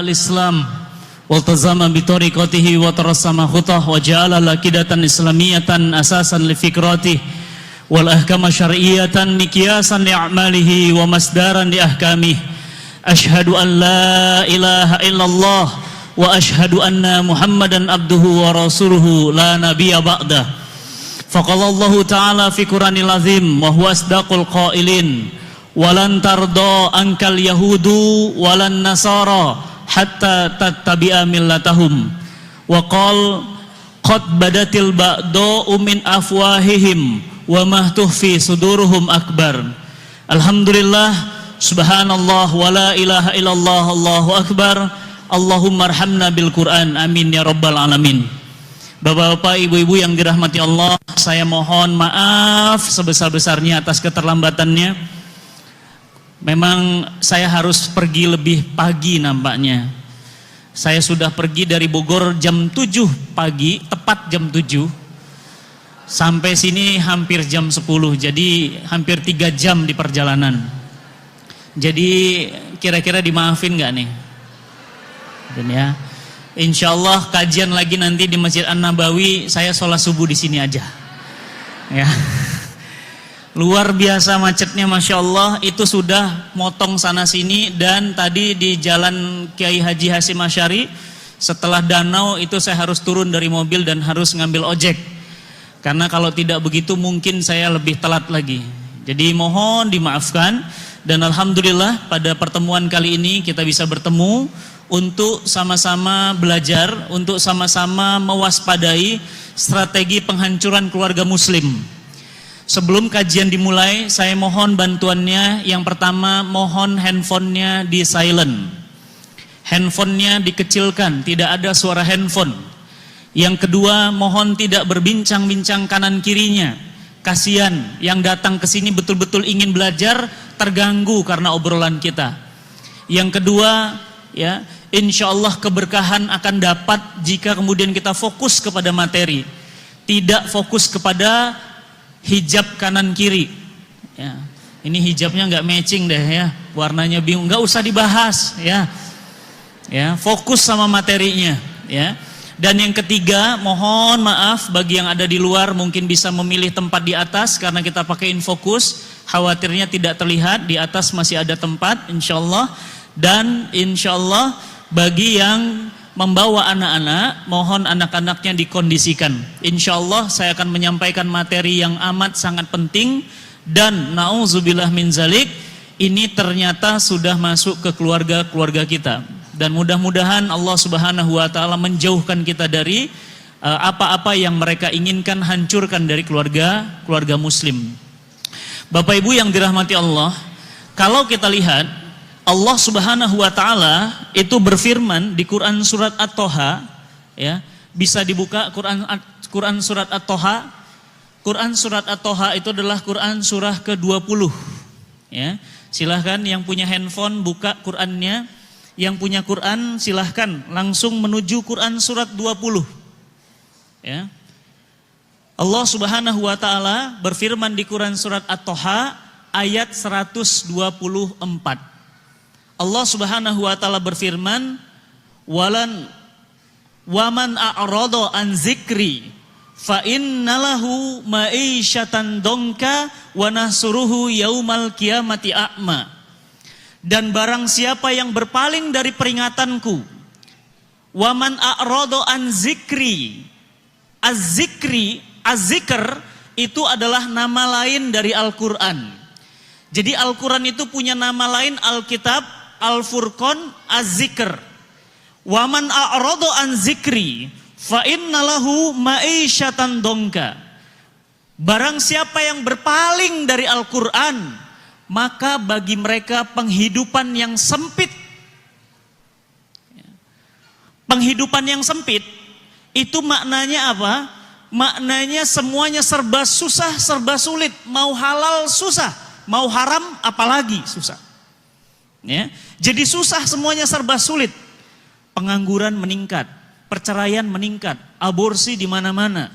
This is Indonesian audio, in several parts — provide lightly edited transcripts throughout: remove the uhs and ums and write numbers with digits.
al-Islam waltazama bitariqatihi wa tarassama khutah wa ja'ala lakidatan islamiyatan asasan li fikratih wal ahkama syar'iyatan miqyasan li a'malihi wa masdaran li ahkamih. Asyhadu an la ilaha illallah wa asyhadu anna Muhammadan abduhu wa rasuluhu la nabiyya ba'dah. Faqala Allah ta'ala fi Qur'anil azim wa huwa asdaqul qailin walan tarda ankal yahudu walan nasara hatta tattabi'a millatahum wa qala qad badatil ba'da'u min afwahihim wa ma tuhfi suduruhum akbar. Alhamdulillah, subhanallah, wa la ilaha illallah, Allahu akbar. Allahumma arhamna bil Qur'an, amin ya rabbal alamin. Bapak-bapak, ibu-ibu yang dirahmati Allah, saya mohon maaf sebesar-besarnya atas keterlambatannya. Memang saya harus pergi lebih pagi nampaknya. Saya sudah pergi dari Bogor jam 7 pagi, tepat jam 7. Sampai sini hampir jam 10, jadi hampir 3 jam di perjalanan. Jadi kira-kira dimaafin gak nih? Dan ya, insya Allah kajian lagi nanti di Masjid An-Nabawi. Saya sholat subuh di sini aja. Ya, luar biasa macetnya, masya Allah. Itu sudah motong sana sini. Dan tadi di Jalan Kiai Haji Hasyim Asy'ari, setelah danau itu saya harus turun dari mobil dan harus ngambil ojek. Karena kalau tidak begitu mungkin saya lebih telat lagi. Jadi mohon dimaafkan. Dan alhamdulillah pada pertemuan kali ini kita bisa bertemu untuk sama-sama belajar, untuk sama-sama mewaspadai strategi penghancuran keluarga muslim. Sebelum kajian dimulai, saya mohon bantuannya. Yang pertama, mohon handphonenya di silent. Handphonenya dikecilkan, tidak ada suara handphone. Yang kedua, mohon tidak berbincang-bincang kanan kirinya. Kasihan yang datang ke sini betul-betul ingin belajar, terganggu karena obrolan kita. Yang kedua, ya, insya Allah keberkahan akan dapat jika kemudian kita fokus kepada materi, tidak fokus kepada hijab kanan kiri. Ya, ini hijabnya nggak matching deh ya, warnanya bingung, nggak usah dibahas ya. Ya, fokus sama materinya ya. Dan yang ketiga, mohon maaf bagi yang ada di luar mungkin bisa memilih tempat di atas karena kita pakai infocus, khawatirnya tidak terlihat, di atas masih ada tempat insyaallah. Dan insyaallah bagi yang membawa anak-anak, mohon anak-anaknya dikondisikan. Insyaallah saya akan menyampaikan materi yang amat sangat penting dan nauzubillah min zalik, ini ternyata sudah masuk ke keluarga-keluarga kita. Dan mudah-mudahan Allah Subhanahu wa taala menjauhkan kita dari apa-apa yang mereka inginkan hancurkan dari keluarga muslim. Bapak Ibu yang dirahmati Allah, kalau kita lihat Allah Subhanahu wa taala itu berfirman di Quran surat At-Toha, ya. Bisa dibuka Quran surat At-Toha. Quran surat At-Toha itu adalah Quran surah ke-20. Ya. Silahkan yang punya handphone buka Qurannya. Yang punya Quran silahkan langsung menuju Quran surat 20. Ya. Allah Subhanahu wa taala berfirman di Quran surat At-Toha ayat 124. Allah Subhanahu wa taala berfirman, waman a'rada an zikri fa innalahu ma'isyatan donka wa nahsuruhu yaumal qiyamati a'ma. Dan barang siapa yang berpaling dari peringatanku, waman a'rada an zikri, az-zikri, az-zikr itu adalah nama lain dari Al-Quran. Jadi Al-Quran itu punya nama lain, Alkitab, Al-Furqan, az-zikr. Waman a'rada an zikri fa innalahu ma'isyatan donka. Barang siapa yang berpaling dari Al-Quran, maka bagi mereka penghidupan yang sempit. Penghidupan yang sempit itu maknanya apa? Maknanya semuanya serba susah, serba sulit. Mau halal susah, mau haram apalagi susah. Ya. Jadi susah, semuanya serba sulit. Pengangguran meningkat, perceraian meningkat, aborsi di mana-mana.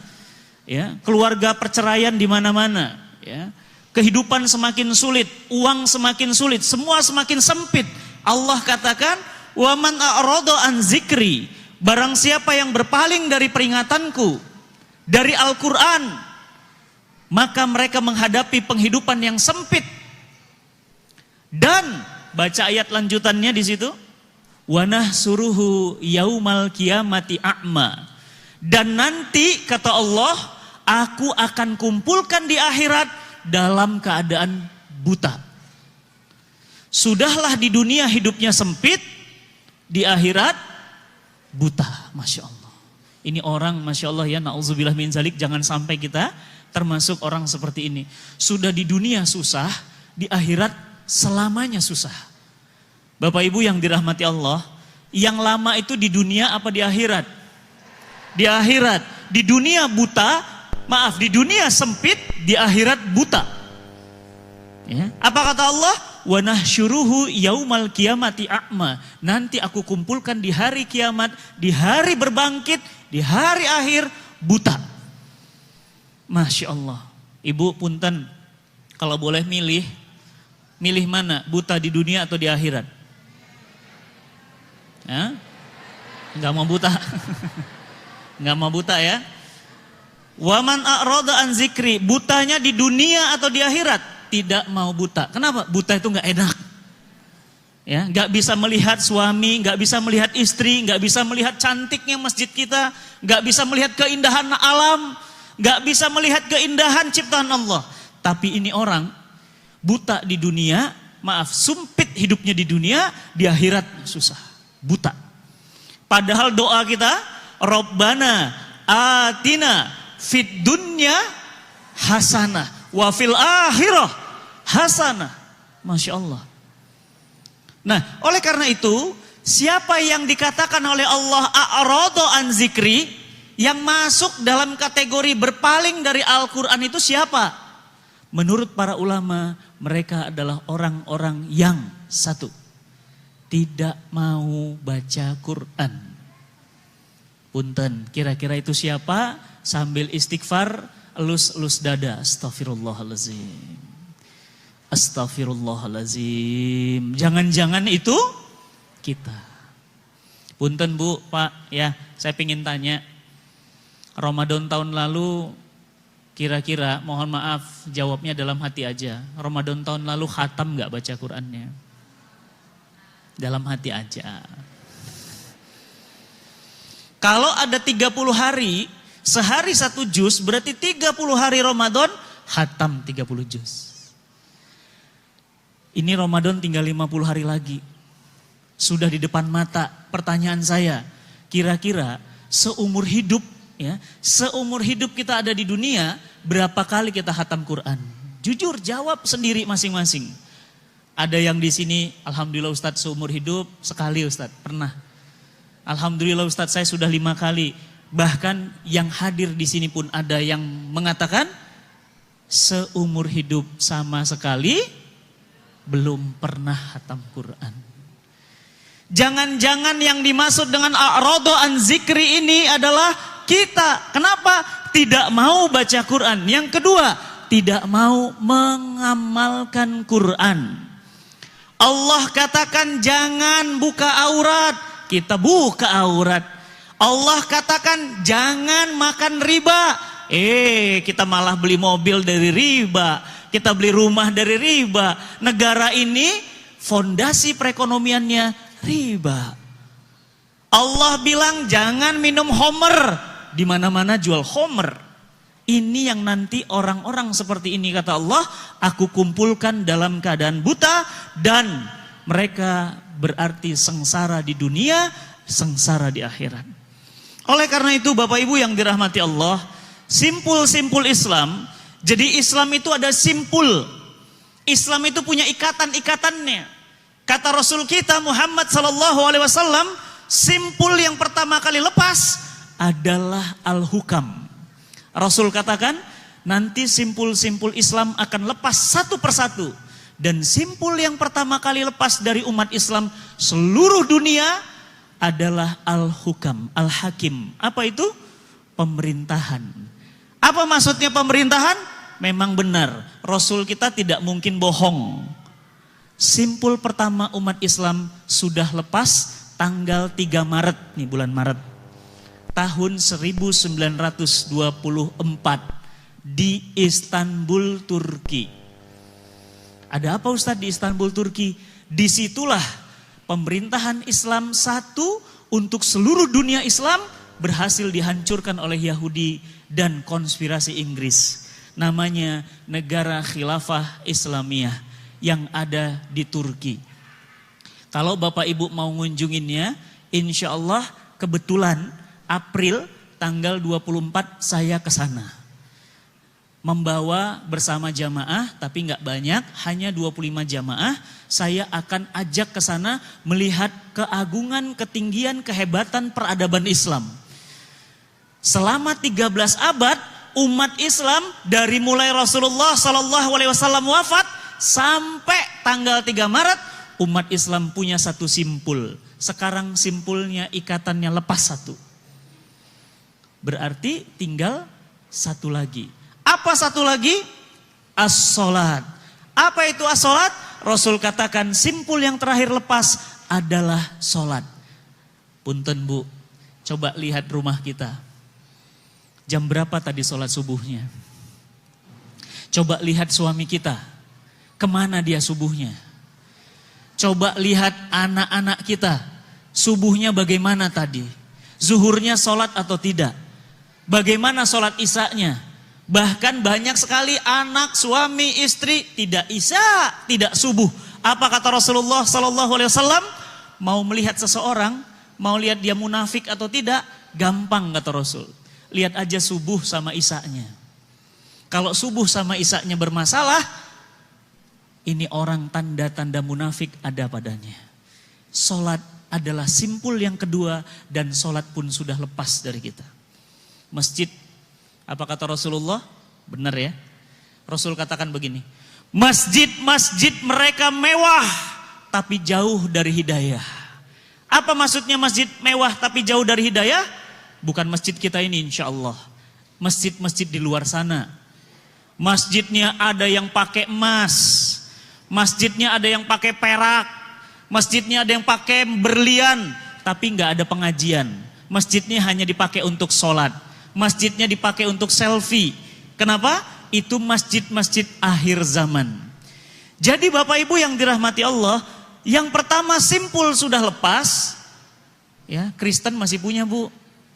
Ya, keluarga perceraian di mana-mana, ya. Kehidupan semakin sulit, uang semakin sulit, semua semakin sempit. Allah katakan, Wa man a'rada an zikri, barang siapa yang berpaling dari peringatanku, dari Al-Qur'an, maka mereka menghadapi penghidupan yang sempit. Dan baca ayat lanjutannya di situ, wa nahsuruhu yaumal qiyamati a'ma. Dan nanti kata Allah, aku akan kumpulkan di akhirat dalam keadaan buta. Sudahlah di dunia hidupnya sempit, di akhirat buta. Masya Allah. Ini orang, Masya Allah ya, na'udzubillah min zalik, jangan sampai kita termasuk orang seperti ini. Sudah di dunia susah, di akhirat selamanya susah. Bapak Ibu yang dirahmati Allah, yang lama itu di dunia apa di akhirat? Di akhirat. Di dunia buta, maaf, di dunia sempit, di akhirat buta. Ya. Apa kata Allah? Wa nahsyuruhu yaumal qiyamati a'ma. Nanti aku kumpulkan di hari kiamat, di hari berbangkit, di hari akhir buta. Masya Allah. Ibu punten, kalau boleh milih mana? Buta di dunia atau di akhirat? Ya? Enggak mau buta. Enggak mau buta ya. Wa man a'rada an zikri, butanya di dunia atau di akhirat? Tidak mau buta. Kenapa? Buta itu enggak enak. Ya, enggak bisa melihat suami, enggak bisa melihat istri, enggak bisa melihat cantiknya masjid kita, enggak bisa melihat keindahan alam, enggak bisa melihat keindahan ciptaan Allah. Tapi ini orang buta di dunia, maaf, sempit hidupnya di dunia, di akhirat susah, buta. Padahal doa kita, Rabbana atina fid dunya hasanah wa fil akhirah hasanah. Masya Allah. Nah, oleh karena itu, siapa yang dikatakan oleh Allah a'rada an zikri, yang masuk dalam kategori berpaling dari Al-Quran itu siapa? Menurut para ulama, mereka adalah orang-orang yang satu, tidak mau baca Quran. Punten, kira-kira itu siapa? Sambil istighfar, elus-elus dada, astagfirullahaladzim. Astagfirullahaladzim. Jangan-jangan itu kita. Punten Bu, Pak, ya, saya ingin tanya. Ramadan tahun lalu, kira-kira, mohon maaf, jawabnya dalam hati aja. Ramadan tahun lalu khatam gak baca Qurannya? Dalam hati aja. Kalau ada 30 hari, sehari 1 juz, berarti 30 hari Ramadan, khatam 30 juz. Ini Ramadan tinggal 50 hari lagi. Sudah di depan mata. Pertanyaan saya, kira-kira seumur hidup, ya, seumur hidup kita ada di dunia, berapa kali kita khatam Quran? Jujur, jawab sendiri masing-masing. Ada yang di sini, alhamdulillah Ustadz seumur hidup sekali Ustadz, pernah. Alhamdulillah Ustadz saya sudah 5 kali. Bahkan yang hadir di sini pun ada yang mengatakan seumur hidup sama sekali belum pernah khatam Quran. Jangan-jangan yang dimaksud dengan a'rada an zikri ini adalah kita. Kenapa? Tidak mau baca Quran. Yang kedua, tidak mau mengamalkan Quran. Allah katakan jangan buka aurat, kita buka aurat. Allah katakan jangan makan riba, kita malah beli mobil dari riba, kita beli rumah dari riba. Negara ini fondasi perekonomiannya riba. Allah bilang jangan minum homer, di mana-mana jual homer. Ini yang nanti orang-orang seperti ini kata Allah, aku kumpulkan dalam keadaan buta dan mereka berarti sengsara di dunia, sengsara di akhirat. Oleh karena itu Bapak Ibu yang dirahmati Allah, simpul-simpul Islam. Jadi Islam itu ada simpul. Islam itu punya ikatan-ikatannya. Kata Rasul kita Muhammad SAW, simpul yang pertama kali lepas adalah al-hukam. Rasul katakan nanti simpul-simpul Islam akan lepas satu persatu. Dan simpul yang pertama kali lepas dari umat Islam seluruh dunia adalah al-hukam, al-hakim. Apa itu? Pemerintahan. Apa maksudnya pemerintahan? Memang benar, Rasul kita tidak mungkin bohong. Simpul pertama umat Islam sudah lepas tanggal 3 Maret nih, bulan Maret tahun 1924 di Istanbul, Turki. Ada apa Ustadz di Istanbul, Turki? Disitulah pemerintahan Islam satu untuk seluruh dunia Islam berhasil dihancurkan oleh Yahudi dan konspirasi Inggris. Namanya Negara Khilafah Islamiyah yang ada di Turki. Kalau Bapak Ibu mau ngunjunginnya, insya Allah kebetulan April tanggal 24 saya ke sana. Membawa bersama jamaah, tapi nggak banyak, hanya 25 jamaah. Saya akan ajak ke sana melihat keagungan, ketinggian, kehebatan peradaban Islam. Selama 13 abad umat Islam dari mulai Rasulullah SAW wafat sampai tanggal 3 Maret umat Islam punya satu simpul. Sekarang simpulnya ikatannya lepas satu. Berarti tinggal satu lagi. Apa satu lagi? As-sholat. Apa itu as-sholat? Rasul katakan simpul yang terakhir lepas adalah sholat. Punten Bu, coba lihat rumah kita. Jam berapa tadi sholat subuhnya? Coba lihat suami kita. Kemana dia subuhnya? Coba lihat anak-anak kita. Subuhnya bagaimana tadi? Zuhurnya sholat atau tidak? Bagaimana sholat isya-nya? Bahkan banyak sekali anak, suami, istri tidak isya, tidak subuh. Apa kata Rasulullah SAW? Mau melihat seseorang, mau lihat dia munafik atau tidak, gampang kata Rasul. Lihat aja subuh sama isya-nya. Kalau subuh sama isya-nya bermasalah, ini orang tanda-tanda munafik ada padanya. Sholat adalah simpul yang kedua dan sholat pun sudah lepas dari kita. Masjid, apa kata Rasulullah? Benar ya. Rasul katakan begini, masjid-masjid mereka mewah tapi jauh dari hidayah. Apa maksudnya masjid mewah tapi jauh dari hidayah? Bukan masjid kita ini insya Allah. Masjid-masjid di luar sana. Masjidnya ada yang pakai emas. Masjidnya ada yang pakai perak. Masjidnya ada yang pakai berlian. Tapi nggak ada pengajian. Masjidnya hanya dipakai untuk sholat. Masjidnya dipakai untuk selfie. Kenapa? Itu masjid-masjid akhir zaman. Jadi Bapak Ibu yang dirahmati Allah, yang pertama simpul sudah lepas. Ya, Kristen masih punya Bu.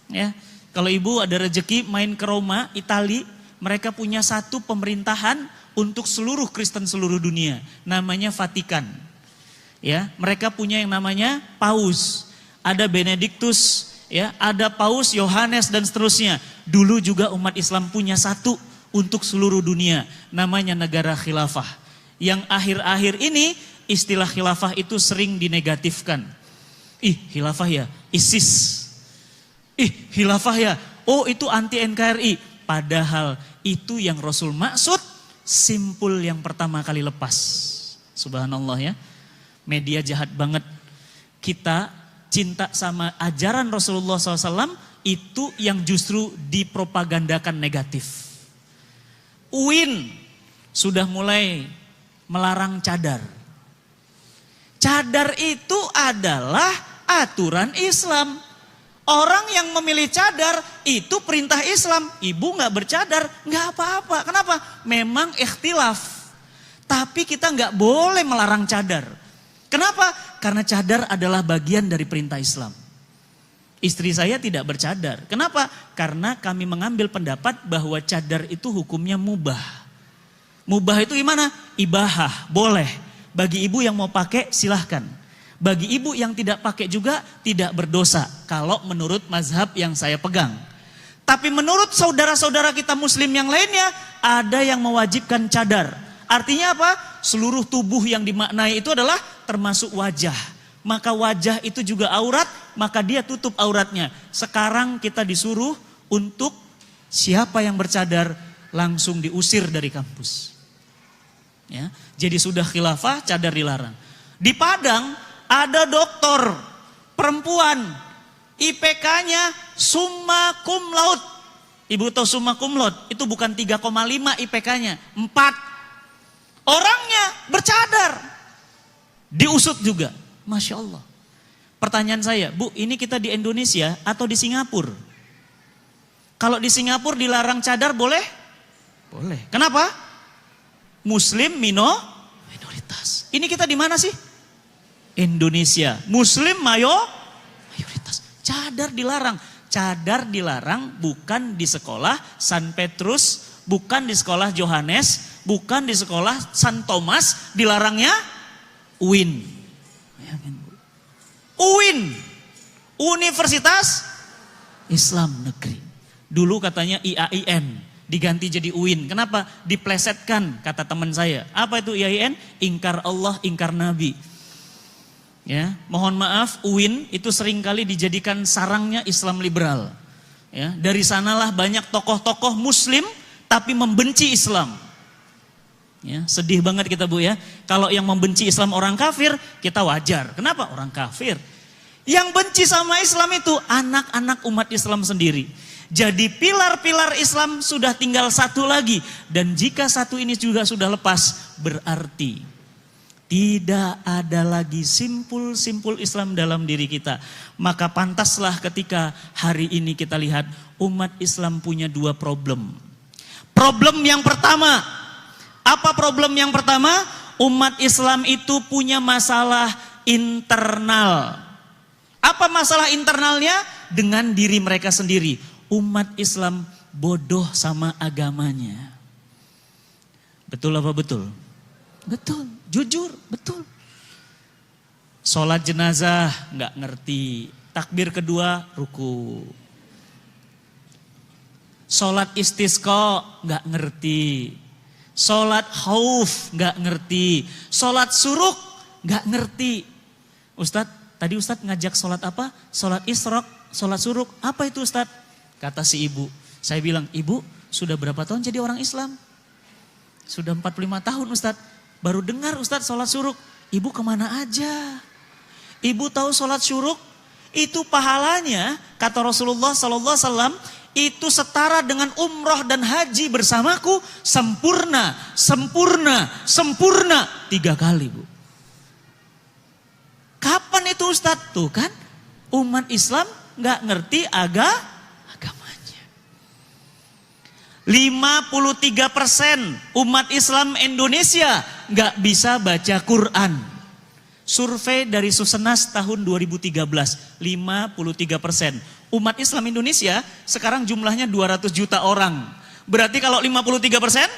Ya, kalau Ibu ada rezeki main ke Roma, Itali, mereka punya satu pemerintahan untuk seluruh Kristen seluruh dunia. Namanya Vatikan. Ya, mereka punya yang namanya Paus. Ada Benediktus. Ya, ada Paus, Yohanes dan seterusnya. Dulu juga umat Islam punya satu untuk seluruh dunia. Namanya Negara Khilafah. Yang akhir-akhir ini istilah khilafah itu sering dinegatifkan. Ih, khilafah ya, ISIS. Ih, khilafah ya, oh itu anti NKRI. Padahal itu yang Rasul maksud simpul yang pertama kali lepas. Subhanallah ya. Media jahat banget. Kita cinta sama ajaran Rasulullah SAW itu yang justru dipropagandakan negatif. UIN sudah mulai melarang cadar. Cadar itu adalah aturan Islam. Orang yang memilih cadar itu perintah Islam. Ibu gak bercadar, gak apa-apa. Kenapa? Memang ikhtilaf. Tapi kita gak boleh melarang cadar. Kenapa? Karena cadar adalah bagian dari perintah Islam. Istri saya tidak bercadar. Kenapa? Karena kami mengambil pendapat bahwa cadar itu hukumnya mubah. Mubah itu gimana? Ibahah, boleh. Bagi ibu yang mau pakai silahkan. Bagi ibu yang tidak pakai juga tidak berdosa. Kalau menurut mazhab yang saya pegang. Tapi menurut saudara-saudara kita muslim yang lainnya, ada yang mewajibkan cadar. Artinya apa? Seluruh tubuh yang dimaknai itu adalah termasuk wajah. Maka wajah itu juga aurat, maka dia tutup auratnya. Sekarang kita disuruh untuk siapa yang bercadar langsung diusir dari kampus. Ya, jadi sudah khilafah, cadar dilarang. Di Padang ada dokter perempuan, IPK-nya summa cum laude. Ibu tahu summa cum laude? Itu bukan 3,5 IPK-nya, 4. Orangnya bercadar. Diusut juga. Masya Allah. Pertanyaan saya, Bu, ini kita di Indonesia atau di Singapura? Kalau di Singapura dilarang cadar boleh? Boleh. Kenapa? Muslim minoritas. Ini kita di mana sih? Indonesia. Muslim mayoritas. Cadar dilarang. Cadar dilarang bukan di sekolah San Petrus, bukan di sekolah Johannes, bukan di sekolah San Thomas, dilarangnya UIN. UIN, Universitas Islam Negeri. Dulu katanya IAIN, diganti jadi UIN. Kenapa? Diplesetkan, kata teman saya. Apa itu IAIN? Ingkar Allah, ingkar Nabi. Ya, mohon maaf, UIN itu seringkali dijadikan sarangnya Islam liberal. Ya, dari sanalah banyak tokoh-tokoh Muslim tapi membenci Islam. Ya, sedih banget kita, Bu, ya. Kalau yang membenci Islam orang kafir, kita wajar. Kenapa? Orang kafir. Yang benci sama Islam itu anak-anak umat Islam sendiri. Jadi pilar-pilar Islam sudah tinggal satu lagi. Dan jika satu ini juga sudah lepas, berarti tidak ada lagi simpul-simpul Islam dalam diri kita. Maka pantaslah ketika hari ini kita lihat umat Islam punya dua problem. Problem yang pertama, apa problem yang pertama? Umat Islam itu punya masalah internal. Apa masalah internalnya? Dengan diri mereka sendiri. Umat Islam bodoh sama agamanya. Betul apa betul? Betul, jujur, betul. Sholat jenazah nggak ngerti, takbir kedua ruku. Sholat istisqa nggak ngerti, sholat khauf nggak ngerti, sholat suruk nggak ngerti. Ustadz, tadi Ustadz ngajak sholat apa? Sholat isyraq, sholat suruk. Apa itu Ustadz? Kata si ibu. Saya bilang, Ibu sudah berapa tahun jadi orang Islam? Sudah 45 tahun Ustadz. Baru dengar Ustadz sholat syuruk. Ibu kemana aja? Ibu tahu sholat syuruk itu pahalanya, kata Rasulullah SAW, itu setara dengan umroh dan haji bersamaku, sempurna, sempurna, sempurna 3 kali, Bu. Kapan itu Ustadz? Tuh kan, umat Islam gak ngerti agamanya. 53% umat Islam Indonesia gak bisa baca Quran. Survei dari Susenas tahun 2013, 53%. Umat Islam Indonesia sekarang jumlahnya 200 juta orang. Berarti kalau 53%,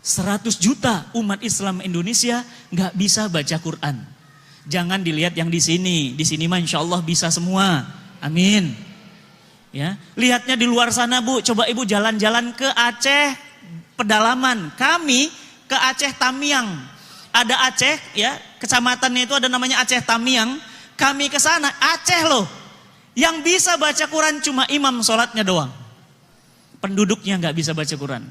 100 juta umat Islam Indonesia gak bisa baca Quran. Jangan dilihat yang di sini mah insya Allah bisa semua. Amin. Ya, lihatnya di luar sana, Bu. Coba Ibu jalan-jalan ke Aceh pedalaman. Kami ke Aceh Tamiang. Ada Aceh, ya, kecamatannya itu ada namanya Aceh Tamiang. Kami ke sana, Aceh loh. Yang bisa baca Quran cuma imam sholatnya doang. Penduduknya nggak bisa baca Quran.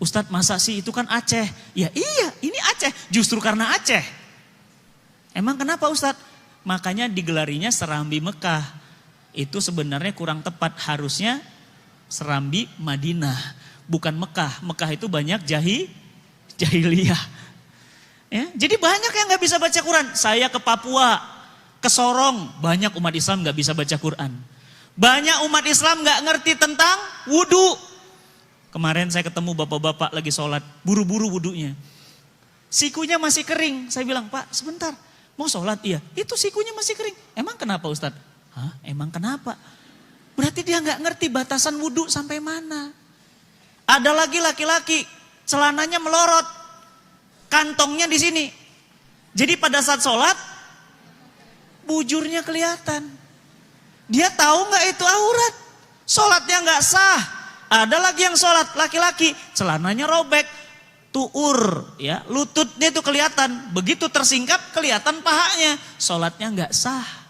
Ustadz, masa sih itu kan Aceh? Ya iya, ini Aceh. Justru karena Aceh. Emang kenapa Ustadz? Makanya digelarinya Serambi Mekah. Itu sebenarnya kurang tepat, harusnya Serambi Madinah, bukan Mekah. Mekah itu banyak jahiliyah. Ya, jadi banyak yang nggak bisa baca Quran. Saya ke Papua, ke Sorong, banyak umat Islam nggak bisa baca Quran. Banyak umat Islam nggak ngerti tentang wudhu. Kemarin saya ketemu bapak-bapak lagi sholat, buru-buru wudhunya. Sikunya masih kering. Saya bilang, Pak sebentar, mau sholat? Iya, itu sikunya masih kering. Emang kenapa Ustadz? Hah, emang kenapa? Berarti dia nggak ngerti batasan wudhu sampai mana. Ada lagi laki-laki, celananya melorot, kantongnya di sini. Jadi pada saat sholat, bujurnya kelihatan. Dia tahu nggak itu aurat? Sholatnya nggak sah. Ada lagi yang sholat laki-laki, celananya robek, tuur, ya, lututnya itu kelihatan. Begitu tersingkap kelihatan pahanya, sholatnya nggak sah.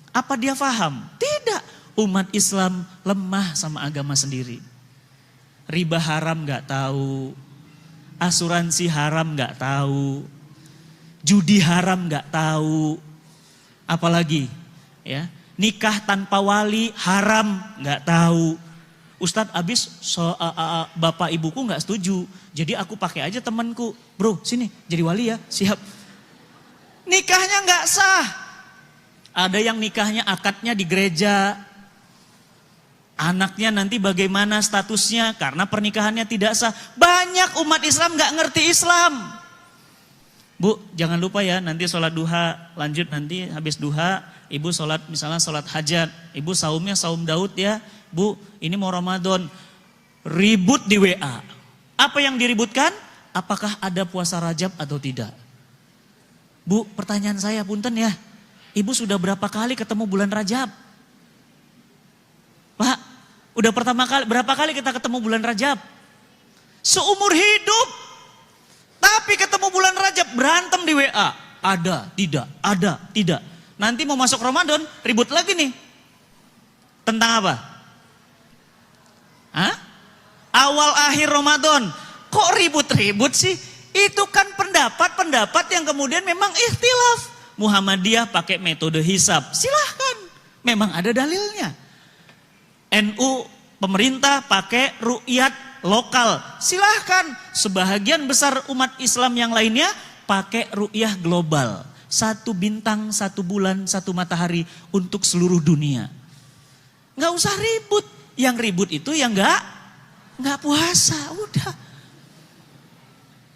Apa dia paham? Tidak. Umat Islam lemah sama agama sendiri. Riba haram gak tahu. Asuransi haram gak tahu. Judi haram gak tahu. Apalagi? Ya, nikah tanpa wali haram gak tahu. Ustadz abis bapak ibuku gak setuju. Jadi aku pakai aja temanku. Bro sini jadi wali ya, siap. Nikahnya gak sah. Ada yang nikahnya akadnya di gereja. Anaknya nanti bagaimana statusnya karena pernikahannya tidak sah. Banyak umat Islam gak ngerti Islam. Bu, jangan lupa ya, nanti sholat duha, lanjut nanti habis duha, ibu sholat misalnya sholat hajat, ibu saumnya saum Daud ya. Bu, ini mau Ramadan, ribut di WA. Apa yang diributkan? Apakah ada puasa Rajab atau tidak? Bu, pertanyaan saya punten ya, ibu sudah berapa kali ketemu bulan Rajab? Pak, udah berapa kali kita ketemu bulan Rajab? Seumur hidup. Tapi ketemu bulan Rajab berantem di WA. Ada, tidak. Nanti mau masuk Ramadan ribut lagi nih. Tentang apa? Hah? Awal akhir Ramadan. Kok ribut-ribut sih? Itu kan pendapat-pendapat yang kemudian memang ikhtilaf. Muhammadiyah pakai metode hisab. Silahkan. Memang ada dalilnya. NU pemerintah pakai ru'yat lokal. Silahkan. Sebahagian besar umat Islam yang lainnya pakai ru'yah global. 1 bintang, 1 bulan, 1 matahari untuk seluruh dunia. Nggak usah ribut. Yang ribut itu yang nggak puasa. Udah.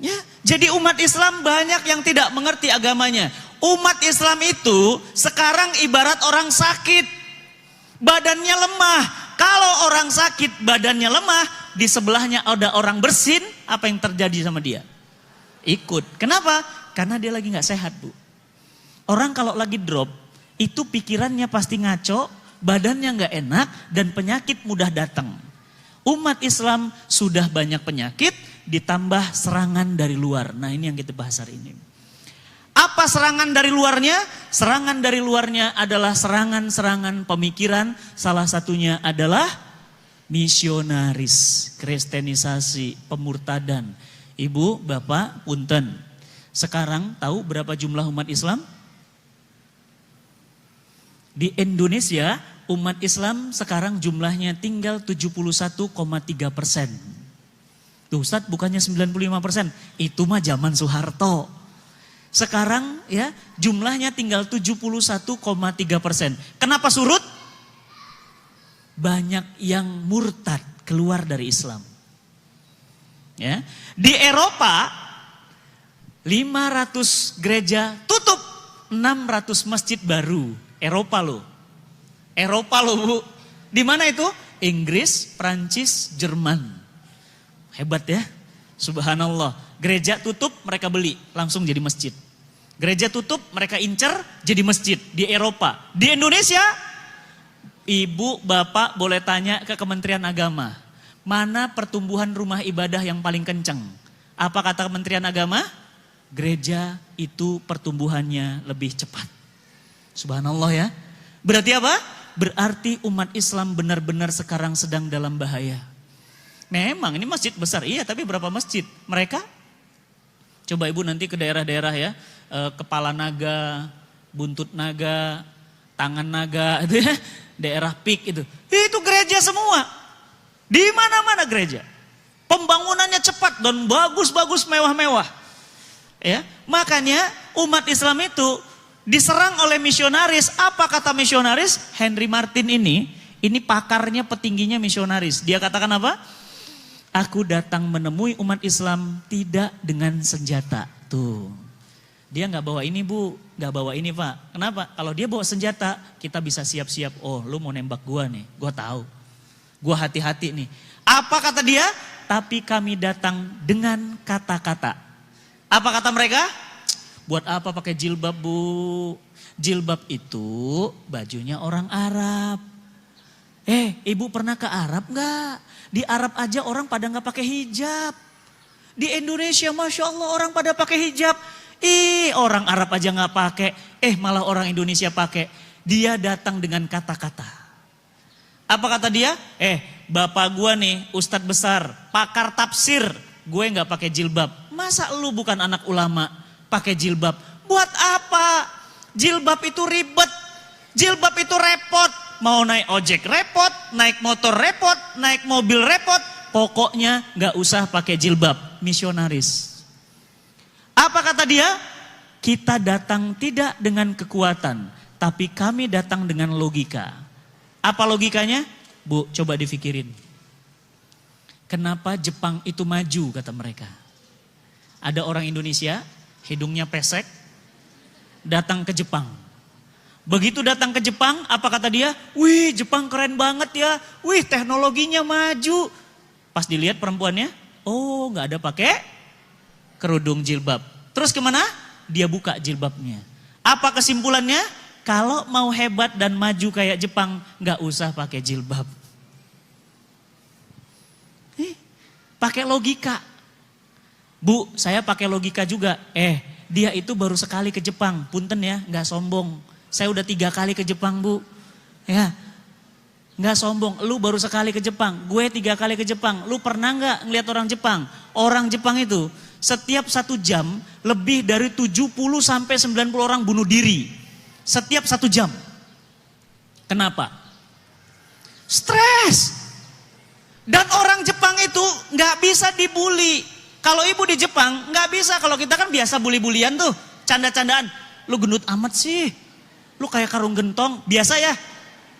Ya, jadi umat Islam banyak yang tidak mengerti agamanya. Umat Islam itu sekarang ibarat orang sakit. Badannya lemah. Kalau orang sakit badannya lemah, di sebelahnya ada orang bersin, apa yang terjadi sama dia? Ikut. Kenapa? Karena dia lagi gak sehat, Bu. Orang kalau lagi drop, itu pikirannya pasti ngaco, badannya gak enak, dan penyakit mudah datang. Umat Islam sudah banyak penyakit, ditambah serangan dari luar. Nah, ini yang kita bahas hari ini. Apa serangan dari luarnya? Serangan dari luarnya adalah serangan-serangan pemikiran. Salah satunya adalah misionaris, kristenisasi, pemurtadan. Ibu, bapak, punten. Sekarang tahu berapa jumlah umat Islam? Di Indonesia, umat Islam sekarang jumlahnya tinggal 71,3%. Tuh Ustadz, bukannya 95%. Itu mah zaman Soeharto. Sekarang ya jumlahnya tinggal 71,3%. Kenapa surut? Banyak yang murtad keluar dari Islam. Ya, di Eropa 500 gereja tutup, 600 masjid baru. Eropa loh. Bu. Di mana itu? Inggris, Prancis, Jerman. Hebat ya. Subhanallah. Gereja tutup, mereka beli, langsung jadi masjid. Gereja tutup, mereka incer, jadi masjid di Eropa. Di Indonesia, ibu, bapak boleh tanya ke Kementerian Agama. Mana pertumbuhan rumah ibadah yang paling kencang? Apa kata Kementerian Agama? Gereja itu pertumbuhannya lebih cepat. Subhanallah ya. Berarti apa? Berarti umat Islam benar-benar sekarang sedang dalam bahaya. Memang ini masjid besar, iya, tapi berapa masjid? Mereka, coba ibu nanti ke daerah-daerah ya, kepala naga, buntut naga, tangan naga, itu ya, daerah pik itu gereja semua, di mana-mana gereja, pembangunannya cepat dan bagus-bagus, mewah-mewah, ya, makanya umat Islam itu diserang oleh misionaris. Apa kata misionaris? Henry Martin ini pakarnya, petingginya misionaris. Dia katakan apa? Aku datang menemui umat Islam tidak dengan senjata. Tuh. Dia gak bawa ini, Bu. Gak bawa ini, Pak. Kenapa? Kalau dia bawa senjata, kita bisa siap-siap. Oh, lu mau nembak gua nih. Gua tahu. Gua hati-hati nih. Apa kata dia? Tapi kami datang dengan kata-kata. Apa kata mereka? Buat apa pakai jilbab, Bu? Jilbab itu bajunya orang Arab. Ibu pernah ke Arab gak? Di Arab aja orang pada gak pakai hijab. Di Indonesia Masya Allah orang pada pakai hijab. Orang Arab aja gak pakai. Malah orang Indonesia pakai. Dia datang dengan kata-kata. Apa kata dia? Bapak gua nih ustadz besar, pakar tafsir. Gue gak pakai jilbab. Masa lu bukan anak ulama pakai jilbab? Buat apa? Jilbab itu ribet. Jilbab itu repot. Mau naik ojek repot, naik motor repot, naik mobil repot. Pokoknya gak usah pakai jilbab. Misionaris. Apa kata dia? Kita datang tidak dengan kekuatan, tapi kami datang dengan logika. Apa logikanya? Bu, coba difikirin. Kenapa Jepang itu maju, kata mereka. Ada orang Indonesia, hidungnya pesek, datang ke Jepang. Begitu datang ke Jepang, apa kata dia? Wih, Jepang keren banget ya. Wih, teknologinya maju. Pas dilihat perempuannya, oh nggak ada pakai kerudung jilbab. Terus kemana? Dia buka jilbabnya. Apa kesimpulannya? Kalau mau hebat dan maju kayak Jepang, nggak usah pakai jilbab. Pakai logika. Bu, saya pakai logika juga. Dia itu baru sekali ke Jepang. Punten ya, nggak sombong. Saya udah 3 kali ke Jepang, Bu. Ya, nggak sombong. Lu baru sekali ke Jepang. Gue 3 kali ke Jepang. Lu pernah nggak ngeliat orang Jepang? Orang Jepang itu setiap 1 jam lebih dari 70 sampai 90 orang bunuh diri. Setiap 1 jam. Kenapa? Stres. Dan orang Jepang itu nggak bisa dibully. Kalau ibu di Jepang nggak bisa. Kalau kita kan biasa bully-bulian tuh, canda-candaan. Lu gendut amat sih, lu kayak karung gentong. Biasa ya.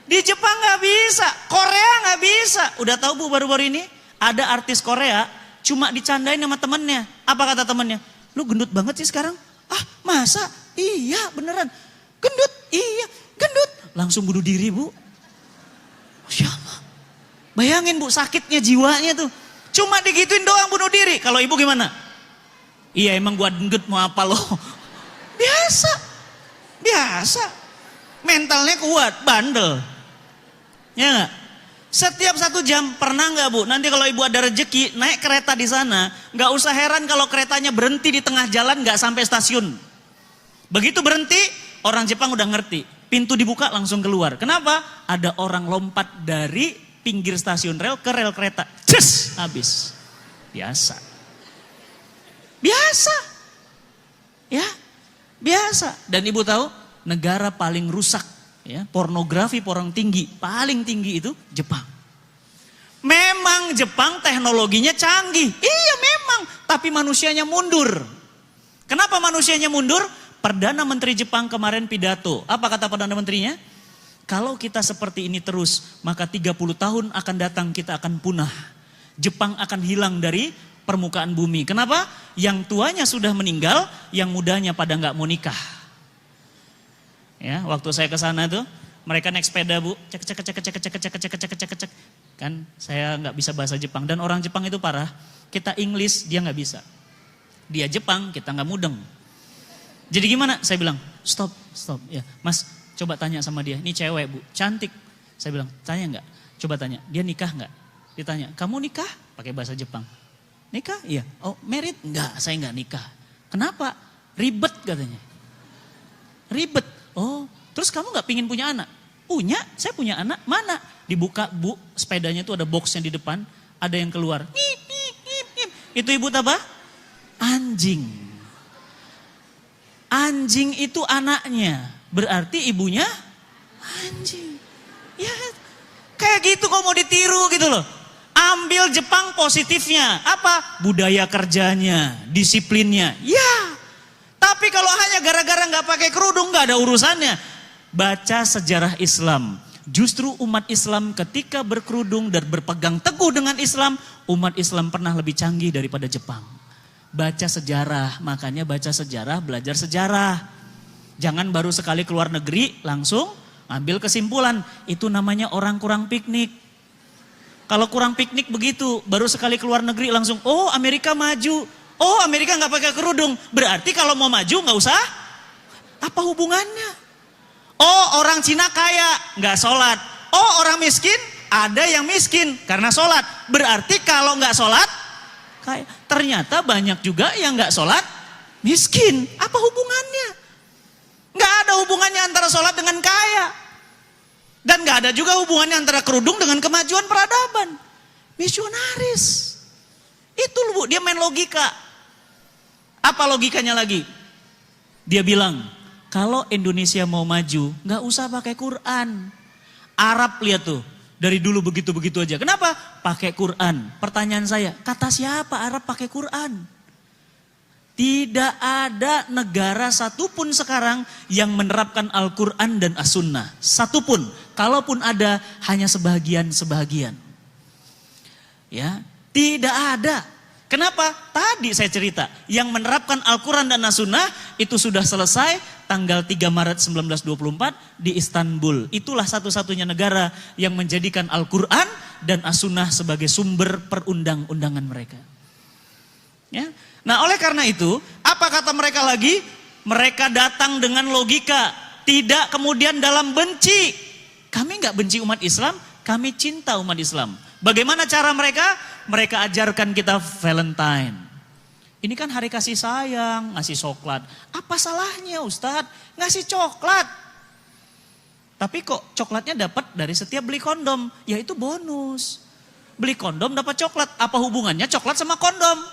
Di Jepang nggak bisa, Korea nggak bisa. Udah tahu Bu baru-baru ini ada artis Korea cuma dicandain sama temennya. Apa kata temennya? Lu gendut banget sih sekarang. Ah masa? Iya beneran. Gendut, iya gendut. Langsung bunuh diri Bu. Masya Allah. Bayangin Bu sakitnya jiwanya tuh. Cuma digituin doang bunuh diri. Kalau ibu gimana? Iya emang gua gendut mau apa lo? Biasa. Biasa. Mentalnya kuat, bandel. Ya gak? Setiap 1 jam pernah gak Bu? Nanti kalau ibu ada rezeki naik kereta di sana, gak usah heran kalau keretanya berhenti di tengah jalan gak sampai stasiun. Begitu berhenti, orang Jepang udah ngerti. Pintu dibuka langsung keluar. Kenapa? Ada orang lompat dari pinggir stasiun rel ke rel kereta. Cus, habis. Biasa. Biasa. Ya, biasa. Dan ibu tahu, negara paling rusak, ya, pornografi orang tinggi, paling tinggi itu Jepang. Memang Jepang teknologinya canggih. Iya memang, tapi manusianya mundur. Kenapa manusianya mundur? Perdana Menteri Jepang kemarin pidato. Apa kata Perdana Menterinya? Kalau kita seperti ini terus, maka 30 tahun akan datang kita akan punah. Jepang akan hilang dari permukaan bumi. Kenapa? Yang tuanya sudah meninggal, yang mudanya pada nggak mau nikah. Ya, waktu saya ke sana tuh, mereka naik sepeda Bu, cek. Kan saya nggak bisa bahasa Jepang dan orang Jepang itu parah. Kita English dia nggak bisa. Dia Jepang kita nggak mudeng. Jadi gimana? Saya bilang stop. Ya, Mas. Coba tanya sama dia, ini cewek Bu, cantik. Saya bilang, tanya enggak? Coba tanya, dia nikah enggak? Ditanya, kamu nikah? Pakai bahasa Jepang. Nikah? Iya. Oh, married? Enggak, saya enggak nikah. Kenapa? Ribet katanya. Ribet. Oh, terus kamu enggak pingin punya anak? Punya, saya punya anak. Mana? Dibuka Bu, sepedanya itu ada boxnya di depan, ada yang keluar. Ngip, ngip, ngip, ngip. Itu ibu apa? Anjing. Anjing itu anaknya. Berarti ibunya anjing. Ya, kayak gitu kok mau ditiru gitu loh. Ambil Jepang positifnya. Apa? Budaya kerjanya, disiplinnya. Ya. Tapi kalau hanya gara-gara nggak pakai kerudung nggak ada urusannya. Baca sejarah Islam. Justru umat Islam ketika berkerudung dan berpegang teguh dengan Islam, umat Islam pernah lebih canggih daripada Jepang. Baca sejarah, makanya baca sejarah, belajar sejarah. Jangan baru sekali keluar negeri langsung ambil kesimpulan. Itu namanya orang kurang piknik. Kalau kurang piknik begitu, baru sekali keluar negeri langsung, oh Amerika maju. Oh Amerika nggak pakai kerudung. Berarti kalau mau maju nggak usah. Apa hubungannya? Oh orang Cina kaya, nggak sholat. Oh orang miskin, ada yang miskin karena sholat. Berarti kalau nggak sholat, kaya. Ternyata banyak juga yang nggak sholat, miskin. Apa hubungannya? Nggak ada hubungannya antara sholat dengan kaya. Dan nggak ada juga hubungannya antara kerudung dengan kemajuan peradaban. Misionaris. Itu loh Bu, dia main logika. Apa logikanya lagi? Dia bilang, kalau Indonesia mau maju, nggak usah pakai Quran. Arab lihat tuh, dari dulu begitu-begitu aja. Kenapa? Pakai Quran. Pertanyaan saya, kata siapa Arab pakai Quran? Tidak ada negara satupun sekarang yang menerapkan Al-Quran dan As-Sunnah. Satupun. Kalaupun ada, hanya sebagian-sebagian. Ya, tidak ada. Kenapa? Tadi saya cerita, yang menerapkan Al-Quran dan As-Sunnah itu sudah selesai tanggal 3 Maret 1924 di Istanbul. Itulah satu-satunya negara yang menjadikan Al-Quran dan As-Sunnah sebagai sumber perundang-undangan mereka. Ya. Nah, oleh karena itu, apa kata mereka lagi? Mereka datang dengan logika, tidak kemudian dalam benci. Kami nggak benci umat Islam, kami cinta umat Islam. Bagaimana cara mereka? Mereka ajarkan kita Valentine. Ini kan hari kasih sayang, ngasih coklat. Apa salahnya Ustadz? Ngasih coklat. Tapi kok coklatnya dapat dari setiap beli kondom? Ya itu bonus. Beli kondom dapat coklat. Apa hubungannya coklat sama kondom?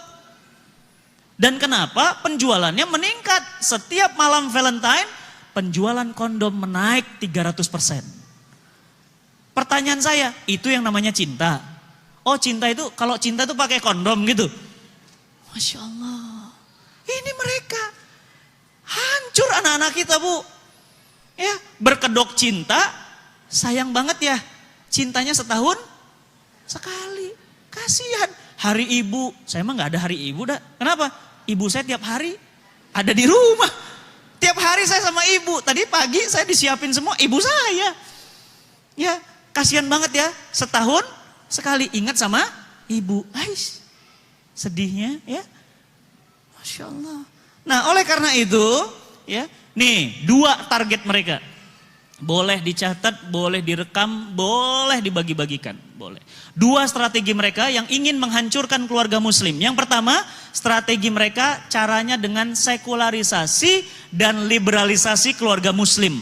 Dan kenapa penjualannya meningkat? Setiap malam Valentine, penjualan kondom menaik 300%. Pertanyaan saya, itu yang namanya cinta? Oh cinta itu, kalau cinta itu pakai kondom gitu? Masya Allah. Ini mereka. Hancur anak-anak kita, Bu. Ya, berkedok cinta, sayang banget ya. Cintanya setahun sekali. Kasihan. Hari ibu, saya mah gak ada hari ibu dah. Kenapa? Ibu saya tiap hari ada di rumah. Tiap hari saya sama ibu. Tadi pagi saya disiapin semua ibu saya. Ya, kasihan banget ya. Setahun sekali ingat sama ibu. Ais, sedihnya ya. Masya Allah. Nah, oleh karena itu, ya, nih 2 target mereka. Boleh dicatat, boleh direkam, boleh dibagi-bagikan, boleh. 2 strategi mereka yang ingin menghancurkan keluarga muslim. Yang pertama, strategi mereka caranya dengan sekularisasi dan liberalisasi keluarga muslim.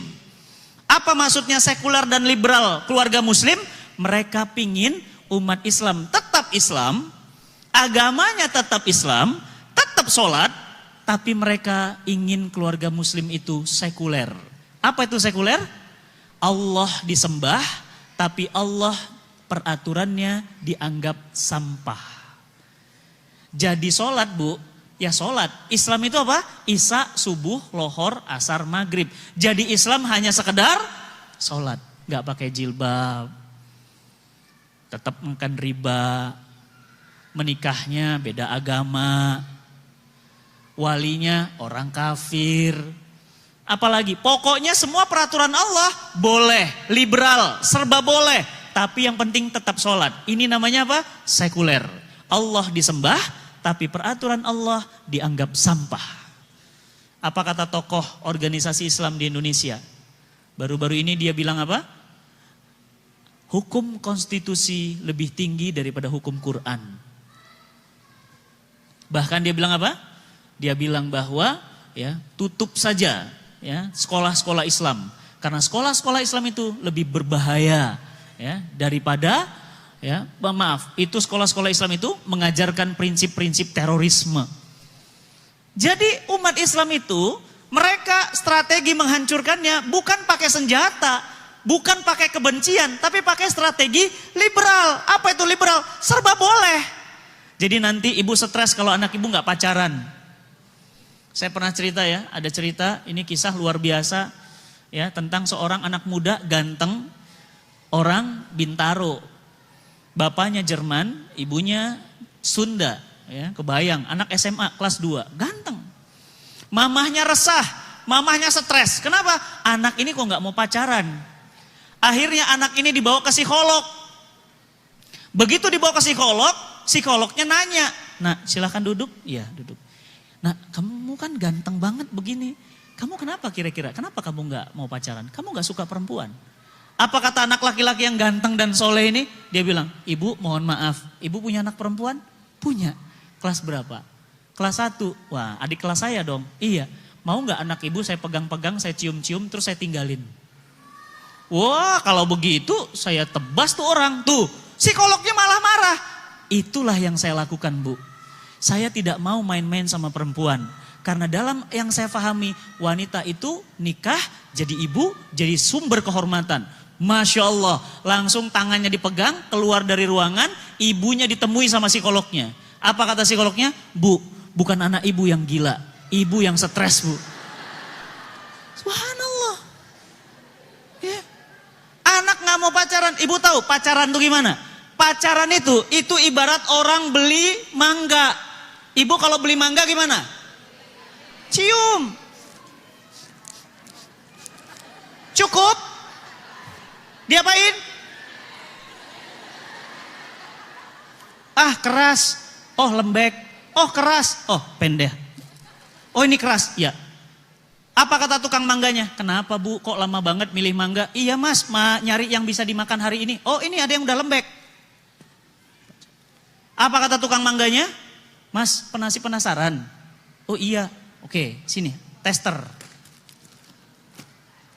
Apa maksudnya sekular dan liberal keluarga muslim? Mereka pingin umat Islam tetap Islam, agamanya tetap Islam, tetap sholat, tapi mereka ingin keluarga muslim itu sekuler. Apa itu sekuler? Allah disembah, tapi Allah peraturannya dianggap sampah. Jadi sholat, Bu, ya sholat. Islam itu apa? Isya, subuh, lohor, asar, maghrib. Jadi Islam hanya sekedar sholat. Gak pakai jilbab. Tetap makan riba. Menikahnya beda agama. Walinya orang kafir. Apalagi, pokoknya semua peraturan Allah boleh, liberal, serba boleh. Tapi yang penting tetap sholat. Ini namanya apa? Sekuler. Allah disembah, tapi peraturan Allah dianggap sampah. Apa kata tokoh organisasi Islam di Indonesia? Baru-baru ini dia bilang apa? Hukum konstitusi lebih tinggi daripada hukum Quran. Bahkan dia bilang apa? Dia bilang bahwa ya tutup saja ya sekolah-sekolah Islam, karena sekolah-sekolah Islam itu lebih berbahaya ya daripada ya maaf itu sekolah-sekolah Islam itu mengajarkan prinsip-prinsip terorisme. Jadi umat Islam itu mereka strategi menghancurkannya bukan pakai senjata, bukan pakai kebencian, tapi pakai strategi liberal. Apa itu liberal? Serba boleh. Jadi nanti ibu stres kalau anak ibu nggak pacaran. Saya pernah cerita ya, ada cerita, ini kisah luar biasa ya tentang seorang anak muda ganteng, orang Bintaro. Bapaknya Jerman, ibunya Sunda, ya, kebayang, anak SMA kelas 2, ganteng. Mamahnya resah, mamahnya stres. Kenapa? Anak ini kok nggak mau pacaran. Akhirnya anak ini dibawa ke psikolog. Begitu dibawa ke psikolog, psikolognya nanya, "Nah, silakan duduk." Iya, duduk. "Nah, kamu kan ganteng banget begini. Kamu kenapa kira-kira? Kenapa kamu nggak mau pacaran? Kamu nggak suka perempuan?" Apa kata anak laki-laki yang ganteng dan soleh ini? Dia bilang, "Ibu mohon maaf, ibu punya anak perempuan?" "Punya." "Kelas berapa?" "Kelas 1. "Wah, adik kelas saya dong." "Iya." "Mau nggak anak ibu saya pegang-pegang, saya cium-cium, terus saya tinggalin?" Wah, kalau begitu saya tebas tuh orang. Tuh, psikolognya malah marah. Itulah yang saya lakukan, Bu. Saya tidak mau main-main sama perempuan. Karena dalam yang saya pahami, wanita itu nikah, jadi ibu, jadi sumber kehormatan. Masya Allah, langsung tangannya dipegang, keluar dari ruangan, ibunya ditemui sama psikolognya. Apa kata psikolognya? "Bu, bukan anak ibu yang gila, ibu yang stres, Bu. Subhanallah. Ya. Anak nggak mau pacaran, ibu tahu pacaran tuh gimana? Pacaran itu ibarat orang beli mangga. Ibu kalau beli mangga gimana? Cium. Cukup? Diapain? Ah keras, oh lembek, oh keras, oh pendek. Oh ini keras, ya. Apa kata tukang mangganya? Kenapa Bu kok lama banget milih mangga? Iya Mas, nyari yang bisa dimakan hari ini. Oh ini ada yang udah lembek. Apa kata tukang mangganya? Mas penasaran? Oh iya, oke sini tester.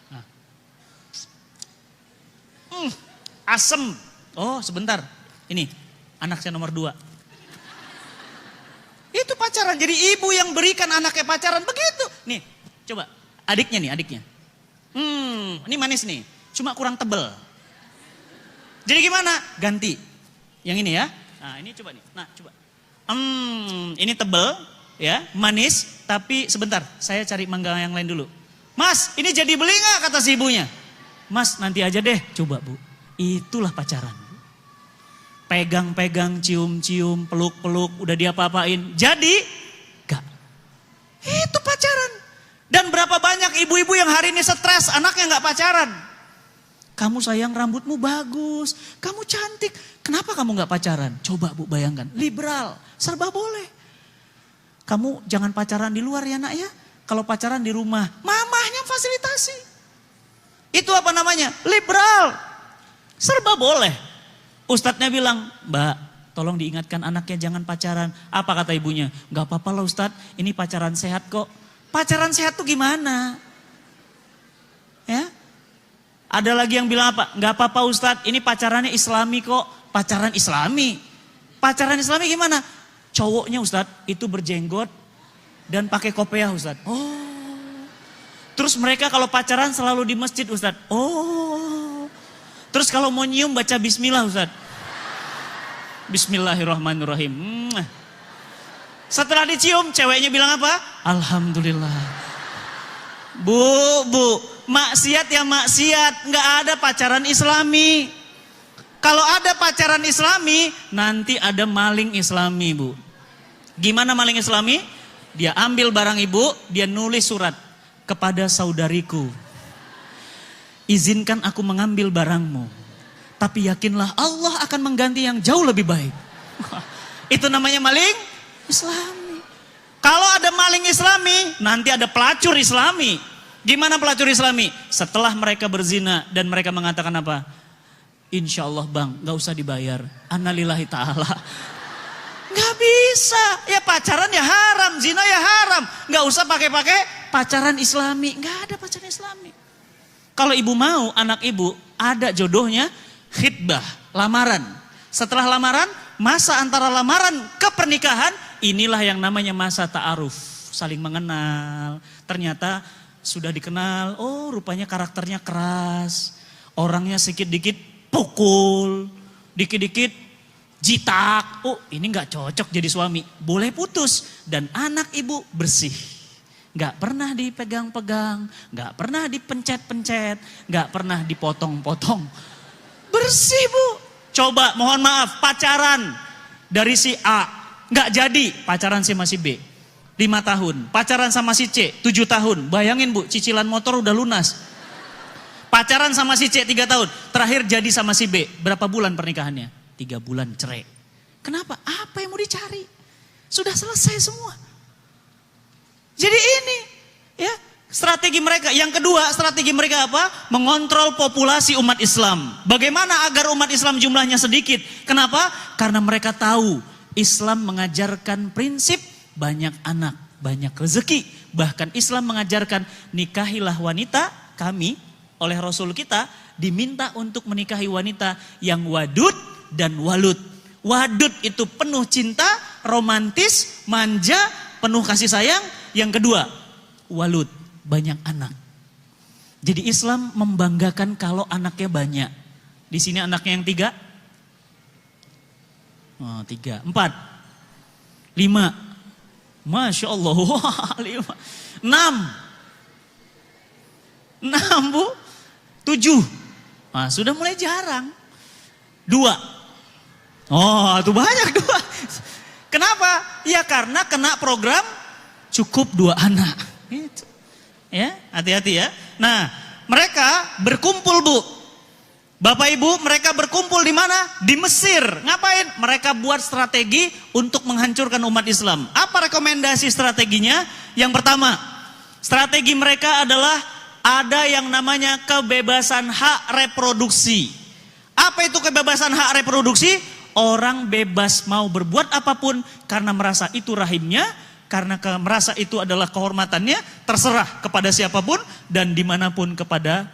Nah. Asem. Oh sebentar, ini anak saya nomor 2. Itu pacaran, jadi ibu yang berikan anaknya pacaran begitu. Nih. Coba, adiknya. Ini manis nih, cuma kurang tebel. Jadi gimana? Ganti. Yang ini ya. Nah ini coba nih. Nah coba. Ini tebel, ya, manis. Tapi sebentar, saya cari mangga yang lain dulu. Mas, ini jadi beli nggak kata si ibunya? Mas, nanti aja deh. Coba Bu, itulah pacaran. Pegang-pegang, cium-cium, peluk-peluk, udah diapa-apain. Jadi, gak. Itu pacaran. Dan berapa banyak ibu-ibu yang hari ini stres, anaknya gak pacaran. Kamu sayang rambutmu bagus, kamu cantik. Kenapa kamu gak pacaran? Coba Bu bayangkan, liberal, serba boleh. Kamu jangan pacaran di luar ya nak ya. Kalau pacaran di rumah, mamahnya fasilitasi. Itu apa namanya? Liberal, serba boleh. Ustadznya bilang, Mbak tolong diingatkan anaknya jangan pacaran. Apa kata ibunya? Gak apa-apa lah Ustadz, ini pacaran sehat kok. Pacaran sehat tuh gimana? Ya? Ada lagi yang bilang apa? Gak apa-apa Ustadz, ini pacarannya Islami kok. Pacaran Islami. Pacaran Islami gimana? Cowoknya Ustadz itu berjenggot dan pakai kopiah Ustadz. Oh. Terus mereka kalau pacaran selalu di masjid Ustadz. Oh. Terus kalau mau nyium baca bismillah Ustadz. Bismillahirrahmanirrahim. Setelah dicium, ceweknya bilang apa? Alhamdulillah. Bu, maksiat ya maksiat. Nggak ada pacaran Islami. Kalau ada pacaran Islami, nanti ada maling Islami, Bu. Gimana maling Islami? Dia ambil barang ibu, dia nulis surat kepada saudariku. Izinkan aku mengambil barangmu. Tapi yakinlah Allah akan mengganti yang jauh lebih baik. Itu namanya maling Islami. Kalau ada maling Islami, nanti ada pelacur Islami. Gimana pelacur Islami? Setelah mereka berzina dan mereka mengatakan apa? Insya Allah bang, gak usah dibayar. Annalillahi ta'ala. Gak bisa. Ya pacaran ya haram, zina ya haram. Gak usah pakai-pakai pacaran Islami. Gak ada pacaran Islami. Kalau ibu mau, anak ibu ada jodohnya, khitbah, lamaran. Setelah lamaran, masa antara lamaran ke pernikahan, inilah yang namanya masa ta'aruf. Saling mengenal. Ternyata sudah dikenal, oh rupanya karakternya keras. Orangnya sedikit-dikit pukul, dikit-dikit jitak. Oh ini gak cocok jadi suami. Boleh putus. Dan anak ibu bersih. Gak pernah dipegang-pegang. Gak pernah dipencet-pencet. Gak pernah dipotong-potong. Bersih Bu. Coba mohon maaf pacaran dari si A. Gak jadi pacaran sama si B. 5 tahun. Pacaran sama si C 7 tahun. Bayangin Bu, cicilan motor udah lunas. Pacaran sama si C 3 tahun. Terakhir jadi sama si B. Berapa bulan pernikahannya? 3 bulan cerai. Kenapa? Apa yang mau dicari? Sudah selesai semua. Jadi ini ya strategi mereka. Yang kedua strategi mereka apa? Mengontrol populasi umat Islam. Bagaimana agar umat Islam jumlahnya sedikit? Kenapa? Karena mereka tahu Islam mengajarkan prinsip banyak anak, banyak rezeki. Bahkan Islam mengajarkan nikahilah wanita. Kami oleh Rasul kita diminta untuk menikahi wanita yang wadud dan walud. Wadud itu penuh cinta, romantis, manja, penuh kasih sayang. Yang kedua, walud, banyak anak. Jadi Islam membanggakan kalau anaknya banyak. Di sini anaknya yang 3? Oh, 3, 4, 5, Masya Allah. Wah, 6. 6 Bu. 7. Nah, sudah mulai jarang. 2. Oh, itu banyak 2. Kenapa? Ya karena kena program cukup 2 anak. Gitu. Ya, hati-hati ya. Nah, mereka berkumpul Bu. Bapak Ibu, mereka berkumpul di mana? Di Mesir. Ngapain? Mereka buat strategi untuk menghancurkan umat Islam. Apa rekomendasi strateginya? Yang pertama, strategi mereka adalah ada yang namanya kebebasan hak reproduksi. Apa itu kebebasan hak reproduksi? Orang bebas mau berbuat apapun karena merasa itu rahimnya, karena merasa itu adalah kehormatannya, terserah kepada siapapun dan dimanapun kepada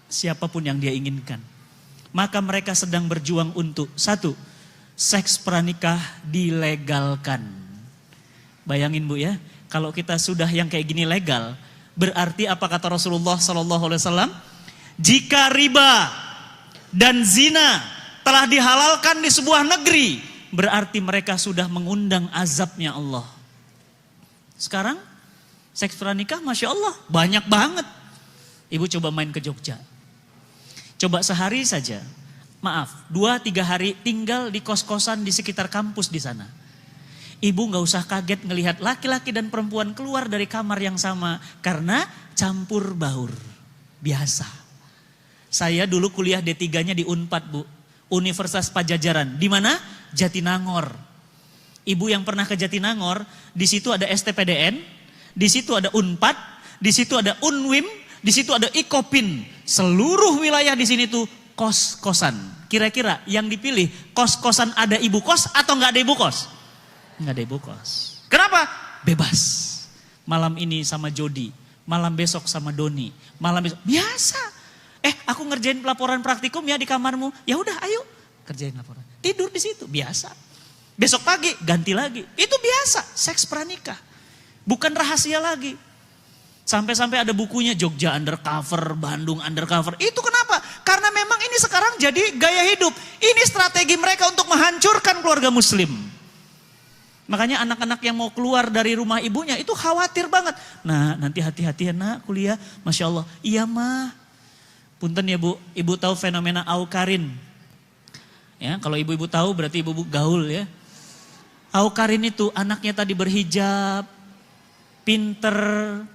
siapapun yang dia inginkan. Maka mereka sedang berjuang untuk 1. Seks pranikah dilegalkan. Bayangin Bu ya, kalau kita sudah yang kayak gini legal, berarti apa kata Rasulullah SAW? Jika riba dan zina telah dihalalkan di sebuah negeri, berarti mereka sudah mengundang azabnya Allah. Sekarang seks pranikah Masya Allah banyak banget. Ibu coba main ke Jogja. Coba sehari saja, maaf, 2-3 hari tinggal di kos-kosan di sekitar kampus di sana. Ibu gak usah kaget ngelihat laki-laki dan perempuan keluar dari kamar yang sama karena campur baur. Biasa. Saya dulu kuliah D3-nya di Unpad Bu, Universitas Pajajaran. Di mana? Jatinangor. Ibu yang pernah ke Jatinangor, di situ ada STPDN, di situ ada Unpad, di situ ada Unwim, di situ ada Ikopin. Seluruh wilayah di sini tuh kos-kosan. Kira-kira yang dipilih kos-kosan ada ibu kos atau nggak ada ibu kos? Nggak ada ibu kos. Kenapa? Bebas. Malam ini sama Jody, malam besok sama Doni, malam besok biasa. Aku ngerjain pelaporan praktikum ya di kamarmu. Ya udah, ayo kerjain laporan. Tidur di situ biasa. Besok pagi ganti lagi. Itu biasa. Seks pranikah. Bukan rahasia lagi. Sampai-sampai ada bukunya Jogja undercover, Bandung undercover. Itu kenapa? Karena memang ini sekarang jadi gaya hidup. Ini strategi mereka untuk menghancurkan keluarga muslim. Makanya anak-anak yang mau keluar dari rumah ibunya itu khawatir banget. Nah, nanti hati-hati ya nak kuliah. Masya Allah. Iya mah. Punten ya Bu, ibu tahu fenomena Aukarin. Ya, kalau ibu-ibu tahu berarti ibu-ibu gaul ya. Aukarin itu anaknya tadi berhijab, pinter,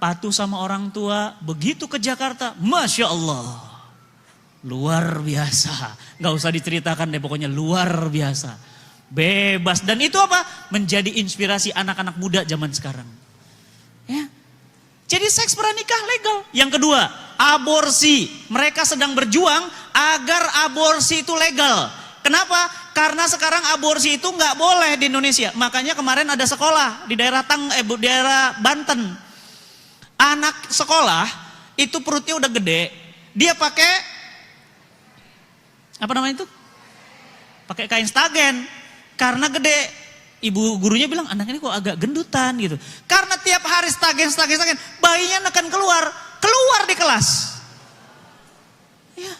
patuh sama orang tua, begitu ke Jakarta, Masya Allah, luar biasa. Gak usah diceritakan deh, pokoknya luar biasa. Bebas, dan itu apa? Menjadi inspirasi anak-anak muda zaman sekarang. Ya. Jadi seks pranikah legal. Yang kedua, aborsi. Mereka sedang berjuang agar aborsi itu legal. Kenapa? Karena sekarang aborsi itu nggak boleh di Indonesia. Makanya kemarin ada sekolah di daerah daerah Banten. Anak sekolah itu perutnya udah gede. Dia pakai apa namanya itu? Pakai kain stagen. Karena gede. Ibu gurunya bilang anak ini kok agak gendutan gitu. Karena tiap hari stagen, bayinya akan keluar di kelas. Ya.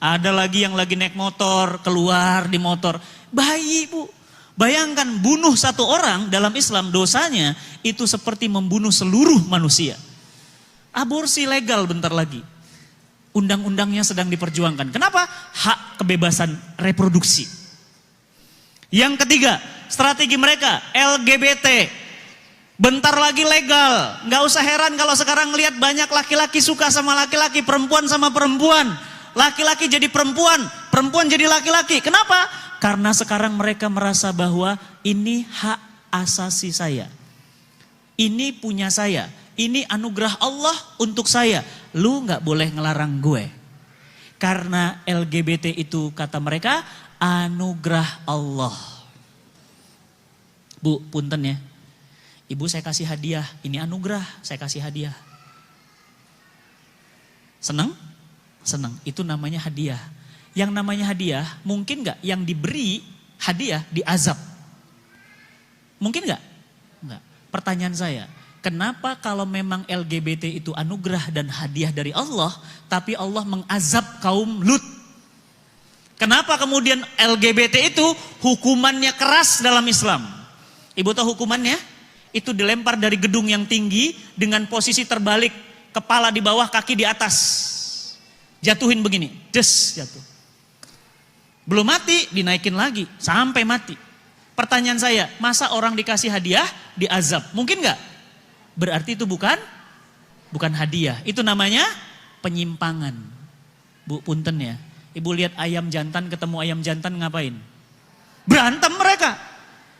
Ada lagi yang lagi naik motor, keluar di motor. Bayi Bu. Bayangkan bunuh satu orang dalam Islam dosanya itu seperti membunuh seluruh manusia. Aborsi legal bentar lagi. Undang-undangnya sedang diperjuangkan. Kenapa? Hak kebebasan reproduksi. Yang ketiga, strategi mereka LGBT. Bentar lagi legal. Gak usah heran kalau sekarang lihat banyak laki-laki suka sama laki-laki, perempuan sama perempuan. Laki-laki jadi perempuan, perempuan jadi laki-laki. Kenapa? Karena sekarang mereka merasa bahwa ini hak asasi saya. Ini punya saya. Ini anugerah Allah untuk saya. Lu gak boleh ngelarang gue. Karena LGBT itu kata mereka anugerah Allah. Bu, punten ya. Ibu saya kasih hadiah. Ini anugerah, saya kasih hadiah. Senang? Senang, itu namanya hadiah. Yang namanya hadiah, mungkin gak yang diberi hadiah diazab? Mungkin gak? Enggak. Pertanyaan saya, kenapa kalau memang LGBT itu anugerah dan hadiah dari Allah, tapi Allah mengazab kaum Lut? Kenapa kemudian LGBT itu hukumannya keras dalam Islam? Ibu tahu hukumannya? Itu dilempar dari gedung yang tinggi dengan posisi terbalik, kepala di bawah, kaki di atas. Jatuhin begini, des, jatuh. Belum mati, dinaikin lagi sampai mati. Pertanyaan saya, masa orang dikasih hadiah diazab? Mungkin nggak? Berarti itu bukan hadiah. Itu namanya penyimpangan. Bu, punten ya. Ibu lihat ayam jantan ketemu ayam jantan ngapain? Berantem mereka.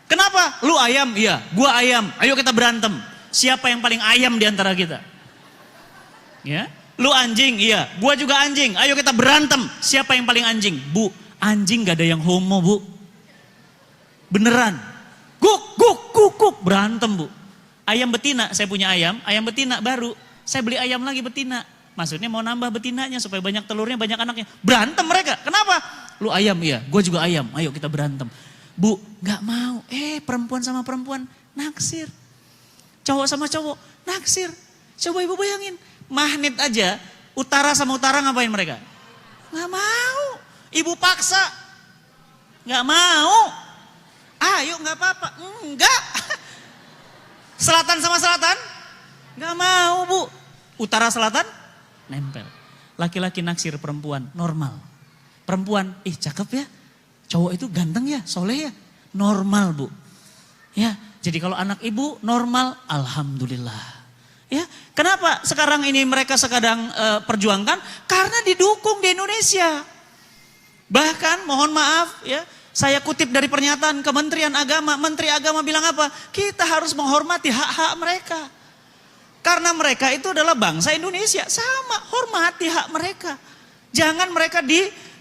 Kenapa? Lu ayam, iya. Gua ayam. Ayo kita berantem. Siapa yang paling ayam di antara kita? Ya. Lu anjing, iya. Gua juga anjing. Ayo kita berantem. Siapa yang paling anjing? Bu, anjing gak ada yang homo, Bu. Beneran. Guk, guk, guk, guk. Berantem, Bu. Ayam betina, saya punya ayam betina baru. Saya beli ayam lagi betina. Maksudnya mau nambah betinanya supaya banyak telurnya, banyak anaknya. Berantem mereka. Kenapa? Lu ayam, iya. Gua juga ayam. Ayo kita berantem. Bu, gak mau. Perempuan sama perempuan naksir. Cowok sama cowok naksir. Coba ibu bayangin. Magnet aja, utara sama utara ngapain mereka? Gak mau. Ibu paksa. Gak mau. Ayo gak apa-apa. Enggak. Selatan sama selatan? Gak mau, Bu. Utara selatan? Nempel. Laki-laki naksir perempuan, normal. Perempuan, cakep ya. Cowok itu ganteng ya, soleh ya. Normal, Bu. Ya, jadi kalau anak ibu normal, alhamdulillah. Ya, kenapa sekarang ini mereka sedang perjuangkan? Karena didukung di Indonesia. Bahkan mohon maaf ya, saya kutip dari pernyataan Kementerian Agama. Menteri Agama bilang apa? Kita harus menghormati hak-hak mereka. Karena mereka itu adalah bangsa Indonesia. Sama, hormati hak mereka. Jangan mereka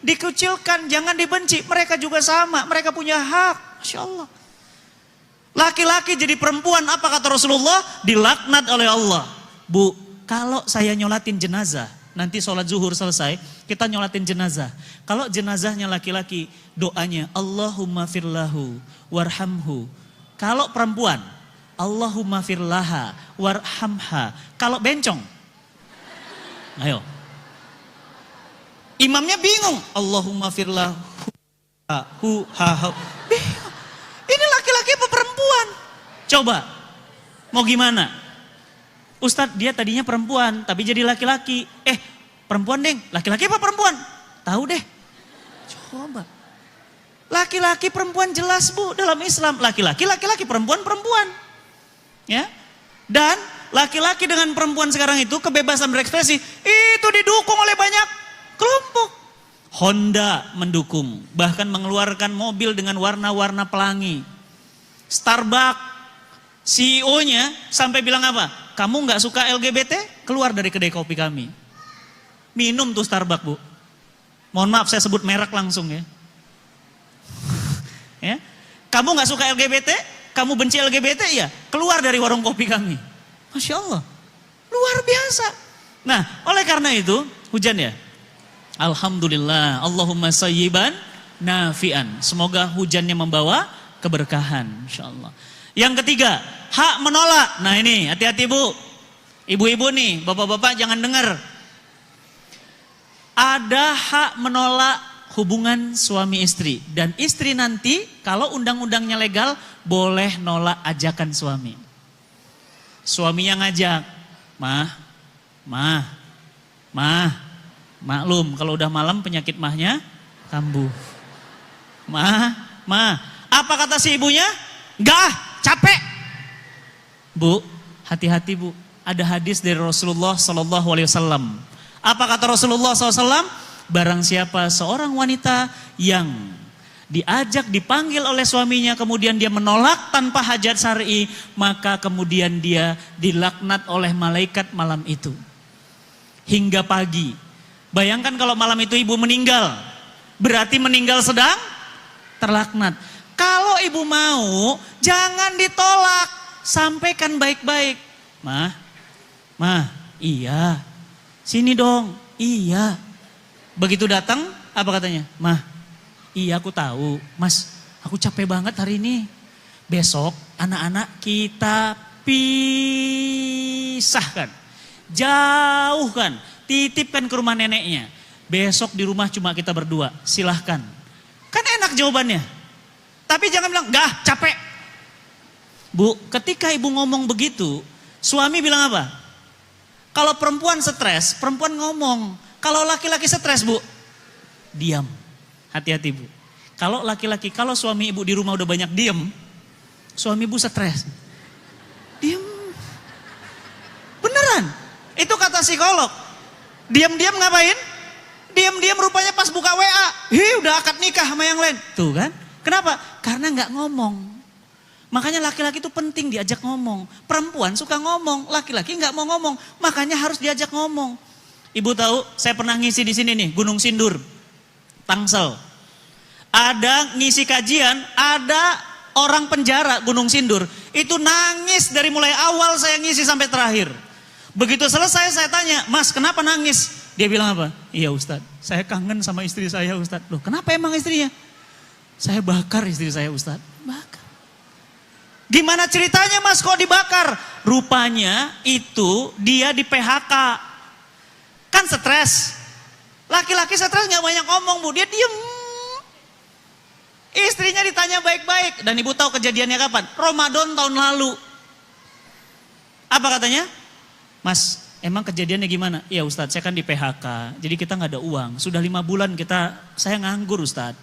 dikucilkan, jangan dibenci. Mereka juga sama, mereka punya hak. Masya Allah. Laki-laki jadi perempuan, apa kata Rasulullah? Dilaknat oleh Allah. Bu, kalau saya nyolatin jenazah, nanti sholat zuhur selesai, kita nyolatin jenazah. Kalau jenazahnya laki-laki, doanya Allahumma firlahu warhamhu. Kalau perempuan, Allahumma firlaha warhamha. Kalau bencong, ayo. Imamnya bingung. Allahumma firlahu bingung. Ini laki-laki apa perempuan? Coba, mau gimana? Ustadz, dia tadinya perempuan, tapi jadi laki-laki. Perempuan deng, laki-laki apa perempuan? Tahu deh. Coba. Laki-laki perempuan jelas, Bu, dalam Islam. Laki-laki, perempuan, perempuan. Ya. Dan laki-laki dengan perempuan sekarang itu kebebasan berekspresi itu didukung oleh banyak kelompok. Honda mendukung, bahkan mengeluarkan mobil dengan warna-warna pelangi. Starbucks, CEO-nya sampai bilang apa? Kamu nggak suka LGBT? Keluar dari kedai kopi kami. Minum tuh Starbucks, Bu. Mohon maaf saya sebut merek langsung ya. Ya. Kamu nggak suka LGBT? Kamu benci LGBT ya? Keluar dari warung kopi kami. Masya Allah. Luar biasa. Nah, oleh karena itu, hujan ya? Alhamdulillah, Allahumma sayyiban nafi'an. Semoga hujannya membawa keberkahan, insyaallah. Yang ketiga, hak menolak. Nah ini, hati-hati Bu. Ibu-ibu nih, bapak-bapak jangan dengar. Ada hak menolak hubungan suami istri. Dan istri nanti, kalau undang-undangnya legal, boleh nolak ajakan suami. Suaminya ngajak, mah. Maklum, kalau udah malam penyakit mahnya kambuh. Mah. Apa kata si ibunya? Enggak, capek. Bu, hati-hati Bu. Ada hadis dari Rasulullah SAW. Apa kata Rasulullah SAW? Barang siapa seorang wanita yang diajak, dipanggil oleh suaminya, kemudian dia menolak tanpa hajat syar'i, maka kemudian dia dilaknat oleh malaikat malam itu. Hingga pagi. Bayangkan kalau malam itu ibu meninggal, berarti meninggal sedang terlaknat. Kalau ibu mau, jangan ditolak, sampaikan baik-baik. Mah, iya, sini dong, iya. Begitu datang, apa katanya? Mah, iya aku tahu, Mas, aku capek banget hari ini. Besok anak-anak kita pisahkan, jauhkan. Titipkan ke rumah neneknya. Besok di rumah cuma kita berdua. Silahkan. Kan enak jawabannya. Tapi jangan bilang, enggak, capek. Bu, ketika ibu ngomong begitu, suami bilang apa? Kalau perempuan stres, perempuan ngomong. Kalau laki-laki stres, Bu, diam. Hati-hati, Bu. Kalau laki-laki, kalau suami ibu di rumah udah banyak diam, suami ibu stres. Diam. Beneran. Itu kata psikolog. Diam-diam ngapain? Diam-diam rupanya pas buka WA. Udah akad nikah sama yang lain. Tuh kan. Kenapa? Karena nggak ngomong. Makanya laki-laki itu penting diajak ngomong. Perempuan suka ngomong, laki-laki nggak mau ngomong. Makanya harus diajak ngomong. Ibu tahu, saya pernah ngisi di sini nih, Gunung Sindur, Tangsel. Ada ngisi kajian, ada orang penjara Gunung Sindur. Itu nangis dari mulai awal saya ngisi sampai terakhir. Begitu selesai saya tanya, Mas kenapa nangis? Dia bilang apa? Iya Ustadz, saya kangen sama istri saya Ustadz. Loh kenapa emang istrinya? Saya bakar istri saya Ustadz. Bakar. Gimana ceritanya Mas kok dibakar? Rupanya itu dia di PHK. Kan stres. Laki-laki stres gak banyak ngomong Bu, dia diem. Istrinya ditanya baik-baik. Dan ibu tahu kejadiannya kapan? Ramadan tahun lalu. Apa katanya? Mas, emang kejadiannya gimana? Iya Ustadz, saya kan di PHK, jadi kita gak ada uang. Sudah 5 bulan saya nganggur Ustadz.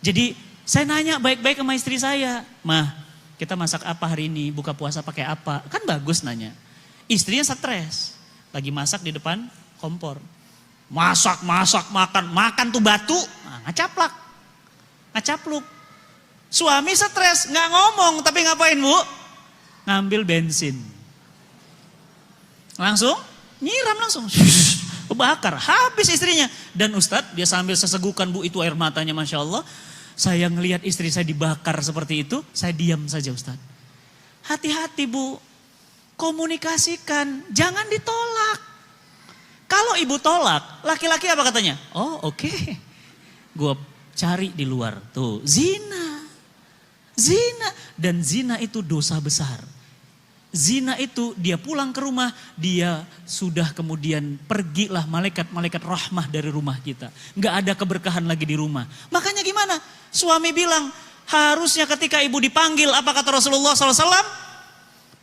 Jadi saya nanya baik-baik sama istri saya. Mah, kita masak apa hari ini? Buka puasa pakai apa? Kan bagus nanya. Istrinya stres. Lagi masak di depan kompor. Masak, makan tuh batu. Nah, ngacapluk. Suami stres, gak ngomong. Tapi ngapain Bu? Ngambil bensin. Langsung nyiram langsung. Bakar. Habis istrinya. Dan Ustadz dia sambil sesegukan Bu itu air matanya Masya Allah. Saya ngelihat istri saya dibakar seperti itu. Saya diam saja Ustadz. Hati-hati Bu. Komunikasikan. Jangan ditolak. Kalau ibu tolak. Laki-laki apa katanya? Oh oke. Gue cari di luar. Tuh zina. Dan zina itu dosa besar. Zina itu dia pulang ke rumah, dia sudah kemudian pergilah malaikat-malaikat rahmah dari rumah kita. Nggak ada keberkahan lagi di rumah. Makanya gimana? Suami bilang, harusnya ketika ibu dipanggil, apa kata Rasulullah SAW?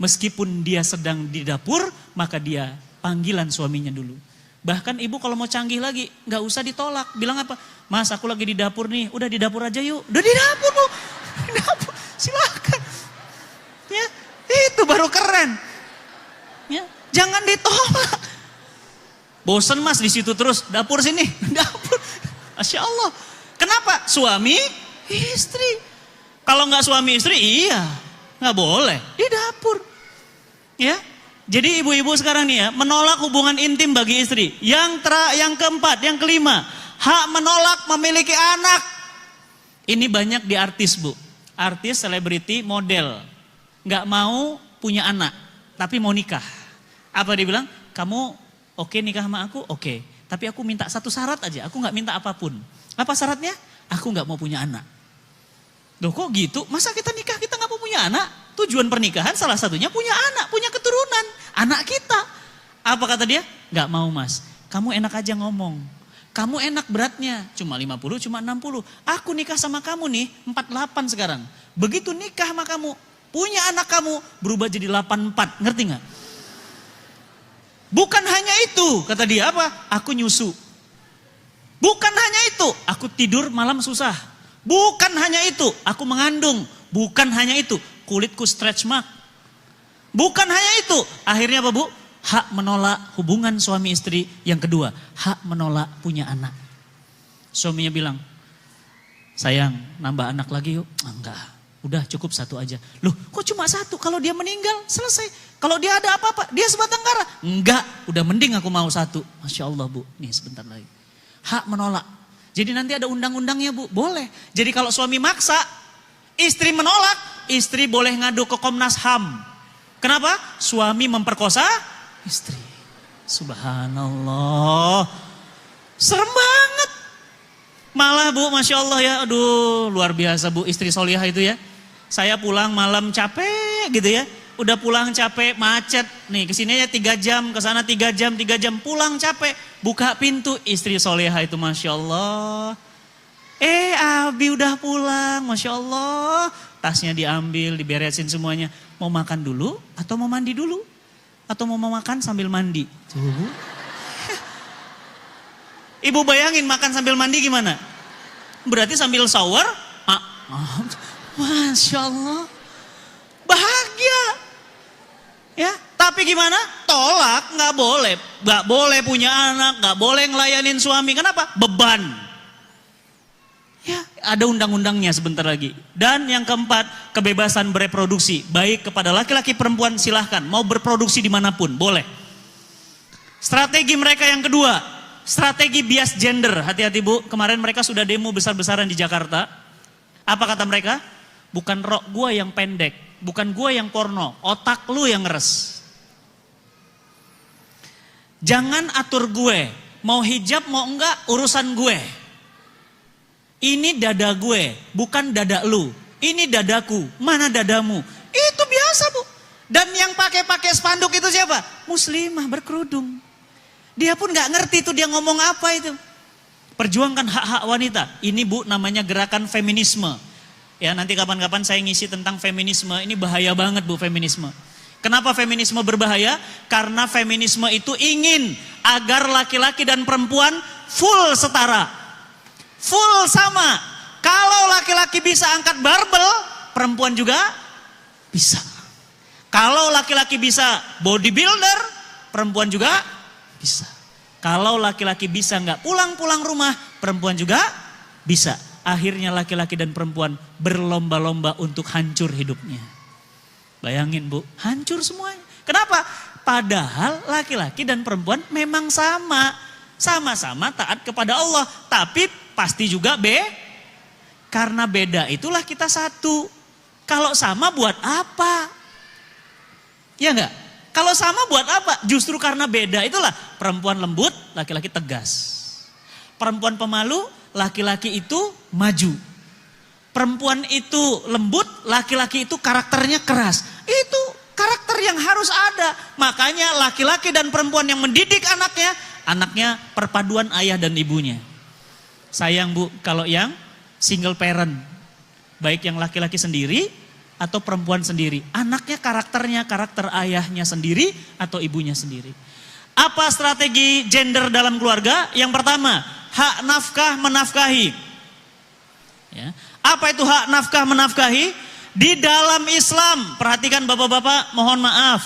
Meskipun dia sedang di dapur, maka dia panggilan suaminya dulu. Bahkan ibu kalau mau canggih lagi, nggak usah ditolak. Bilang apa? Mas aku lagi di dapur nih, udah di dapur aja yuk. Udah di dapur Bu, di dapur, silakan. Ya. Itu baru keren. Ya, jangan ditolak. Bosen Mas di situ terus, dapur sini, dapur. Masya Allah. Kenapa? Suami, istri. Kalau nggak suami istri, iya, nggak boleh di dapur. Ya, jadi ibu-ibu sekarang nih ya, menolak hubungan intim bagi istri. Yang keempat, yang kelima, hak menolak memiliki anak. Ini banyak di artis Bu, artis, selebriti, model. Gak mau punya anak, tapi mau nikah. Apa dia bilang? Kamu oke nikah sama aku? Oke. Tapi aku minta satu syarat aja, aku gak minta apapun. Apa syaratnya? Aku gak mau punya anak. Loh kok gitu? Masa kita nikah kita gak mau punya anak? Tujuan pernikahan salah satunya punya anak, punya keturunan. Anak kita. Apa kata dia? Gak mau Mas. Kamu enak aja ngomong. Kamu enak beratnya, cuma 50, cuma 60. Aku nikah sama kamu nih, 48 sekarang. Begitu nikah sama kamu, punya anak kamu berubah jadi 84, ngerti gak? Bukan hanya itu, kata dia apa? Aku nyusu. Bukan hanya itu, aku tidur malam susah. Bukan hanya itu, aku mengandung. Bukan hanya itu, kulitku stretch mark. Bukan hanya itu, akhirnya apa Bu? Hak menolak hubungan suami istri. Yang kedua, hak menolak punya anak. Suaminya bilang, sayang nambah anak lagi yuk. Enggak. Udah cukup satu aja. Loh kok cuma satu? Kalau dia meninggal selesai. Kalau dia ada apa-apa dia sebatang kara. Enggak, udah mending aku mau satu. Masya Allah Bu, nih sebentar lagi. Hak menolak. Jadi nanti ada undang-undangnya Bu, boleh. Jadi kalau suami maksa, istri menolak, istri boleh ngadu ke Komnas HAM. Kenapa? Suami memperkosa istri. Subhanallah. Serem banget. Malah Bu, Masya Allah ya, aduh luar biasa Bu, istri solihah itu ya. Saya pulang malam capek gitu ya. Udah pulang capek, macet. Nih kesini aja 3 jam, kesana 3 jam, 3 jam. Pulang capek, buka pintu, istri solihah itu Masya Allah. Abi udah pulang, Masya Allah. Tasnya diambil, diberesin semuanya. Mau makan dulu atau mau mandi dulu? Atau mau makan sambil mandi? Tuh. Ibu bayangin makan sambil mandi gimana? Berarti sambil shower, Masya Allah, bahagia. Ya, tapi gimana? Tolak, nggak boleh punya anak, nggak boleh ngelayanin suami. Kenapa? Beban. Ya, ada undang-undangnya sebentar lagi. Dan yang keempat, kebebasan bereproduksi. Baik kepada laki-laki perempuan silahkan. Mau berproduksi dimanapun, boleh. Strategi mereka yang kedua, strategi bias gender. Hati-hati Bu, kemarin mereka sudah demo besar-besaran di Jakarta. Apa kata mereka? Bukan rok gua yang pendek, bukan gua yang porno, otak lu yang ngeres. Jangan atur gue, mau hijab mau enggak urusan gue. Ini dada gue, bukan dada lu. Ini dadaku, mana dadamu? Itu biasa Bu. Dan yang pakai spanduk itu siapa? Muslimah berkerudung. Dia pun gak ngerti itu dia ngomong apa itu. Perjuangkan hak-hak wanita. Ini Bu namanya gerakan feminisme. Ya nanti kapan-kapan saya ngisi tentang feminisme. Ini bahaya banget Bu feminisme. Kenapa feminisme berbahaya? Karena feminisme itu ingin agar laki-laki dan perempuan full setara. Full sama. Kalau laki-laki bisa angkat barbel, perempuan juga bisa. Kalau laki-laki bisa bodybuilder, perempuan juga bisa. Kalau laki-laki bisa nggak pulang-pulang rumah, perempuan juga bisa. Akhirnya laki-laki dan perempuan berlomba-lomba untuk hancur hidupnya. Bayangin Bu, hancur semuanya. Kenapa? Padahal laki-laki dan perempuan memang sama. Sama-sama taat kepada Allah. Tapi pasti juga karena beda itulah kita satu. Kalau sama buat apa? Ya enggak? Kalau sama buat apa? Justru karena beda itulah perempuan lembut, laki-laki tegas. Perempuan pemalu, laki-laki itu maju. Perempuan itu lembut, laki-laki itu karakternya keras. Itu karakter yang harus ada. Makanya laki-laki dan perempuan yang mendidik anaknya perpaduan ayah dan ibunya. Sayang Bu, kalau yang single parent, baik yang laki-laki sendiri atau perempuan sendiri, anaknya karakter ayahnya sendiri atau ibunya sendiri. Apa strategi gender dalam keluarga? Yang pertama, hak nafkah menafkahi. Ya. Apa itu hak nafkah menafkahi? Di dalam Islam, perhatikan bapak-bapak, mohon maaf.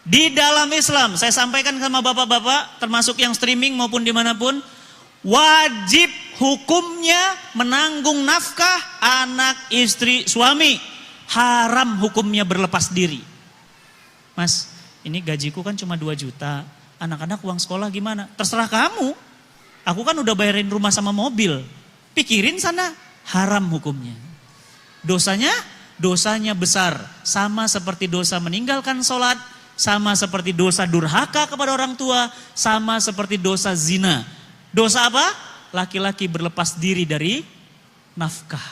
Di dalam Islam, saya sampaikan sama bapak-bapak, termasuk yang streaming maupun dimanapun, wajib hukumnya menanggung nafkah anak, istri, suami. Haram hukumnya berlepas diri. Mas, ini gajiku kan cuma 2 juta. Anak-anak uang sekolah gimana? Terserah kamu. Aku kan udah bayarin rumah sama mobil. Pikirin sana, haram hukumnya. Dosanya besar. Sama seperti dosa meninggalkan sholat. Sama seperti dosa durhaka kepada orang tua. Sama seperti dosa zina. Dosa apa? Laki-laki berlepas diri dari nafkah.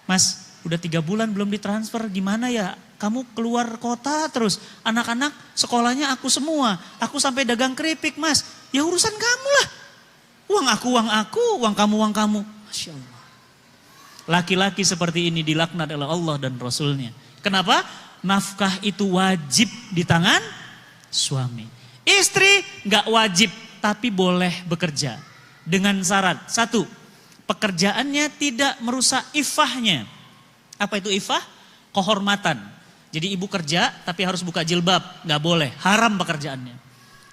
Mas, udah 3 bulan belum ditransfer, gimana ya? Kamu keluar kota terus, anak-anak sekolahnya aku semua. Aku sampai dagang keripik Mas. Ya urusan kamu lah. Uang aku, uang kamu. Masya Allah. Laki-laki seperti ini dilaknat oleh Allah dan Rasulnya. Kenapa? Nafkah itu wajib di tangan suami. Istri gak wajib, tapi boleh bekerja. Dengan syarat, 1, pekerjaannya tidak merusak ifahnya. Apa itu ifah? Kehormatan. Jadi ibu kerja tapi harus buka jilbab, gak boleh. Haram pekerjaannya.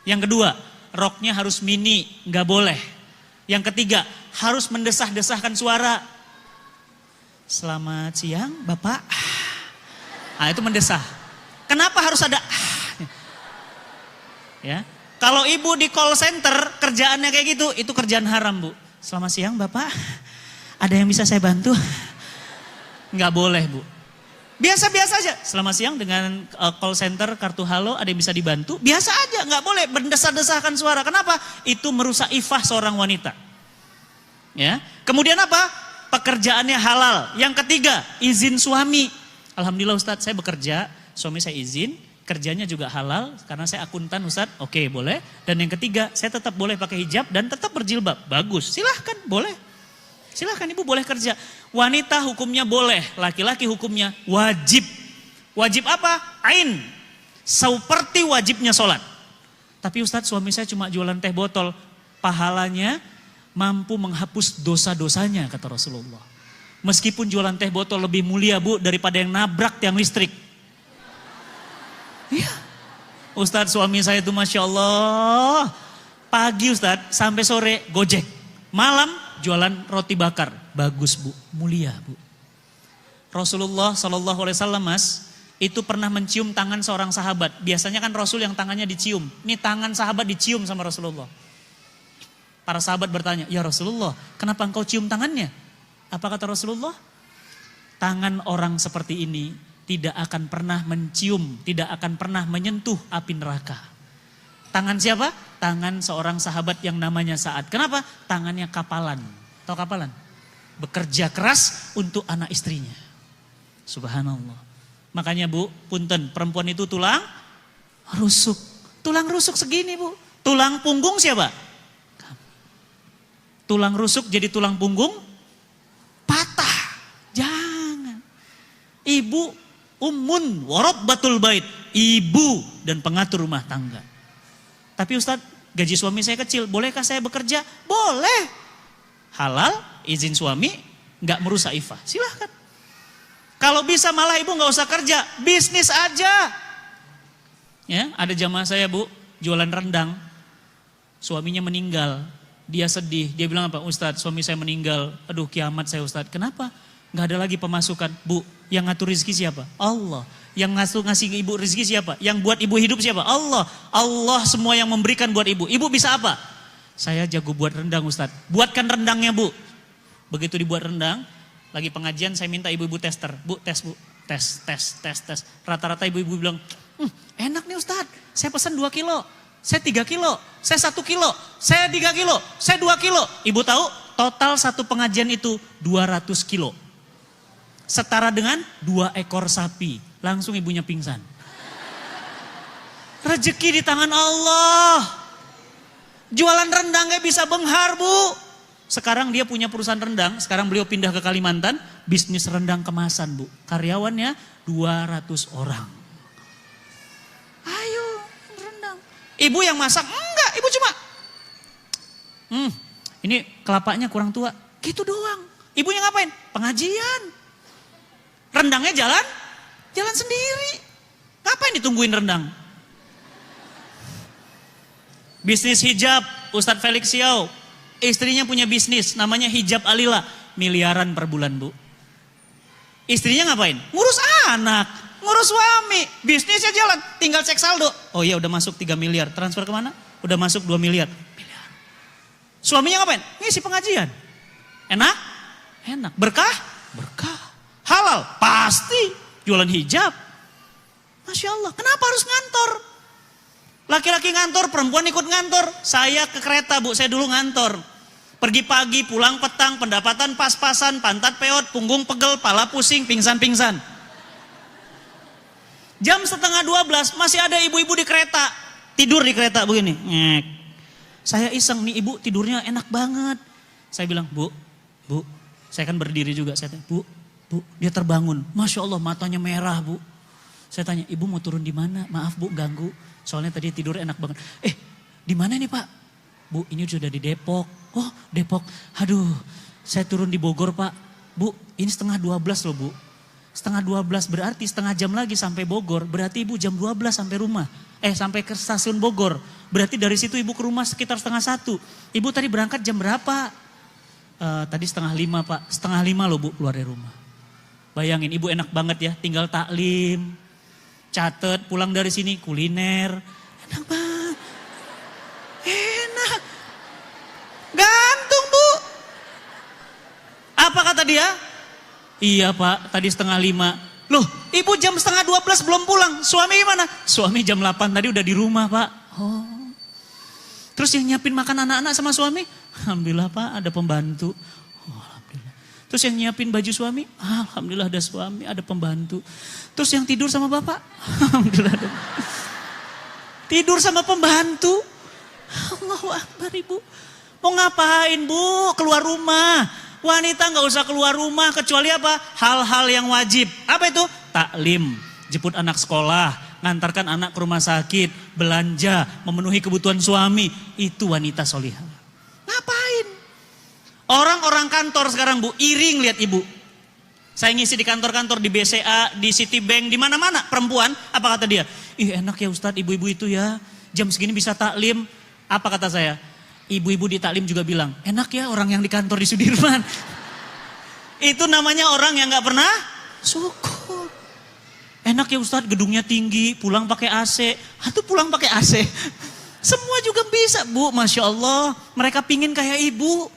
Yang kedua, roknya harus mini, gak boleh. Yang ketiga, harus mendesah-desahkan suara. Selamat siang Bapak. Nah itu mendesah. Kenapa harus ada ya? Kalau ibu di call center kerjaannya kayak gitu, itu kerjaan haram Bu. Selamat siang Bapak, ada yang bisa saya bantu? Nggak boleh Bu. Biasa-biasa aja. Selamat siang dengan call center kartu halo, ada yang bisa dibantu? Biasa aja, nggak boleh berdesah-desahkan suara. Kenapa? Itu merusak ifah seorang wanita. Ya. Kemudian apa? Pekerjaannya halal. Yang ketiga, izin suami. Alhamdulillah Ustadz, saya bekerja, suami saya izin. Kerjanya juga halal karena saya akuntan Ustadz. Oke, boleh. Dan yang ketiga, saya tetap boleh pakai hijab dan tetap berjilbab. Bagus, silahkan, boleh. Silahkan ibu boleh kerja. Wanita hukumnya boleh, laki-laki hukumnya wajib. Wajib apa? Ain. Seperti wajibnya sholat. Tapi Ustadz, suami saya cuma jualan teh botol. Pahalanya mampu menghapus dosa-dosanya, kata Rasulullah. Meskipun jualan teh botol lebih mulia, Bu, daripada yang nabrak tiang listrik. Iya. Ustadz, suami saya itu Masya Allah. Pagi Ustadz, sampai sore gojek. Malam jualan roti bakar. Bagus Bu, mulia Bu. Rasulullah SAW Mas, itu pernah mencium tangan seorang sahabat. Biasanya kan Rasul yang tangannya dicium. Ini tangan sahabat dicium sama Rasulullah. Para sahabat bertanya, ya Rasulullah, kenapa engkau cium tangannya? Apa kata Rasulullah? Tangan orang seperti ini tidak akan pernah mencium, tidak akan pernah menyentuh api neraka. Tangan siapa? Tangan seorang sahabat yang namanya Sa'ad. Kenapa? Tangannya kapalan. Tahu kapalan? Bekerja keras untuk anak istrinya. Subhanallah. Makanya Bu, punten, perempuan itu tulang rusuk. Tulang rusuk segini Bu. Tulang punggung siapa? Tulang rusuk jadi tulang punggung patah. Jangan. Ibu ummun warabbatul bait. Ibu dan pengatur rumah tangga. Tapi Ustadz, gaji suami saya kecil. Bolehkah saya bekerja? Boleh. Halal, izin suami, nggak merusak ifah. Silahkan. Kalau bisa malah ibu nggak usah kerja, bisnis aja. Ya, ada jamaah saya Bu, jualan rendang. Suaminya meninggal. Dia sedih, dia bilang apa? Ustadz, suami saya meninggal. Aduh, kiamat saya Ustadz. Kenapa? Nggak ada lagi pemasukan. Bu, yang ngatur rezeki siapa? Allah. Yang ngasih ibu rezeki siapa? Yang buat ibu hidup siapa? Allah. Allah semua yang memberikan buat ibu. Ibu bisa apa? Saya jago buat rendang Ustadz. Buatkan rendangnya Bu. Begitu dibuat rendang, lagi pengajian saya minta ibu-ibu tester. Bu, tes Bu. Tes. Rata-rata ibu-ibu bilang, enak nih Ustadz. Saya pesan 2 kilo. Saya 3 kilo, saya 1 kilo, saya 3 kilo, saya 2 kilo. Ibu tahu total satu pengajian itu 200 kilo. Setara dengan 2 ekor sapi. Langsung ibunya pingsan. Rezeki di tangan Allah. Jualan rendang gak bisa benghar Bu. Sekarang dia punya perusahaan rendang, sekarang beliau pindah ke Kalimantan. Bisnis rendang kemasan Bu. Karyawannya 200 orang. Ibu yang masak, enggak, ibu cuma ini kelapanya kurang tua, gitu doang. Ibunya ngapain? Pengajian. Rendangnya jalan sendiri. Ngapain ditungguin rendang? Bisnis hijab, Ustadz Felix Xiao, istrinya punya bisnis, namanya Hijab Alila, miliaran per bulan Bu. Istrinya ngapain? Ngurus anak. Ngurus suami, bisnisnya jalan, tinggal cek saldo. Oh iya udah masuk 3 miliar, transfer kemana? Udah masuk 2 miliar. Suaminya ngapain? Ngisi pengajian. Enak? Enak. Berkah? Berkah. Halal? Pasti. Jualan hijab. Masya Allah, kenapa harus ngantor? Laki-laki ngantor, perempuan ikut ngantor. Saya ke kereta Bu, saya dulu ngantor. Pergi pagi, pulang petang, pendapatan pas-pasan, pantat peot, punggung pegel, pala pusing, pingsan-pingsan. Jam 11:30 masih ada ibu-ibu di kereta. Tidur di kereta begini. Ngek. Saya iseng nih ibu tidurnya enak banget. Saya bilang, Bu, saya kan berdiri juga. Saya tanya, Bu, dia terbangun. Masya Allah matanya merah Bu. Saya tanya, Ibu mau turun di mana? Maaf Bu ganggu. Soalnya tadi tidur enak banget. Di mana nih Pak? Bu, ini sudah di Depok. Oh Depok, aduh saya turun di Bogor Pak. Bu, ini 11:30 loh Bu. 11:30 berarti setengah jam lagi sampai Bogor. Berarti ibu jam 12 sampai rumah. Sampai ke stasiun Bogor. Berarti dari situ ibu ke rumah sekitar 12:30. Ibu tadi berangkat jam berapa? Tadi 4:30 Pak. 4:30 loh Bu keluar dari rumah. Bayangin ibu enak banget ya. Tinggal taklim. Catet pulang dari sini kuliner. Enak banget. Enak. Gantung Bu. Apa kata dia? Iya Pak, tadi 4:30. Loh, ibu jam 11:30 belum pulang. Suami gimana? Suami jam 8 tadi udah di rumah Pak. Oh. Terus yang nyiapin makan anak-anak sama suami? Alhamdulillah Pak, ada pembantu. Oh, alhamdulillah. Terus yang nyiapin baju suami? Alhamdulillah ada suami, ada pembantu. Terus yang tidur sama Bapak? Alhamdulillah ada. Tidur sama pembantu? Allahu Akbar Ibu. Mau ngapain Bu? Keluar rumah. Wanita nggak usah keluar rumah kecuali apa? Hal-hal yang wajib. Apa itu? Taklim, jemput anak sekolah, ngantarkan anak ke rumah sakit, belanja, memenuhi kebutuhan suami. Itu wanita solihah. Ngapain? Orang-orang kantor sekarang Bu, iring lihat ibu. Saya ngisi di kantor-kantor, di BCA, di Citibank, di mana-mana. Perempuan, apa kata dia? Ih enak ya Ustadz, ibu-ibu itu ya. Jam segini bisa taklim. Apa kata saya? Ibu-ibu di taklim juga bilang, enak ya orang yang di kantor di Sudirman. Itu namanya orang yang gak pernah syukur. Enak ya Ustadz, gedungnya tinggi, pulang pakai AC. Atau pulang pakai AC. Semua juga bisa Bu, Masya Allah. Mereka pingin kayak ibu.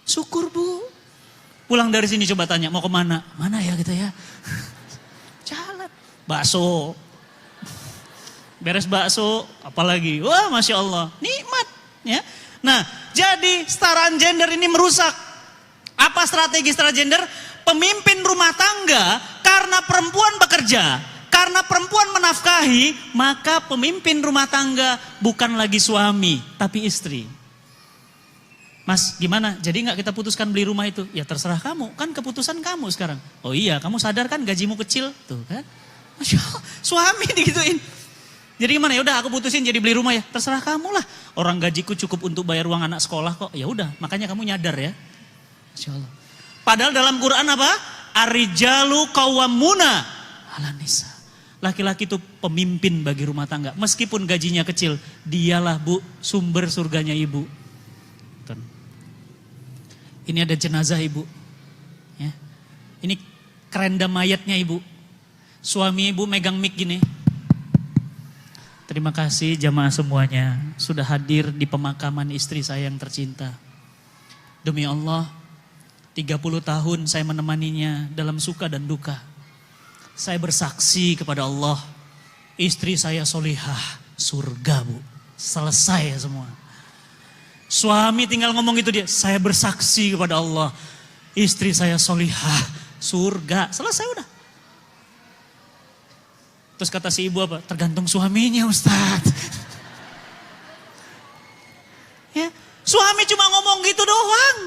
Syukur Bu. Pulang dari sini coba tanya, mau kemana? Mana ya gitu ya? Jalan. Bakso. Beres bakso, apalagi? Wah Masya Allah, nikmat. Ya. Nah, jadi setara gender ini merusak. Apa strategi setara gender? Pemimpin rumah tangga, karena perempuan bekerja, karena perempuan menafkahi, maka pemimpin rumah tangga bukan lagi suami, tapi istri. Mas, gimana? Jadi nggak kita putuskan beli rumah itu? Ya terserah kamu, kan keputusan kamu sekarang. Oh iya, kamu sadar kan gajimu kecil? Tuh kan? Masya Allah, suami digituin. Jadi gimana? Ya udah aku putusin jadi beli rumah ya. Terserah kamu lah. Orang gajiku cukup untuk bayar uang anak sekolah kok. Ya udah, makanya kamu nyadar ya. Masya Allah. Padahal dalam Quran apa? Ar-rijalu qawwamuna 'alan nisa. Laki-laki itu pemimpin bagi rumah tangga. Meskipun gajinya kecil, dialah Bu sumber surganya ibu. Ini ada jenazah ibu. Ya. Ini kerenda mayatnya ibu. Suami ibu megang mic gini. Terima kasih jamaah semuanya sudah hadir di pemakaman istri saya yang tercinta. Demi Allah, 30 tahun saya menemaninya dalam suka dan duka. Saya bersaksi kepada Allah, istri saya solihah, surga Bu. Selesai ya semua. Suami tinggal ngomong gitu dia, saya bersaksi kepada Allah, istri saya solihah, surga. Selesai udah. Terus kata si ibu apa? Tergantung suaminya Ustadz. Ya, suami cuma ngomong gitu doang.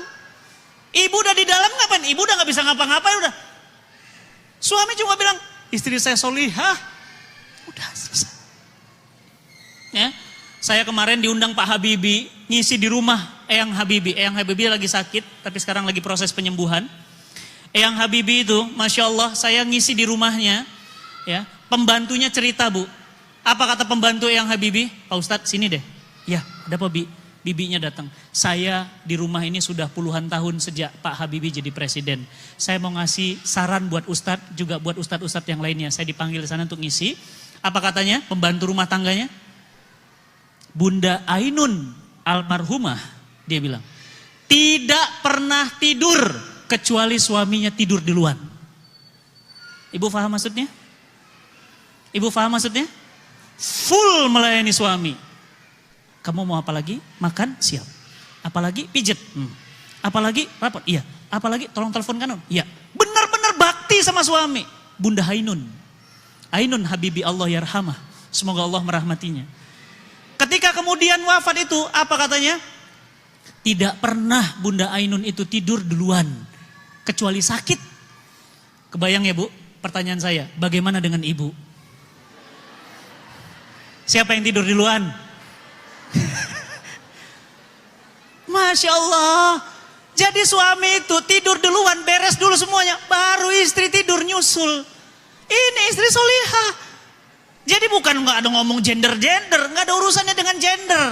Ibu udah di dalam ngapain? Ibu udah gak bisa ngapa-ngapain udah. Suami cuma bilang, istri saya solihah. Udah selesai. Ya, saya kemarin diundang Pak Habibie ngisi di rumah Eyang Habibie. Eyang Habibie lagi sakit, tapi sekarang lagi proses penyembuhan. Eyang Habibie itu, Masya Allah, saya ngisi di rumahnya. Ya, pembantunya cerita Bu. Apa kata pembantu Eyang Habibie? Pak Ustadz sini deh. Ya, ada apa Bi? Bibinya datang. Saya di rumah ini sudah puluhan tahun sejak Pak Habibie jadi presiden. Saya mau ngasih saran buat Ustadz, juga buat Ustadz-Ustadz yang lainnya. Saya dipanggil ke sana untuk ngisi. Apa katanya? Pembantu rumah tangganya? Bunda Ainun almarhumah, dia bilang, tidak pernah tidur kecuali suaminya tidur duluan. Ibu paham maksudnya? Ibu paham maksudnya? Full melayani suami. Kamu mau apa lagi? Makan? Siap. Apalagi? Pijet? Apalagi? Rapot? Iya. Apalagi? Tolong telepon kanon? Iya. Benar-benar bakti sama suami. Bunda Ainun. Ainun Habibi Allah yarhamah. Semoga Allah merahmatinya. Ketika kemudian wafat itu, apa katanya? Tidak pernah Bunda Ainun itu tidur duluan. Kecuali sakit. Kebayang ya Bu? Pertanyaan saya, bagaimana dengan ibu? Siapa yang tidur duluan? Masya Allah. Jadi suami itu tidur duluan, beres dulu semuanya. Baru istri tidur nyusul. Ini istri solihah. Jadi bukan nggak ada ngomong gender-gender. Nggak ada urusannya dengan gender.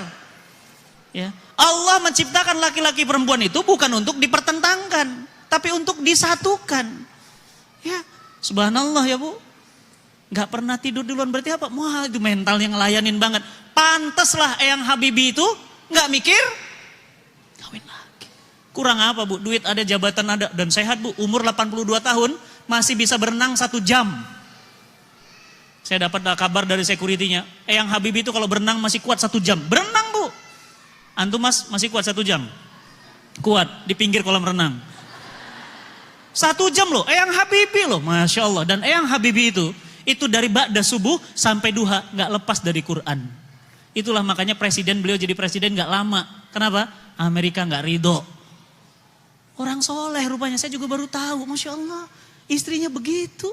Ya. Allah menciptakan laki-laki perempuan itu bukan untuk dipertentangkan. Tapi untuk disatukan. Ya, subhanallah ya Bu. Gak pernah tidur duluan berarti apa? Wah itu mental yang ngelayanin banget. Pantaslah Eyang Habibie itu gak mikir kawin lagi. Kurang apa Bu? Duit ada, jabatan ada, dan sehat Bu. Umur 82 tahun masih bisa berenang 1 jam. Saya dapat kabar dari security-nya. Eyang Habibie itu kalau berenang masih kuat 1 jam. Berenang Bu. Antum Mas masih kuat 1 jam? Kuat di pinggir kolam renang. 1 jam loh, Eyang Habibie loh, Masya Allah. Dan Eyang Habibie itu dari ba'da subuh sampai duha gak lepas dari Quran. Itulah makanya beliau jadi presiden gak lama. Kenapa? Amerika gak ridho. Orang soleh rupanya, saya juga baru tahu. Masya Allah, istrinya begitu.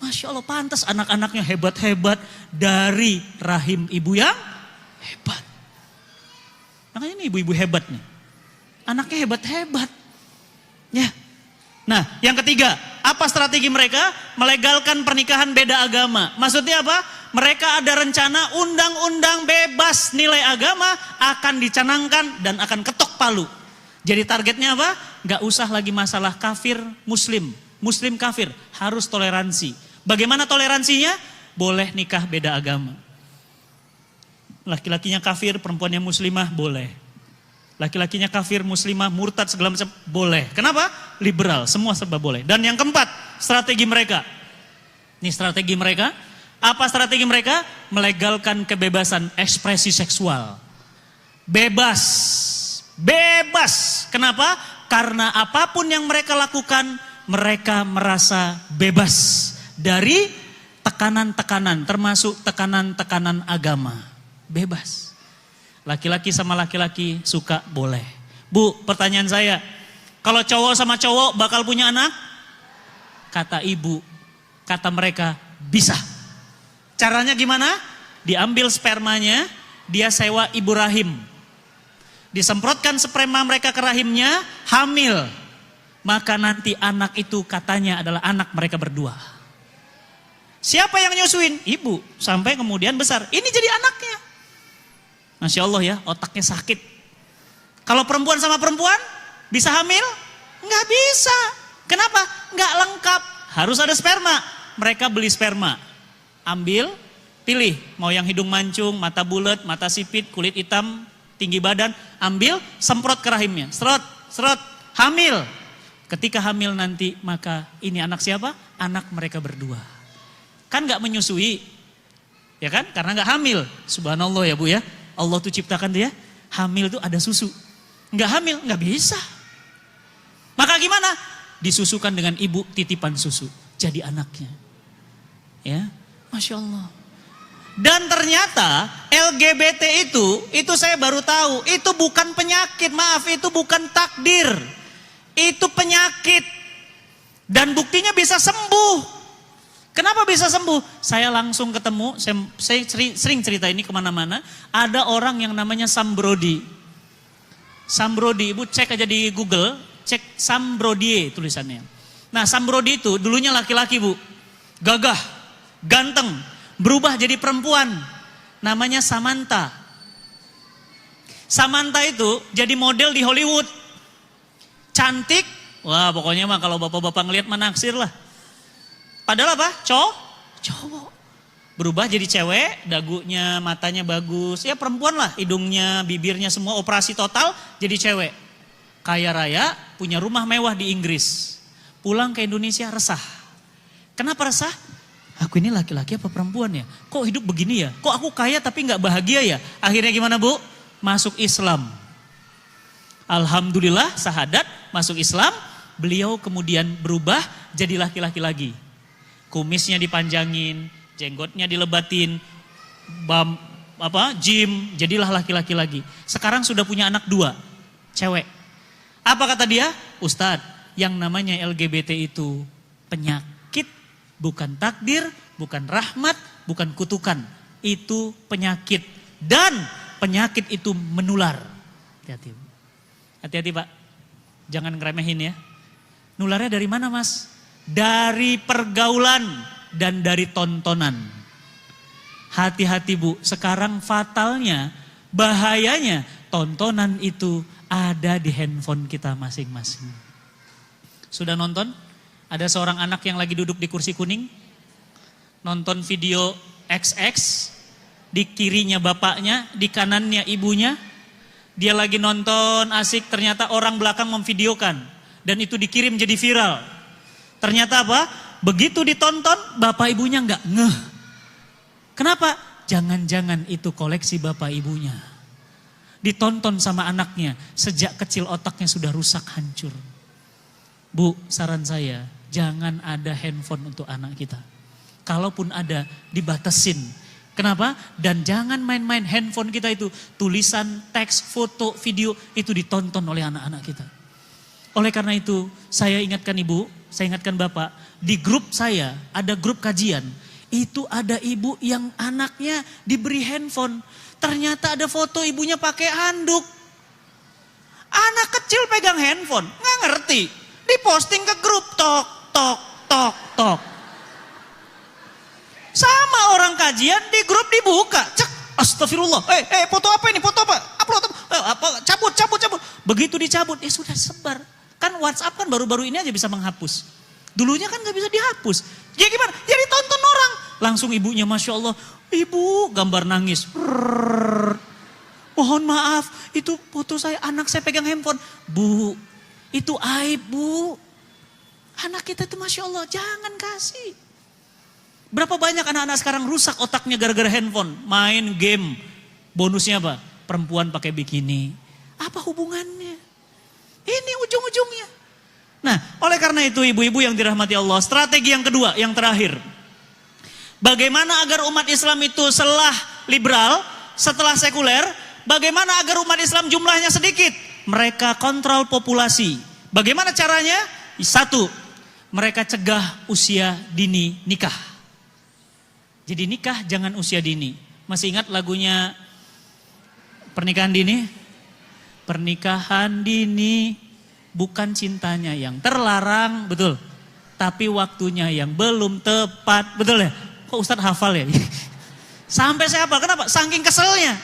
Masya Allah, pantas anak-anaknya hebat-hebat dari rahim ibu yang hebat. Makanya ini ibu-ibu hebat nih. Anaknya hebat-hebat. Ya. Nah, yang ketiga, apa strategi mereka? Melegalkan pernikahan beda agama. Maksudnya apa? Mereka ada rencana undang-undang bebas nilai agama akan dicanangkan dan akan ketok palu. Jadi targetnya apa? Gak usah lagi masalah kafir muslim. Muslim kafir, harus toleransi. Bagaimana toleransinya? Boleh nikah beda agama. Laki-lakinya kafir, perempuannya muslimah, boleh. Laki-lakinya kafir, muslimah, murtad, segala macam, boleh. Kenapa? Liberal, semua serba boleh. Dan yang keempat, strategi mereka. Ini strategi mereka. Apa strategi mereka? Melegalkan kebebasan ekspresi seksual. Bebas. Bebas. Kenapa? Karena apapun yang mereka lakukan, mereka merasa bebas dari tekanan-tekanan, termasuk tekanan-tekanan agama. Bebas. Laki-laki sama laki-laki suka boleh. Bu, pertanyaan saya, kalau cowok sama cowok bakal punya anak? Kata ibu, kata mereka bisa. Caranya gimana? Diambil spermanya, dia sewa ibu rahim. Disemprotkan sperma mereka ke rahimnya, hamil. Maka nanti anak itu katanya adalah anak mereka berdua. Siapa yang nyusuin? Ibu. Sampai kemudian besar. Ini jadi anaknya. Masya Allah ya, otaknya sakit. Kalau perempuan sama perempuan, bisa hamil? Nggak bisa. Kenapa? Nggak lengkap. Harus ada sperma. Mereka beli sperma. Ambil, pilih. Mau yang hidung mancung, mata bulat, mata sipit, kulit hitam, tinggi badan. Ambil, semprot ke rahimnya. Serot, serot, hamil. Ketika hamil nanti, maka ini anak siapa? Anak mereka berdua. Kan nggak menyusui. Ya kan? Karena nggak hamil. Subhanallah ya Bu ya. Allah tuh ciptakan dia, hamil tuh ada susu. Enggak hamil, enggak bisa. Maka gimana? Disusukan dengan ibu titipan susu. Jadi anaknya. Ya, Masya Allah. Dan ternyata LGBT itu saya baru tahu. Itu bukan penyakit, maaf, itu bukan takdir. Itu penyakit. Dan buktinya bisa sembuh. Kenapa bisa sembuh? Saya langsung ketemu, saya sering cerita ini kemana-mana. Ada orang yang namanya Sam Brody. Sam Brody, Ibu cek aja di Google, cek Sam Brody tulisannya. Nah Sam Brody itu dulunya laki-laki Bu. Gagah, ganteng, berubah jadi perempuan. Namanya Samantha. Samantha itu jadi model di Hollywood. Cantik, wah pokoknya mah kalau bapak-bapak ngelihat mah naksir lah. Padahal apa? Cowok. Berubah jadi cewek, dagunya, matanya bagus. Ya perempuan lah, hidungnya, bibirnya semua operasi total jadi cewek. Kaya raya, punya rumah mewah di Inggris. Pulang ke Indonesia resah. Kenapa resah? Aku ini laki-laki apa perempuan ya? Kok hidup begini ya? Kok aku kaya tapi gak bahagia ya? Akhirnya gimana Bu? Masuk Islam. Alhamdulillah, sahadat, masuk Islam. Beliau kemudian berubah jadi laki-laki lagi. Kumisnya dipanjangin, jenggotnya dilebatin, gym, jadilah laki-laki lagi. Sekarang sudah punya anak 2, cewek. Apa kata dia? Ustadz, yang namanya LGBT itu penyakit, bukan takdir, bukan rahmat, bukan kutukan. Itu penyakit dan penyakit itu menular. Hati-hati. Hati-hati Pak, jangan ngeremehin ya. Nularnya dari mana Mas? Dari pergaulan dan dari tontonan. Hati-hati Bu, sekarang fatalnya, bahayanya tontonan itu ada di handphone kita masing-masing. Sudah nonton? Ada seorang anak yang lagi duduk di kursi kuning, nonton video XX, di kirinya bapaknya, di kanannya ibunya. Dia lagi nonton asik, ternyata orang belakang memvideokan. Dan itu dikirim jadi viral. Ternyata apa? Begitu ditonton, bapak ibunya nggak ngeh. Kenapa? Jangan-jangan itu koleksi bapak ibunya. Ditonton sama anaknya, sejak kecil otaknya sudah rusak, hancur. Bu, saran saya, jangan ada handphone untuk anak kita. Kalaupun ada, dibatasin. Kenapa? Dan jangan main-main handphone kita itu. Tulisan, teks, foto, video, itu ditonton oleh anak-anak kita. Oleh karena itu, saya ingatkan ibu, saya ingatkan bapak, di grup saya ada grup kajian. Itu ada ibu yang anaknya diberi handphone. Ternyata ada foto ibunya pakai handuk. Anak kecil pegang handphone, nggak ngerti. Diposting ke grup, tok, tok, tok, tok. Sama orang kajian di grup dibuka, cek, astagfirullah. Foto apa ini? Foto apa? Upload apa? Cabut. Begitu dicabut, sudah sebar. Kan WhatsApp kan baru-baru ini aja bisa menghapus. Dulunya kan nggak bisa dihapus. Ya gimana? Ya ditonton orang. Langsung ibunya, Masya Allah, ibu gambar nangis. Mohon maaf, itu foto saya, anak saya pegang handphone. Bu, itu aib bu. Anak kita itu Masya Allah, jangan kasih. Berapa banyak anak-anak sekarang rusak otaknya gara-gara handphone. Main game, bonusnya apa? Perempuan pakai bikini. Apa hubungannya? Ini ujung-ujungnya. Nah, oleh karena itu ibu-ibu yang dirahmati Allah, strategi yang kedua, yang terakhir. Bagaimana agar umat Islam itu setelah liberal, setelah sekuler, bagaimana agar umat Islam jumlahnya sedikit? Mereka kontrol populasi. Bagaimana caranya? Satu, mereka cegah usia dini nikah. Jadi nikah jangan usia dini. Masih ingat lagunya Pernikahan Dini? Pernikahan dini bukan cintanya yang terlarang, betul. Tapi waktunya yang belum tepat, betul ya? Kok Ustadz hafal ya? Sampai saya hafal, kenapa? Saking keselnya.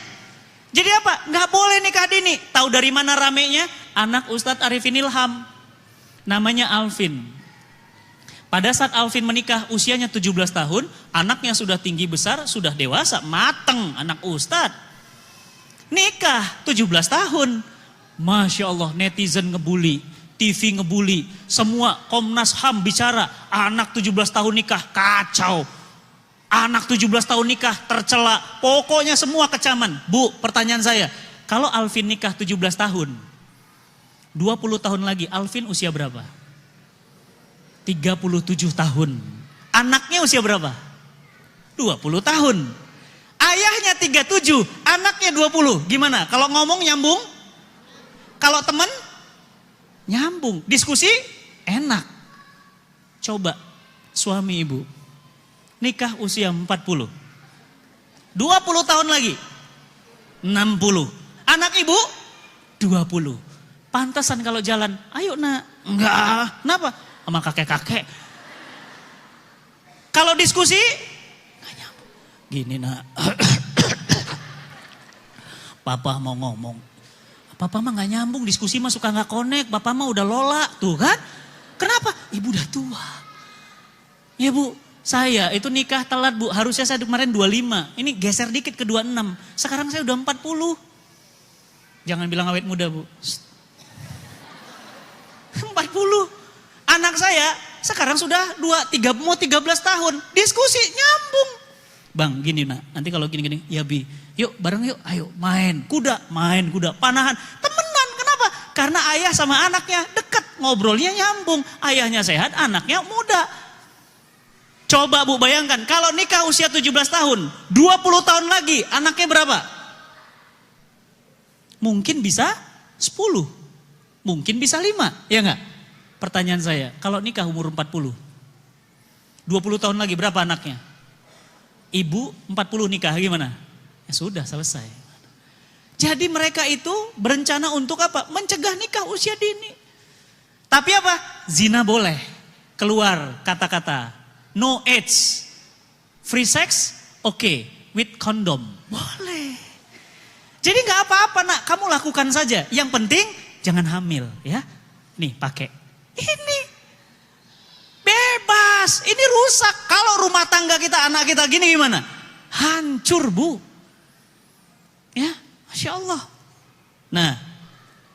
Jadi apa? Nggak boleh nikah dini. Tahu dari mana ramenya? Anak Ustadz Arifin Ilham. Namanya Alvin. Pada saat Alvin menikah usianya 17 tahun, anaknya sudah tinggi besar, sudah dewasa, mateng anak Ustadz. Nikah 17 tahun. Masya Allah, netizen ngebully, TV ngebully, semua Komnas HAM bicara, anak 17 tahun nikah, kacau. Anak 17 tahun nikah, tercela, pokoknya semua kecaman. Bu, pertanyaan saya, kalau Alvin nikah 17 tahun, 20 tahun lagi, Alvin usia berapa? 37 tahun. Anaknya usia berapa? 20 tahun. Ayahnya 37, anaknya 20. Gimana? Kalau ngomong nyambung? Kalau temen? Nyambung. Diskusi? Enak. Coba suami ibu nikah usia 40. 20 tahun lagi 60. Anak ibu 20. Pantasan kalau jalan, ayo nak. Enggak. Kenapa? Sama kakek-kakek. Kalau diskusi, nggak nyambung. Gini nak, papa mau ngomong. Papa mah nggak nyambung, diskusi mah suka nggak connect. Papa mah udah lola, tuh kan? Kenapa? Ibu udah tua. Ya bu, saya itu nikah telat bu. Harusnya saya kemarin 25. Ini geser dikit ke 26. Sekarang saya udah 40. Jangan bilang awet muda bu. 40. Anak saya sekarang sudah 13 tahun. Diskusi nyambung. Bang gini nak, nanti kalau gini-gini, ya bi, yuk bareng yuk, ayo main kuda, panahan, temenan. Kenapa? Karena ayah sama anaknya deket, ngobrolnya nyambung. Ayahnya sehat, anaknya muda. Coba bu bayangkan, kalau nikah usia 17 tahun, 20 tahun lagi, anaknya berapa? Mungkin bisa 10, mungkin bisa 5, ya enggak? Pertanyaan saya, kalau nikah umur 40, 20 tahun lagi berapa anaknya? Ibu 40 nikah gimana? Ya sudah selesai. Jadi mereka itu berencana untuk apa? Mencegah nikah usia dini. Tapi apa? Zina boleh. Keluar kata-kata no age. Free sex? Oke. With condom. Boleh. Jadi gak apa-apa nak, kamu lakukan saja. Yang penting jangan hamil ya. Nih pakai. Ini bebas, ini rusak. Kalau rumah tangga kita, anak kita gini gimana? Hancur bu. Ya, Masya Allah. Nah,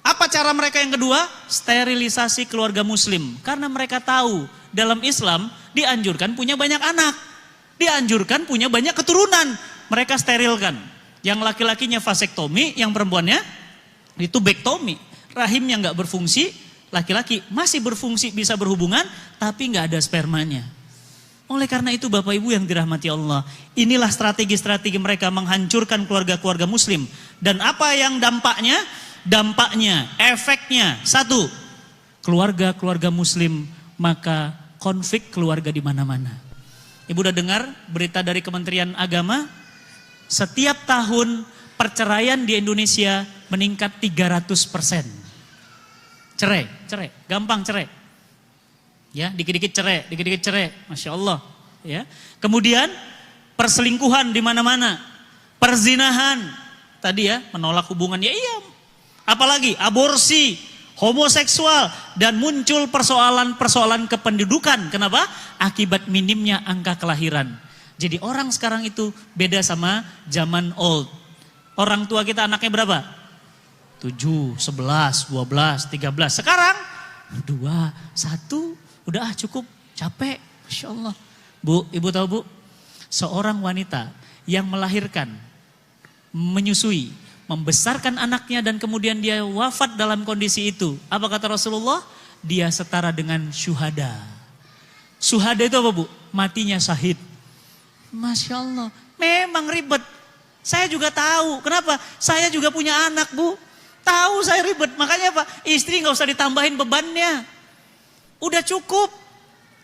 apa cara mereka yang kedua? Sterilisasi keluarga muslim. Karena mereka tahu dalam Islam dianjurkan punya banyak anak. Dianjurkan punya banyak keturunan. Mereka sterilkan. Yang laki-lakinya vasektomi, yang perempuannya itu bektomi. Rahim yang gak berfungsi. Laki-laki masih berfungsi, bisa berhubungan, tapi nggak ada spermanya. Oleh karena itu Bapak Ibu yang dirahmati Allah, inilah strategi-strategi mereka menghancurkan keluarga-keluarga muslim. Dan apa yang dampaknya? Dampaknya, efeknya, satu, keluarga-keluarga muslim, maka konflik keluarga di mana-mana. Ibu udah dengar berita dari Kementerian Agama, setiap tahun perceraian di Indonesia meningkat 300%. Cerai, gampang cerai. Ya, dikit-dikit cerai, Masya Allah. Ya. Kemudian perselingkuhan di mana-mana, perzinahan, tadi ya, menolak hubungan, ya iya. Apalagi aborsi, homoseksual, dan muncul persoalan-persoalan kependudukan. Kenapa? Akibat minimnya angka kelahiran. Jadi orang sekarang itu beda sama zaman old. Orang tua kita anaknya berapa? 7, 11, 12, 13. Sekarang 2, 1, udah cukup, capek. Masya Allah. Bu, ibu tahu bu? Seorang wanita yang melahirkan, menyusui, membesarkan anaknya dan kemudian dia wafat dalam kondisi itu. Apa kata Rasulullah? Dia setara dengan syuhada. Syuhada itu apa bu? Matinya syahid. Masya Allah. Memang ribet. Saya juga tahu. Kenapa? Saya juga punya anak bu. Tahu saya ribet. Makanya apa? Istri gak usah ditambahin bebannya. Udah cukup.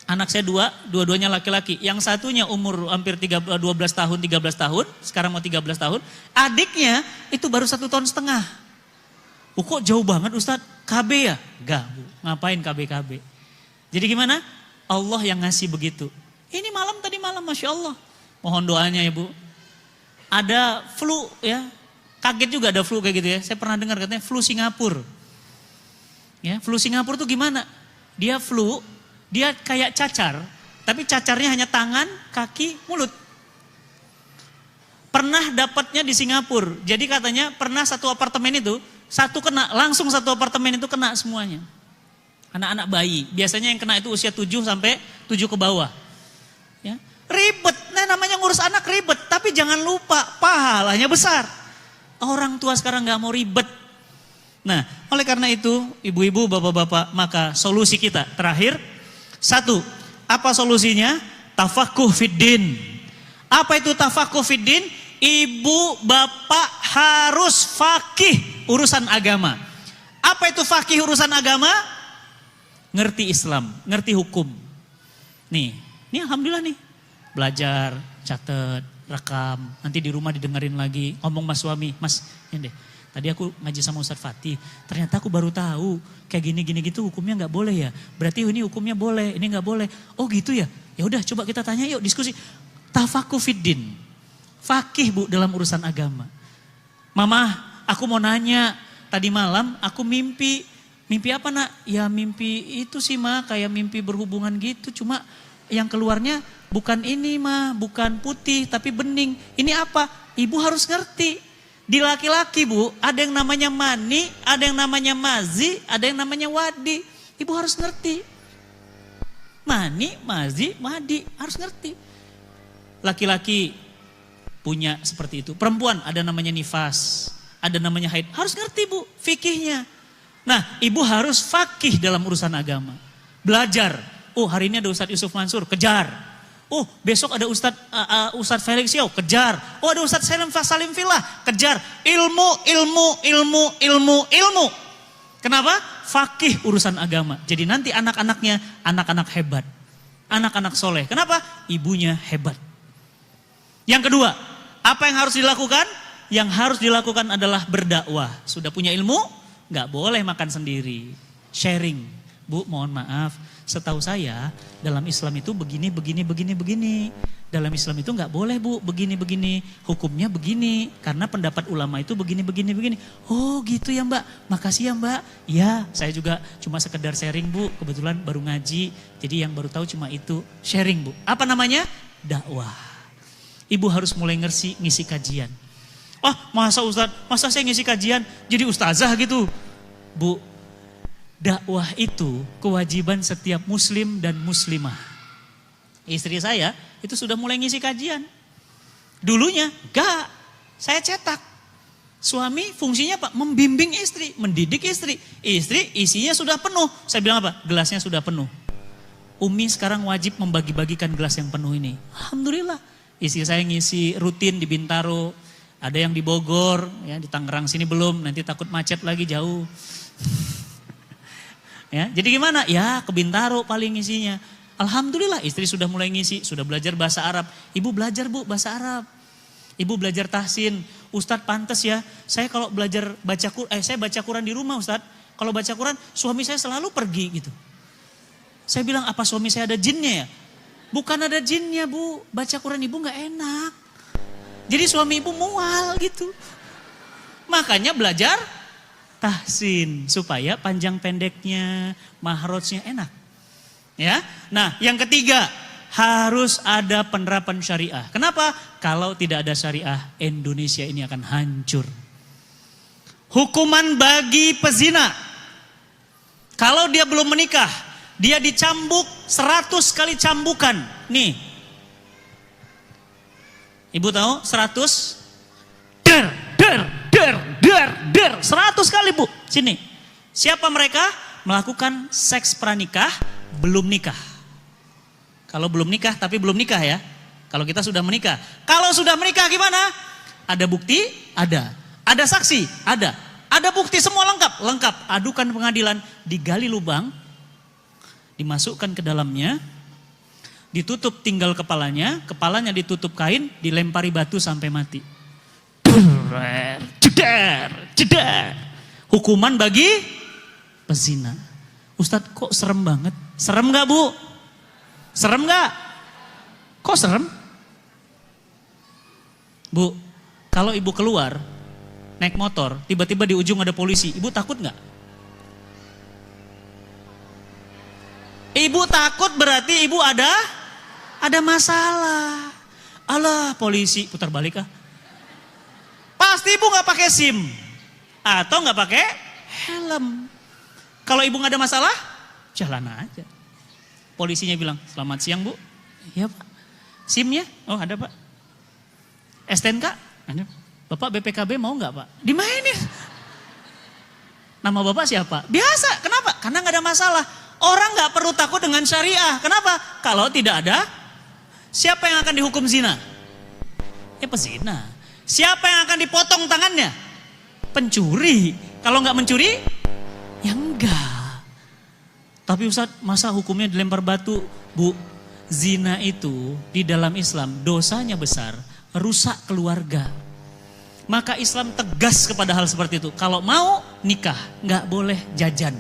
Anak saya dua-duanya laki-laki. Yang satunya umur hampir 12 tahun, 13 tahun. Sekarang mau 13 tahun. Adiknya itu baru 1,5 tahun. Kok jauh banget Ustadz? KB ya? Enggak bu. Ngapain KB? Jadi gimana? Allah yang ngasih begitu. Ini tadi malam Masya Allah. Mohon doanya ya bu. Ada flu ya. Kaget juga ada flu kayak gitu ya. Saya pernah dengar katanya flu Singapura. Ya, flu Singapura tuh gimana? Dia flu, dia kayak cacar, tapi cacarnya hanya tangan, kaki, mulut. Pernah dapatnya di Singapura. Jadi katanya pernah satu apartemen itu, langsung satu apartemen itu kena semuanya. Anak-anak bayi. Biasanya yang kena itu usia 7 sampai 7 ke bawah. Ya. Ribet. Nah, namanya ngurus anak ribet, tapi jangan lupa pahalanya besar. Orang tua sekarang gak mau ribet. Nah, oleh karena itu, ibu-ibu, bapak-bapak, maka solusi kita terakhir, 1, apa solusinya? Tafakuh fiddin. Apa itu tafakuh fiddin? Ibu, bapak harus fakih urusan agama. Apa itu fakih urusan agama? Ngerti Islam, ngerti hukum. Nih alhamdulillah nih. Belajar, catat, rekam, nanti di rumah didengerin lagi, ngomong mas suami, mas, ini deh. Tadi aku ngaji sama Ustadz Fatih, ternyata aku baru tahu kayak gini gitu hukumnya nggak boleh ya. Berarti ini hukumnya boleh, ini nggak boleh. Oh gitu ya. Ya udah coba kita tanya yuk diskusi. Tafakuh fiddin. Fakih bu dalam urusan agama. Mama, aku mau nanya. Tadi malam aku mimpi apa nak? Ya mimpi itu sih ma, kayak mimpi berhubungan gitu. Cuma yang keluarnya bukan ini ma, bukan putih tapi bening. Ini apa? Ibu harus ngerti. Di laki-laki bu, ada yang namanya mani, ada yang namanya mazi, ada yang namanya wadi. Ibu harus ngerti. Mani, mazi, wadi, harus ngerti. Laki-laki punya seperti itu. Perempuan ada namanya nifas, ada namanya haid. Harus ngerti bu, fikihnya. Nah, ibu harus fakih dalam urusan agama. Belajar. Oh, hari ini ada Ustadz Yusuf Mansur, kejar. Oh, besok ada Ustadz Felix Yao, kejar. Oh, ada Ustadz Salim Filah, kejar. Ilmu. Kenapa? Fakih urusan agama. Jadi nanti anak-anaknya anak-anak hebat. Anak-anak soleh. Kenapa? Ibunya hebat. Yang kedua, apa yang harus dilakukan? Yang harus dilakukan adalah berdakwah. Sudah punya ilmu? Nggak boleh makan sendiri. Sharing. Bu, mohon maaf. Setahu saya dalam Islam itu begini. Dalam Islam itu nggak boleh bu, begini. Hukumnya begini, karena pendapat ulama itu begini. Oh gitu ya mbak, makasih ya mbak. Ya, saya juga cuma sekedar sharing bu, kebetulan baru ngaji, jadi yang baru tahu cuma itu. Sharing bu, apa namanya? Dakwah. Ibu harus mulai ngisi kajian. Oh masa saya ngisi kajian jadi ustazah gitu? Bu, dakwah itu kewajiban setiap muslim dan muslimah. Istri saya itu sudah mulai ngisi kajian. Dulunya enggak, saya cetak. Suami fungsinya apa? Membimbing istri, mendidik istri. Istri isinya sudah penuh. Saya bilang apa? Gelasnya sudah penuh. Umi sekarang wajib membagi-bagikan gelas yang penuh ini. Alhamdulillah. Istri saya ngisi rutin di Bintaro. Ada yang di Bogor, ya di Tangerang sini belum. Nanti takut macet lagi jauh. Ya, jadi gimana? Ya ke Bintaro paling ngisinya. Alhamdulillah istri sudah mulai ngisi, sudah belajar bahasa Arab. Ibu belajar Bu bahasa Arab. Ibu belajar tahsin. Ustadz pantas ya, saya kalau belajar saya baca Quran di rumah Ustadz. Kalau baca Quran suami saya selalu pergi gitu. Saya bilang apa suami saya ada jinnya ya? Bukan ada jinnya Bu, baca Quran ibu gak enak. Jadi suami ibu mual gitu. Makanya belajar tahsin supaya panjang pendeknya, mahrojnya enak. Ya. Nah, yang ketiga, harus ada penerapan syariah. Kenapa? Kalau tidak ada syariah, Indonesia ini akan hancur. Hukuman bagi pezina. Kalau dia belum menikah, dia dicambuk 100 kali cambukan. Nih. Ibu tahu 100? Der. 100 kali Bu. Sini. Siapa mereka? Melakukan seks pranikah, belum nikah. Kalau belum nikah tapi belum nikah ya. Kalau kita sudah menikah. Kalau sudah menikah gimana? Ada bukti? Ada. Ada saksi? Ada. Ada bukti semua lengkap? Lengkap. Adukan pengadilan, digali lubang, dimasukkan ke dalamnya, ditutup tinggal kepalanya ditutup kain, dilempari batu sampai mati. Jedar. Hukuman bagi pezina. Ustadz kok serem banget? Serem gak Bu? Serem gak? Kok serem? Bu, kalau ibu keluar naik motor, tiba-tiba di ujung ada polisi, ibu takut gak? Ibu takut berarti ibu ada masalah. Alah polisi, putar balik ah. Pasti ibu gak pakai SIM atau gak pakai helm. Kalau ibu gak ada masalah, jalan aja. Polisinya bilang, selamat siang Bu. Iya Pak. SIM-nya? Oh ada Pak. STNK? Ada. Bapak BPKB mau gak Pak? Dimainin. Nama Bapak siapa? Biasa. Kenapa? Karena gak ada masalah. Orang gak perlu takut dengan syariah. Kenapa? Kalau tidak ada, siapa yang akan dihukum zina? Ya pezina. Siapa yang akan dipotong tangannya? Pencuri. Kalau gak mencuri, ya enggak. Tapi Ustaz, masa hukumnya dilempar batu? Bu, zina itu di dalam Islam dosanya besar, rusak keluarga. Maka Islam tegas kepada hal seperti itu. Kalau mau nikah, gak boleh jajan.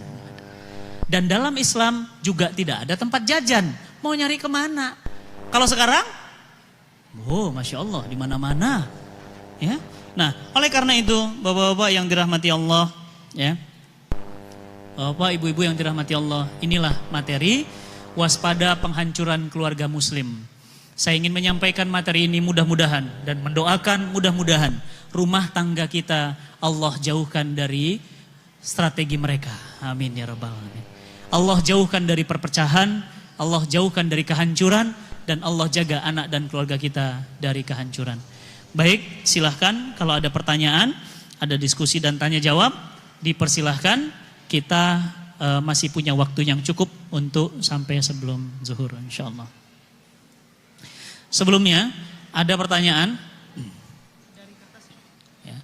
Dan dalam Islam juga tidak ada tempat jajan. Mau nyari kemana? Kalau sekarang, oh Masya Allah, di mana-mana. Ya. Nah, oleh karena itu, bapak-bapak yang dirahmati Allah, ya, bapak, ibu-ibu yang dirahmati Allah, inilah materi waspada penghancuran keluarga muslim. Saya ingin menyampaikan materi ini mudah-mudahan dan mendoakan mudah-mudahan rumah tangga kita Allah jauhkan dari strategi mereka. Amin ya rabbal alamin. Allah jauhkan dari perpecahan, Allah jauhkan dari kehancuran, dan Allah jaga anak dan keluarga kita dari kehancuran. Baik, silahkan kalau ada pertanyaan, ada diskusi dan tanya jawab, dipersilahkan. Kita masih punya waktu yang cukup untuk sampai sebelum zuhur insyaallah. Sebelumnya ada pertanyaan. Ya.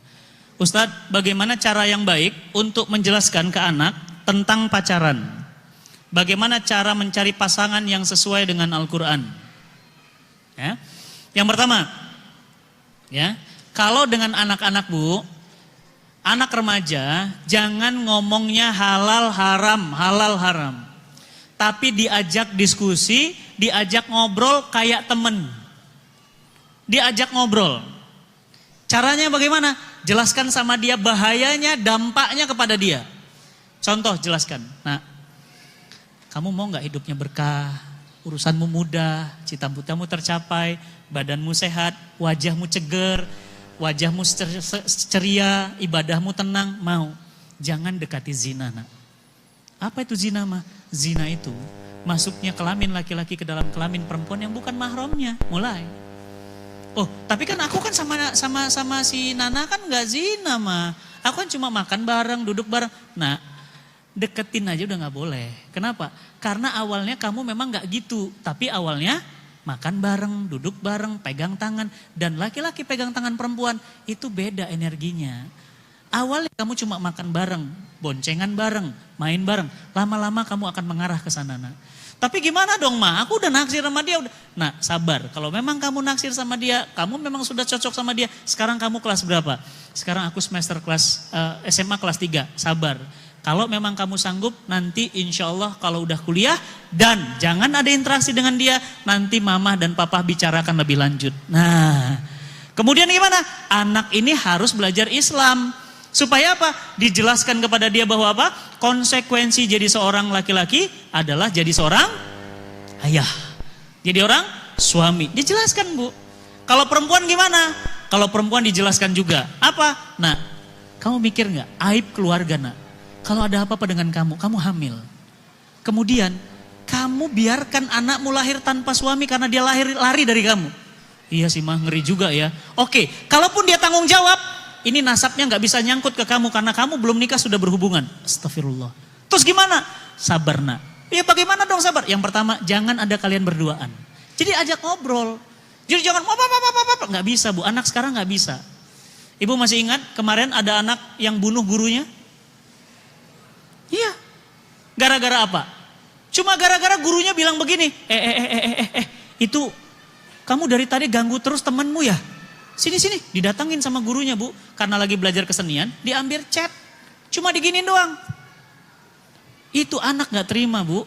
Ustadz, bagaimana cara yang baik untuk menjelaskan ke anak tentang pacaran? Bagaimana cara mencari pasangan yang sesuai dengan Al-Quran? Ya. Yang pertama, ya, kalau dengan anak-anak Bu, anak remaja, jangan ngomongnya halal haram. Tapi diajak diskusi, diajak ngobrol kayak temen. Diajak ngobrol. Caranya bagaimana? Jelaskan sama dia bahayanya, dampaknya kepada dia. Contoh jelaskan. Nah, kamu mau gak hidupnya berkah, urusanmu mudah, cita-citamu tercapai, badanmu sehat, wajahmu ceger, wajahmu ceria, ibadahmu tenang, mau. Jangan dekati zina, nak. Apa itu zina, mah? Zina itu masuknya kelamin laki-laki ke dalam kelamin perempuan yang bukan mahramnya. Mulai. Oh, tapi kan aku kan sama si Nana kan nggak zina, mah. Aku kan cuma makan bareng, duduk bareng. Nah, deketin aja udah nggak boleh. Kenapa? Karena awalnya kamu memang nggak gitu, tapi awalnya makan bareng, duduk bareng, pegang tangan. Dan laki-laki pegang tangan perempuan, itu beda energinya. Awalnya kamu cuma makan bareng, boncengan bareng, main bareng. Lama-lama kamu akan mengarah ke sana, nak. Tapi gimana dong, Ma? Aku udah naksir sama dia. Nah, sabar. Kalau memang kamu naksir sama dia, kamu memang sudah cocok sama dia. Sekarang kamu kelas berapa? Sekarang aku semester kelas SMA kelas 3. Sabar. Kalau memang kamu sanggup, nanti insya Allah kalau udah kuliah, dan jangan ada interaksi dengan dia, nanti mama dan papa bicarakan lebih lanjut. Nah, kemudian gimana? Anak ini harus belajar Islam. Supaya apa? Dijelaskan kepada dia bahwa apa? Konsekuensi jadi seorang laki-laki adalah jadi seorang ayah. Jadi orang suami. Dijelaskan, Bu. Kalau perempuan gimana? Kalau perempuan dijelaskan juga. Apa? Nah, kamu mikir nggak? Aib keluarga, nak. Kalau ada apa-apa dengan kamu hamil. Kemudian, kamu biarkan anakmu lahir tanpa suami karena dia lari dari kamu. Iya sih, mah, ngeri juga ya. Oke, kalaupun dia tanggung jawab, ini nasabnya nggak bisa nyangkut ke kamu karena kamu belum nikah sudah berhubungan. Astagfirullah. Terus gimana? Sabar, nak. Ya bagaimana dong sabar? Yang pertama, jangan ada kalian berduaan. Jadi ajak ngobrol. Jadi jangan nggak bisa, Bu. Anak sekarang nggak bisa. Ibu masih ingat kemarin ada anak yang bunuh gurunya? Iya. Gara-gara apa? Cuma gara-gara gurunya bilang begini. Itu kamu dari tadi ganggu terus temanmu ya? Sini, didatangin sama gurunya, Bu. Karena lagi belajar kesenian, diambil chat. Cuma diginin doang. Itu anak gak terima, Bu.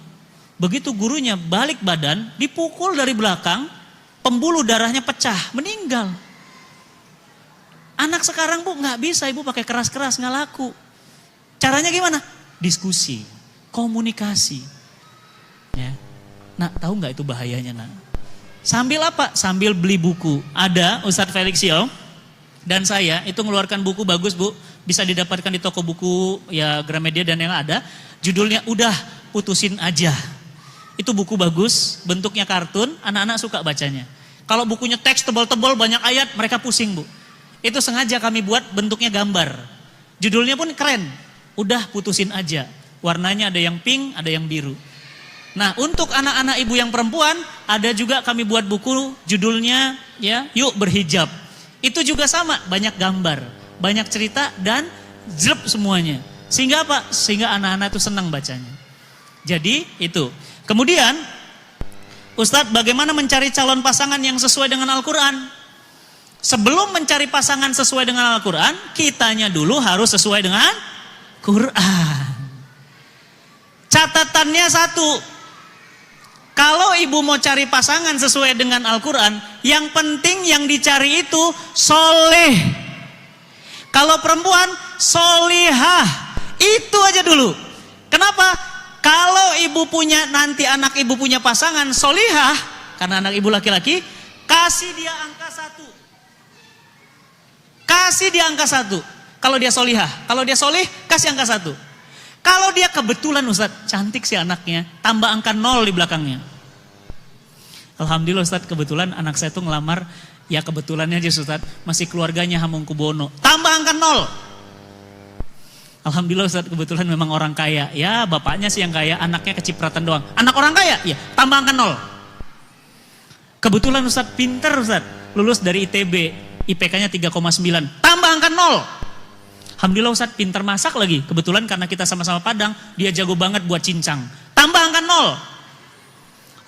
Begitu gurunya balik badan, dipukul dari belakang, pembuluh darahnya pecah, meninggal. Anak sekarang, Bu, gak bisa Ibu pakai keras-keras, gak laku. Caranya gimana? Diskusi, komunikasi. Ya. Nah, tahu gak itu bahayanya, nak? Sambil apa? Sambil beli buku. Ada Ustadz Felixio dan saya itu mengeluarkan buku bagus, Bu. Bisa didapatkan di toko buku ya Gramedia dan yang ada. Judulnya Udah Putusin Aja. Itu buku bagus, bentuknya kartun, anak-anak suka bacanya. Kalau bukunya teks tebal-tebal banyak ayat, mereka pusing, Bu. Itu sengaja kami buat bentuknya gambar. Judulnya pun keren. Udah Putusin Aja. Warnanya ada yang pink, ada yang biru. Nah, untuk anak-anak ibu yang perempuan, ada juga kami buat buku judulnya ya, Yuk Berhijab. Itu juga sama, banyak gambar, banyak cerita dan zrep semuanya. Sehingga apa? Sehingga anak-anak itu senang bacanya. Jadi itu. Kemudian, Ustadz, bagaimana mencari calon pasangan yang sesuai dengan Al-Quran? Sebelum mencari pasangan sesuai dengan Al-Quran, kitanya dulu harus sesuai dengan Quran. Catatannya satu. Kalau ibu mau cari pasangan sesuai dengan Al-Quran, yang penting yang dicari itu soleh. Kalau perempuan, solihah. Itu aja dulu. Kenapa? Kalau ibu punya, nanti anak ibu punya pasangan solihah, karena anak ibu laki-laki, kasih dia angka 1. Kasih dia angka 1. Kalau dia solihah. Kalau dia solih, kasih angka 1. Kalau dia kebetulan Ustadz, cantik sih anaknya, tambah angka 0 di belakangnya. Alhamdulillah Ustadz, kebetulan anak saya tuh ngelamar, ya kebetulannya aja Ustadz, masih keluarganya Hamengkubuwono, tambah angka 0. Alhamdulillah Ustadz, kebetulan memang orang kaya, ya bapaknya sih yang kaya, anaknya kecipratan doang. Anak orang kaya, ya tambah angka 0. Kebetulan Ustadz pinter Ustadz, lulus dari ITB, IPK-nya 3,9, tambah angka 0. Alhamdulillah Ustadz pinter masak lagi. Kebetulan karena kita sama-sama Padang, dia jago banget buat cincang. Tambah angka 0.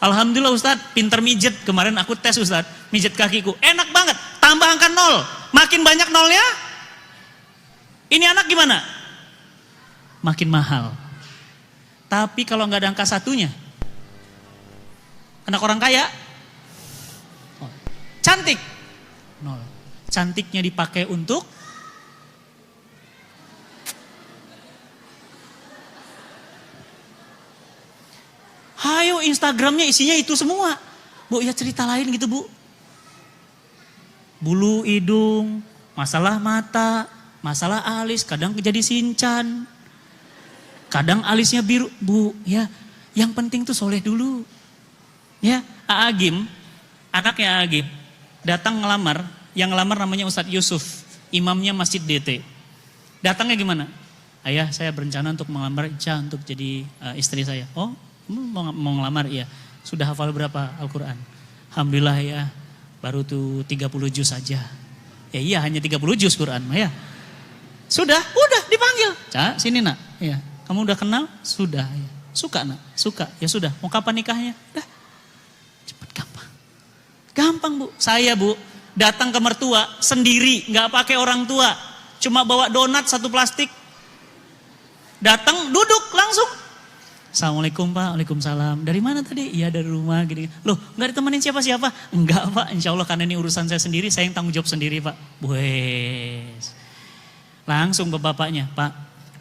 Alhamdulillah Ustadz pinter mijet. Kemarin aku tes Ustadz, mijet kakiku. Enak banget. Tambah angka 0. Makin banyak nolnya, ini anak gimana? Makin mahal. Tapi kalau nggak ada angka 1-nya, anak orang kaya, cantik, 0. Cantiknya dipakai untuk hayo Instagramnya isinya itu semua. Bu, ya cerita lain gitu, Bu. Bulu hidung, masalah mata, masalah alis, kadang jadi sincan. Kadang alisnya biru, Bu, ya. Yang penting tuh soleh dulu. Ya, Aagim, anaknya Aagim, datang ngelamar, yang ngelamar namanya Ustadz Yusuf, imamnya Masjid DT. Datangnya gimana? Ayah, saya berencana untuk melamar Ica untuk jadi istri saya. Oh, mau ngelamar, iya. Sudah hafal berapa Al-Quran? Alhamdulillah ya, baru tuh 30 juz saja. Ya iya, hanya 30 juz Quran ya. Sudah, udah dipanggil. Cak, sini nak. Ya, kamu udah kenal? Sudah. Ya. Suka nak? Suka. Ya sudah. Mau kapan nikahnya? Udah. Cepet gampang. Gampang bu. Saya bu datang ke mertua sendiri, nggak pakai orang tua, cuma bawa donat 1 plastik. Datang, duduk langsung. Assalamualaikum Pak, waalaikumsalam. Dari mana tadi? Iya dari rumah gini. Loh, nggak ditemenin siapa-siapa? Enggak Pak, insya Allah karena ini urusan saya sendiri, saya yang tanggung jawab sendiri Pak. Wes. Langsung ke bapaknya, Pak,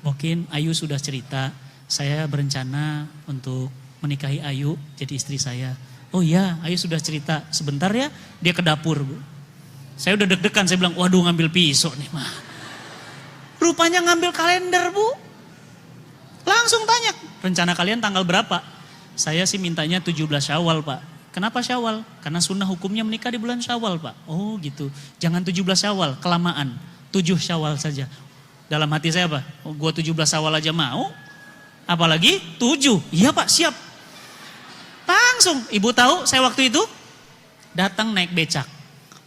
mungkin Ayu sudah cerita, saya berencana untuk menikahi Ayu jadi istri saya. Oh iya, Ayu sudah cerita, sebentar ya, dia ke dapur Bu. Saya udah deg-degan, saya bilang, waduh ngambil pisau nih mah. Rupanya ngambil kalender Bu. Langsung tanya, rencana kalian tanggal berapa? Saya sih mintanya 17 Syawal Pak. Kenapa Syawal? Karena sunnah hukumnya menikah di bulan Syawal Pak. Oh gitu, jangan 17 Syawal, kelamaan. 7 Syawal saja. Dalam hati saya apa? Oh, gua 17 Syawal aja mau. Apalagi 7. Iya Pak, siap. Langsung, ibu tahu saya waktu itu datang naik becak.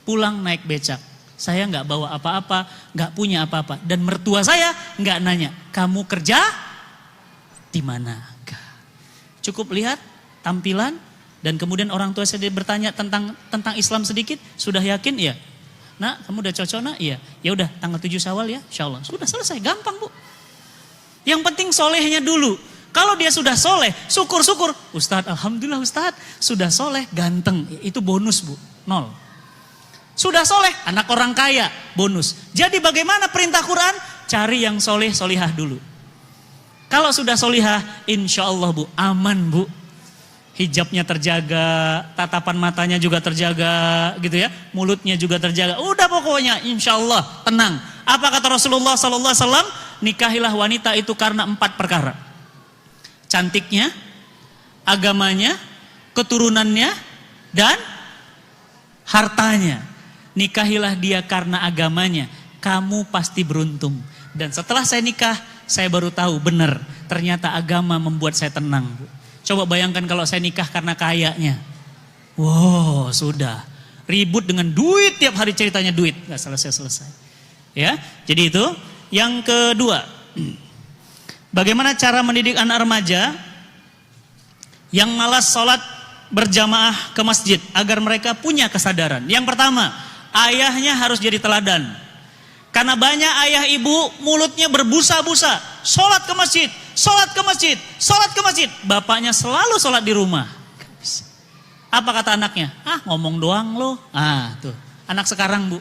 Pulang naik becak. Saya nggak bawa apa-apa, nggak punya apa-apa. Dan mertua saya nggak nanya, kamu kerja di mana? Cukup lihat tampilan dan kemudian orang tua saya bertanya tentang Islam sedikit, sudah yakin? Iya. Nak, kamu udah cocok nak? Iya. Ya udah tanggal 7 Syawal ya, insyaallah. Sudah selesai, gampang Bu. Yang penting solehnya dulu. Kalau dia sudah soleh, syukur-syukur. Ustadz, alhamdulillah Ustadz, sudah soleh, ganteng. Itu bonus Bu, 0. Sudah soleh, anak orang kaya, bonus. Jadi bagaimana perintah Quran? Cari yang soleh, solihah dulu. Kalau sudah solihah, insya Allah Bu, aman Bu. Hijabnya terjaga, tatapan matanya juga terjaga, gitu ya. Mulutnya juga terjaga. Udah pokoknya, insya Allah tenang. Apa kata Rasulullah SAW? Nikahilah wanita itu karena 4 perkara. Cantiknya, agamanya, keturunannya, dan hartanya. Nikahilah dia karena agamanya. Kamu pasti beruntung. Dan setelah saya nikah, saya baru tahu benar, ternyata agama membuat saya tenang. Coba bayangkan kalau saya nikah karena kayanya. Wow, sudah. Ribut dengan duit, tiap hari ceritanya duit. Gak selesai-selesai. Ya, jadi itu. Yang kedua, bagaimana cara mendidik anak remaja yang malas sholat berjamaah ke masjid agar mereka punya kesadaran. Yang pertama, ayahnya harus jadi teladan. Karena banyak ayah ibu mulutnya berbusa-busa. Sholat ke masjid, sholat ke masjid, sholat ke masjid. Bapaknya selalu sholat di rumah. Apa kata anaknya? Ah, ngomong doang loh. Ah, tuh. Anak sekarang Bu.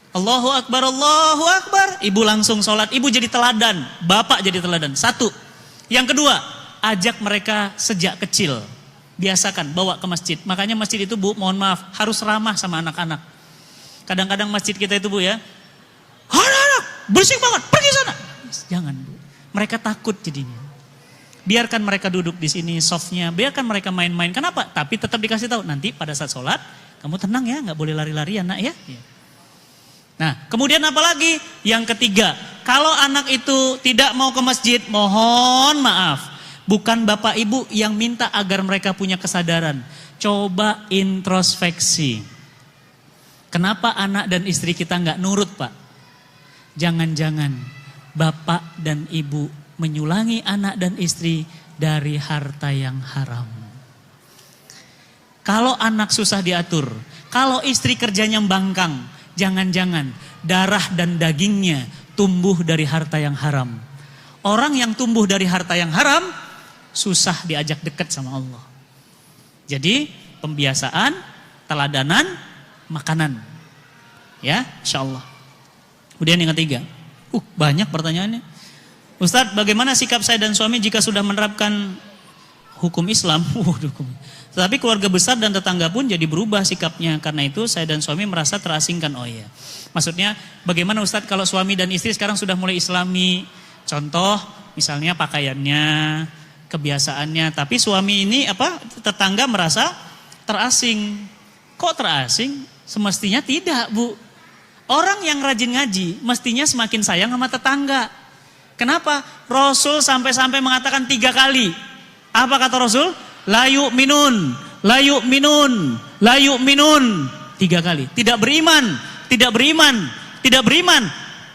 Allahu Akbar, Allahu Akbar. Ibu langsung sholat, ibu jadi teladan. Bapak jadi teladan. 1. Yang kedua, ajak mereka sejak kecil. Biasakan, bawa ke masjid. Makanya masjid itu Bu, mohon maaf, harus ramah sama anak-anak. Kadang-kadang masjid kita itu Bu ya, anak-anak, bersih banget, pergi sana. Jangan Bu, mereka takut jadinya. Biarkan mereka duduk di sini softnya, biarkan mereka main-main. Kenapa? Tapi tetap dikasih tahu, nanti pada saat sholat, kamu tenang ya, gak boleh lari-larian nak ya. Nah, kemudian apa lagi? Yang ketiga, kalau anak itu tidak mau ke masjid, mohon maaf. Bukan bapak ibu yang minta agar mereka punya kesadaran. Coba introspeksi. Kenapa anak dan istri kita nggak nurut Pak? Jangan-jangan bapak dan ibu menyulangi anak dan istri dari harta yang haram. Kalau anak susah diatur, kalau istri kerjanya mbangkang, jangan-jangan darah dan dagingnya tumbuh dari harta yang haram. Orang yang tumbuh dari harta yang haram susah diajak dekat sama Allah. Jadi pembiasaan, teladanan, makanan. Ya, insyaallah. Kemudian yang ketiga. Banyak pertanyaannya. Ustadz, bagaimana sikap saya dan suami jika sudah menerapkan hukum Islam? Tetapi keluarga besar dan tetangga pun jadi berubah sikapnya. Karena itu saya dan suami merasa terasingkan. Oh iya. Maksudnya bagaimana Ustadz kalau suami dan istri sekarang sudah mulai Islami? Contoh misalnya pakaiannya, kebiasaannya. Tapi suami ini tetangga merasa terasing. Kok terasing? Semestinya tidak Bu. Orang yang rajin ngaji mestinya semakin sayang sama tetangga. Kenapa? Rasul sampai-sampai mengatakan 3 kali. Apa kata Rasul? La yu'minun, la yu'minun, la yu'minun. 3 kali. Tidak beriman, tidak beriman, tidak beriman.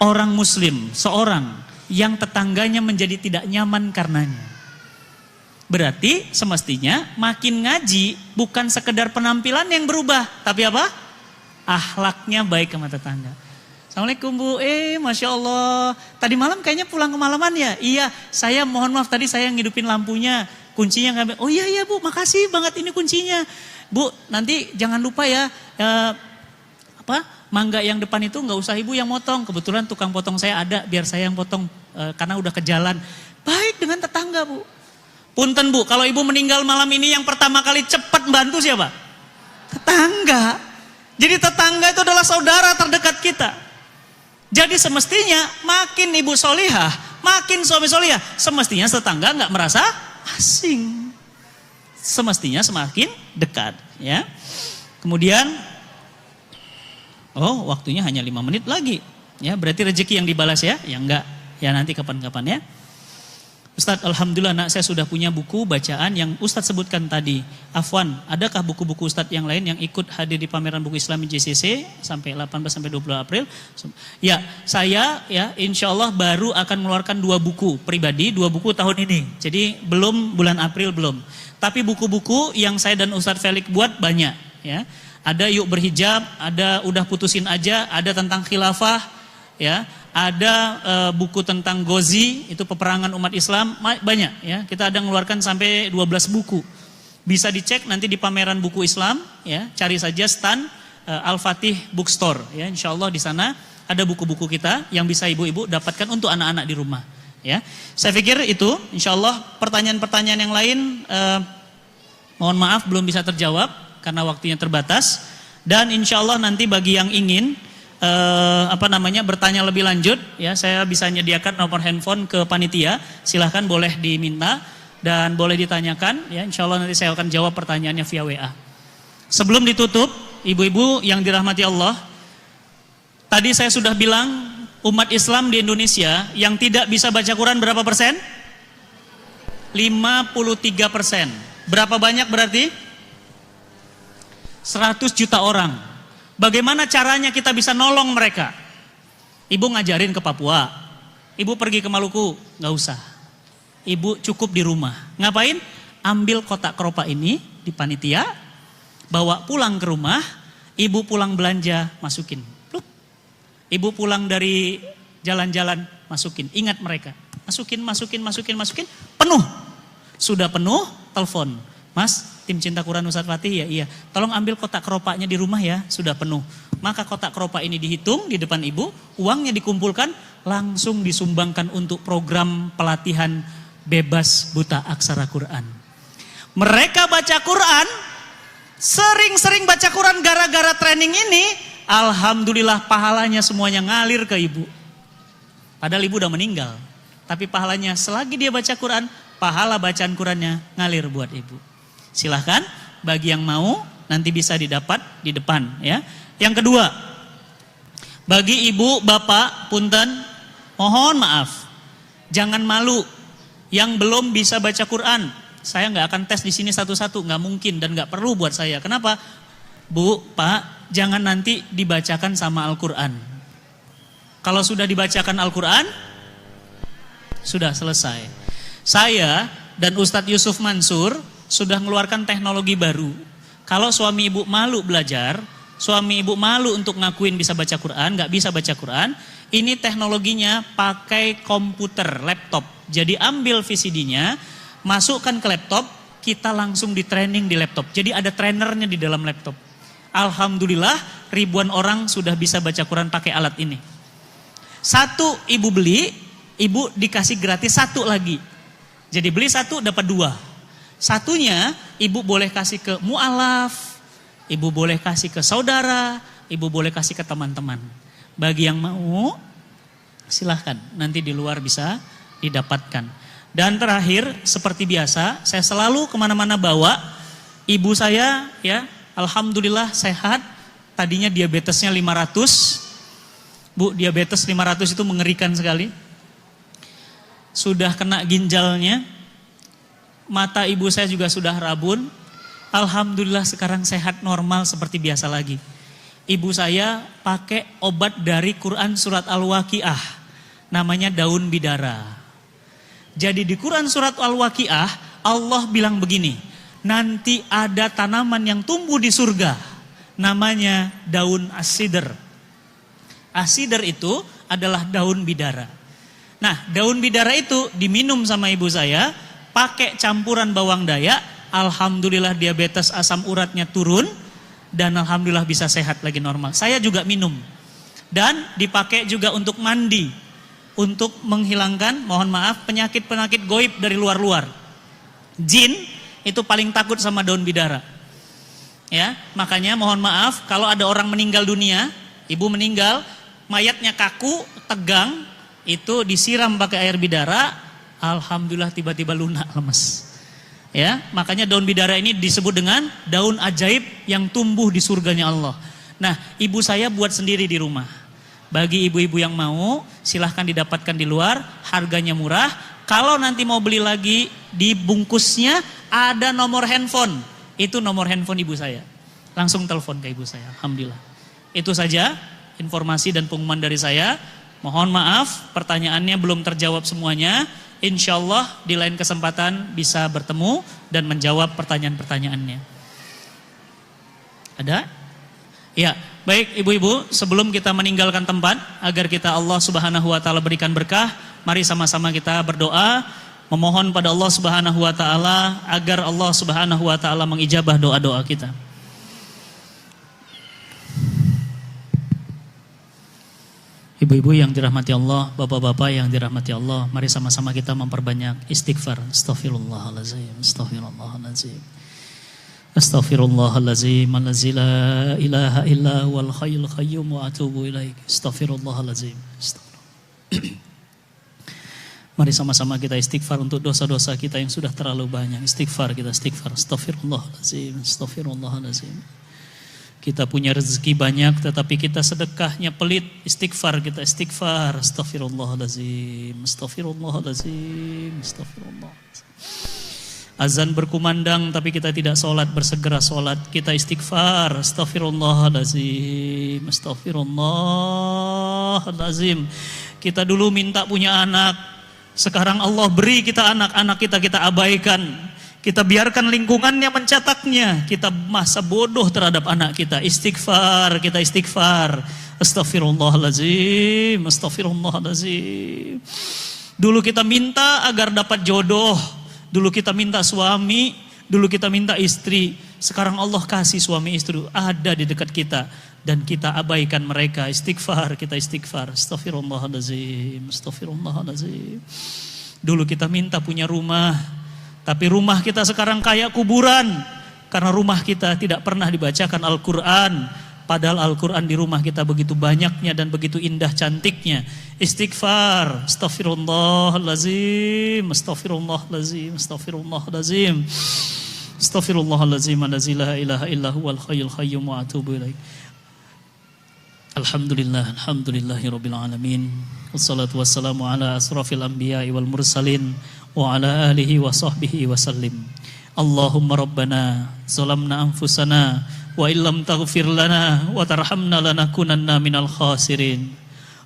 orang muslim, seorang yang tetangganya menjadi tidak nyaman karenanya. Berarti semestinya makin ngaji bukan sekedar penampilan yang berubah, tapi apa? Akhlaknya baik sama tetangga. Assalamualaikum Bu, Masya Allah, tadi malam kayaknya pulang kemalaman ya? Iya, saya mohon maaf tadi saya ngidupin lampunya, kuncinya nggak. Oh iya Bu, makasih banget ini kuncinya. Bu, nanti jangan lupa ya, mangga yang depan itu nggak usah Ibu yang motong. Kebetulan tukang potong saya ada, biar saya yang potong karena udah ke jalan. Baik dengan tetangga Bu. Punten Bu, kalau Ibu meninggal malam ini yang pertama kali cepat bantu siapa? Tetangga. Jadi tetangga itu adalah saudara terdekat kita. Jadi semestinya makin ibu solihah, makin suami solihah, semestinya tetangga nggak merasa asing. Semestinya semakin dekat, ya. Kemudian, waktunya hanya 5 menit lagi, ya. Berarti rezeki yang dibalas ya, enggak, ya nanti kapan-kapan ya. Ustadz, alhamdulillah nak saya sudah punya buku bacaan yang Ustadz sebutkan tadi. Afwan, adakah buku-buku Ustadz yang lain yang ikut hadir di pameran buku Islami JCC sampai 18 sampai 20 April? Ya, saya ya insya Allah baru akan mengeluarkan 2 buku pribadi, 2 buku tahun ini. Jadi belum bulan April belum. Tapi buku-buku yang saya dan Ustadz Felix buat banyak ya. Ada Yuk Berhijab, ada Udah Putusin Aja, ada tentang khilafah ya. Ada buku tentang Ghazi, itu peperangan umat Islam, banyak ya. Kita ada mengeluarkan sampai 12 buku. Bisa dicek nanti di pameran buku Islam ya, cari saja stand Al-Fatih Bookstore ya. Insyaallah di sana ada buku-buku kita yang bisa ibu-ibu dapatkan untuk anak-anak di rumah ya. Saya pikir itu insyaallah. Pertanyaan-pertanyaan yang lain mohon maaf belum bisa terjawab karena waktunya terbatas, dan insyaallah nanti bagi yang ingin bertanya lebih lanjut ya, saya bisa menyediakan nomor handphone ke panitia, silahkan boleh diminta dan boleh ditanyakan ya, insyaallah nanti saya akan jawab pertanyaannya via WA. Sebelum ditutup, ibu-ibu yang dirahmati Allah, tadi saya sudah bilang umat Islam di Indonesia yang tidak bisa baca Quran berapa persen? 53%. Berapa banyak berarti? 100 juta orang. Bagaimana caranya kita bisa nolong mereka? Ibu ngajarin ke Papua, ibu pergi ke Maluku, nggak usah. Ibu cukup di rumah. Ngapain? Ambil kotak keropak ini di panitia, bawa pulang ke rumah, ibu pulang belanja, masukin. Pluk. Ibu pulang dari jalan-jalan, masukin. Ingat mereka. Masukin, penuh. Sudah penuh, telepon. Mas, tim Cinta Quran Ustadz Fatih, ya iya. Tolong ambil kotak keropaknya di rumah ya, sudah penuh. Maka kotak keropak ini dihitung di depan ibu, uangnya dikumpulkan, langsung disumbangkan untuk program pelatihan bebas buta aksara Quran. Mereka baca Quran, sering-sering baca Quran gara-gara training ini, alhamdulillah pahalanya semuanya ngalir ke ibu. Padahal ibu udah meninggal, tapi pahalanya selagi dia baca Quran, pahala bacaan Qurannya ngalir buat ibu. Silahkan bagi yang mau nanti bisa didapat di depan ya. Yang kedua, bagi ibu bapak punten mohon maaf, jangan malu yang belum bisa baca Quran. Saya nggak akan tes di sini satu-satu, nggak mungkin dan nggak perlu buat saya. Kenapa? Bu, Pak, jangan nanti dibacakan sama Al-Quran. Kalau sudah dibacakan Al-Quran, sudah selesai. Saya dan Ustadz Yusuf Mansur sudah mengeluarkan teknologi baru. Kalau suami ibu malu belajar, suami ibu malu untuk ngakuin bisa baca Quran, nggak bisa baca Quran, ini teknologinya pakai komputer, laptop. Jadi ambil VCD-nya, masukkan ke laptop, kita langsung di training di laptop. Jadi ada trainernya di dalam laptop. Alhamdulillah ribuan orang sudah bisa baca Quran pakai alat ini. Satu ibu beli, ibu dikasih gratis satu lagi. Jadi beli satu dapat 2. Satunya ibu boleh kasih ke mu'alaf, ibu boleh kasih ke saudara, ibu boleh kasih ke teman-teman. Bagi yang mau silahkan, nanti di luar bisa didapatkan. Dan terakhir seperti biasa, saya selalu kemana-mana bawa ibu saya ya, alhamdulillah sehat. Tadinya diabetesnya 500. Bu, diabetes 500 itu mengerikan sekali. Sudah kena ginjalnya. Mata ibu saya juga sudah rabun. Alhamdulillah sekarang sehat normal seperti biasa lagi. Ibu saya pakai obat dari Quran surat Al-Waqiah, namanya daun bidara. Jadi di Quran surat Al-Waqiah Allah bilang begini, nanti ada tanaman yang tumbuh di surga, namanya daun as-sidr. As-sidr itu adalah daun bidara. Nah, daun bidara itu diminum sama ibu saya, pakai campuran bawang dayak, alhamdulillah diabetes asam uratnya turun, dan alhamdulillah bisa sehat lagi normal. Saya juga minum. Dan dipakai juga untuk mandi, untuk menghilangkan, mohon maaf, penyakit-penyakit goib dari luar-luar. Jin itu paling takut sama daun bidara. Ya, makanya mohon maaf kalau ada orang meninggal dunia, ibu meninggal, mayatnya kaku, tegang, itu disiram pakai air bidara, alhamdulillah tiba-tiba lunak, lemes. Ya, makanya daun bidara ini disebut dengan daun ajaib yang tumbuh di surganya Allah. Nah, ibu saya buat sendiri di rumah. Bagi ibu-ibu yang mau, silahkan didapatkan di luar, harganya murah. Kalau nanti mau beli lagi, di bungkusnya ada nomor handphone. Itu nomor handphone ibu saya. Langsung telepon ke ibu saya, alhamdulillah. Itu saja informasi dan pengumuman dari saya. Mohon maaf, pertanyaannya belum terjawab semuanya. Insya Allah di lain kesempatan bisa bertemu dan menjawab pertanyaan-pertanyaannya. Ada? Ya, baik ibu-ibu, sebelum kita meninggalkan tempat, agar kita Allah Subhanahu wa Ta'ala berikan berkah, mari sama-sama kita berdoa, memohon pada Allah Subhanahu wa Ta'ala agar Allah Subhanahu wa Ta'ala mengijabah doa-doa kita. Ibu-ibu yang dirahmati Allah, bapak-bapak yang dirahmati Allah, mari sama-sama kita memperbanyak istighfar. Astaghfirullahalazim, astaghfirullahalazim. Astaghfirullahalazim, allazi la ilaha illa huwal hayyul qayyum wa atubu ilaik. Astaghfirullahalazim. Mari sama-sama kita istighfar untuk dosa-dosa kita yang sudah terlalu banyak. Istighfar, kita istighfar. Astaghfirullahalazim, astaghfirullahalazim. Kita punya rezeki banyak tetapi kita sedekahnya pelit. Istighfar, kita istighfar. Astaghfirullahalazim, astaghfirullahalazim, astaghfirullahalazim. Azan berkumandang tapi kita tidak sholat, bersegera sholat. Kita istighfar. Astaghfirullahalazim, astaghfirullahalazim. Kita dulu minta punya anak, sekarang Allah beri kita anak-anak kita abaikan. Kita biarkan lingkungannya mencetaknya. Kita masa bodoh terhadap anak kita. Istighfar, kita istighfar. Astaghfirullahalazim, astaghfirullahalazim. Dulu kita minta agar dapat jodoh. Dulu kita minta suami. Dulu kita minta istri. Sekarang Allah kasih suami istri ada di dekat kita. Dan kita abaikan mereka. Istighfar, kita istighfar. Astaghfirullahalazim, astaghfirullahalazim. Dulu kita minta punya rumah. Tapi rumah kita sekarang kayak kuburan. Karena rumah kita tidak pernah dibacakan Al-Quran. Padahal Al-Quran di rumah kita begitu banyaknya dan begitu indah cantiknya. Istighfar. Astaghfirullahalazim, astaghfirullahalazim, astaghfirullahalazim. Astaghfirullahalazim, allazi la ilaha illa huwal hayyul qayyum wa atubu ilaik. Alhamdulillah, alhamdulillahi rabbil alamin. Wassalatu wassalamu ala asrafil anbiya'i wal mursalin wa ala alihi wa sahbihi wa sallim. Allahumma rabbana zalamna anfusana wa illam taghfir lana wa tarhamna lanakunanna minal khasirin.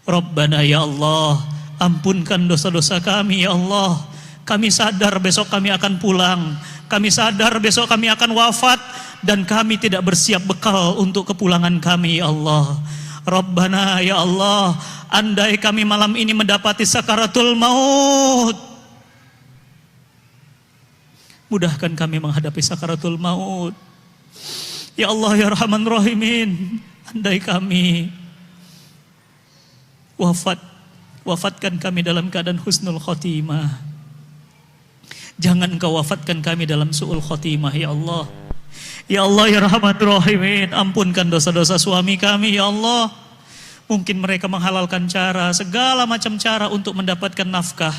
Rabbana ya Allah, ampunkan dosa-dosa kami ya Allah. Kami sadar besok kami akan pulang. Kami sadar besok kami akan wafat dan kami tidak bersiap bekal untuk kepulangan kami ya Allah. Rabbana ya Allah, andai kami malam ini mendapati sakaratul maut, mudahkan kami menghadapi sakaratul maut. Ya Allah ya Rahman Rahimin, andai kami wafatkan kami dalam keadaan husnul khotimah. Jangan Engkau wafatkan kami dalam su'ul khotimah ya Allah. Ya Allah ya Rahman Rahimin, ampunkan dosa-dosa suami kami ya Allah. Mungkin mereka menghalalkan cara, segala macam cara untuk mendapatkan nafkah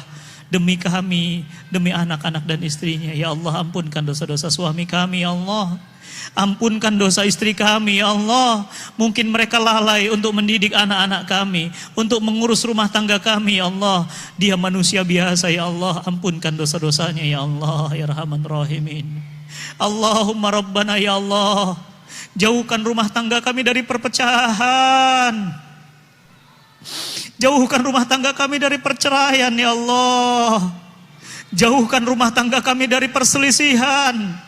demi kami, demi anak-anak dan istrinya. Ya Allah, ampunkan dosa-dosa suami kami ya Allah. Ampunkan dosa istri kami ya Allah. Mungkin mereka lalai untuk mendidik anak-anak kami, untuk mengurus rumah tangga kami ya Allah. Dia manusia biasa ya Allah. Ampunkan dosa-dosanya ya Allah ya Rahman Rahimin. Allahumma Rabbana ya Allah, Jauhkan rumah tangga kami dari perpecahan. Jauhkan rumah tangga kami dari perceraian ya Allah. Jauhkan rumah tangga kami dari perselisihan.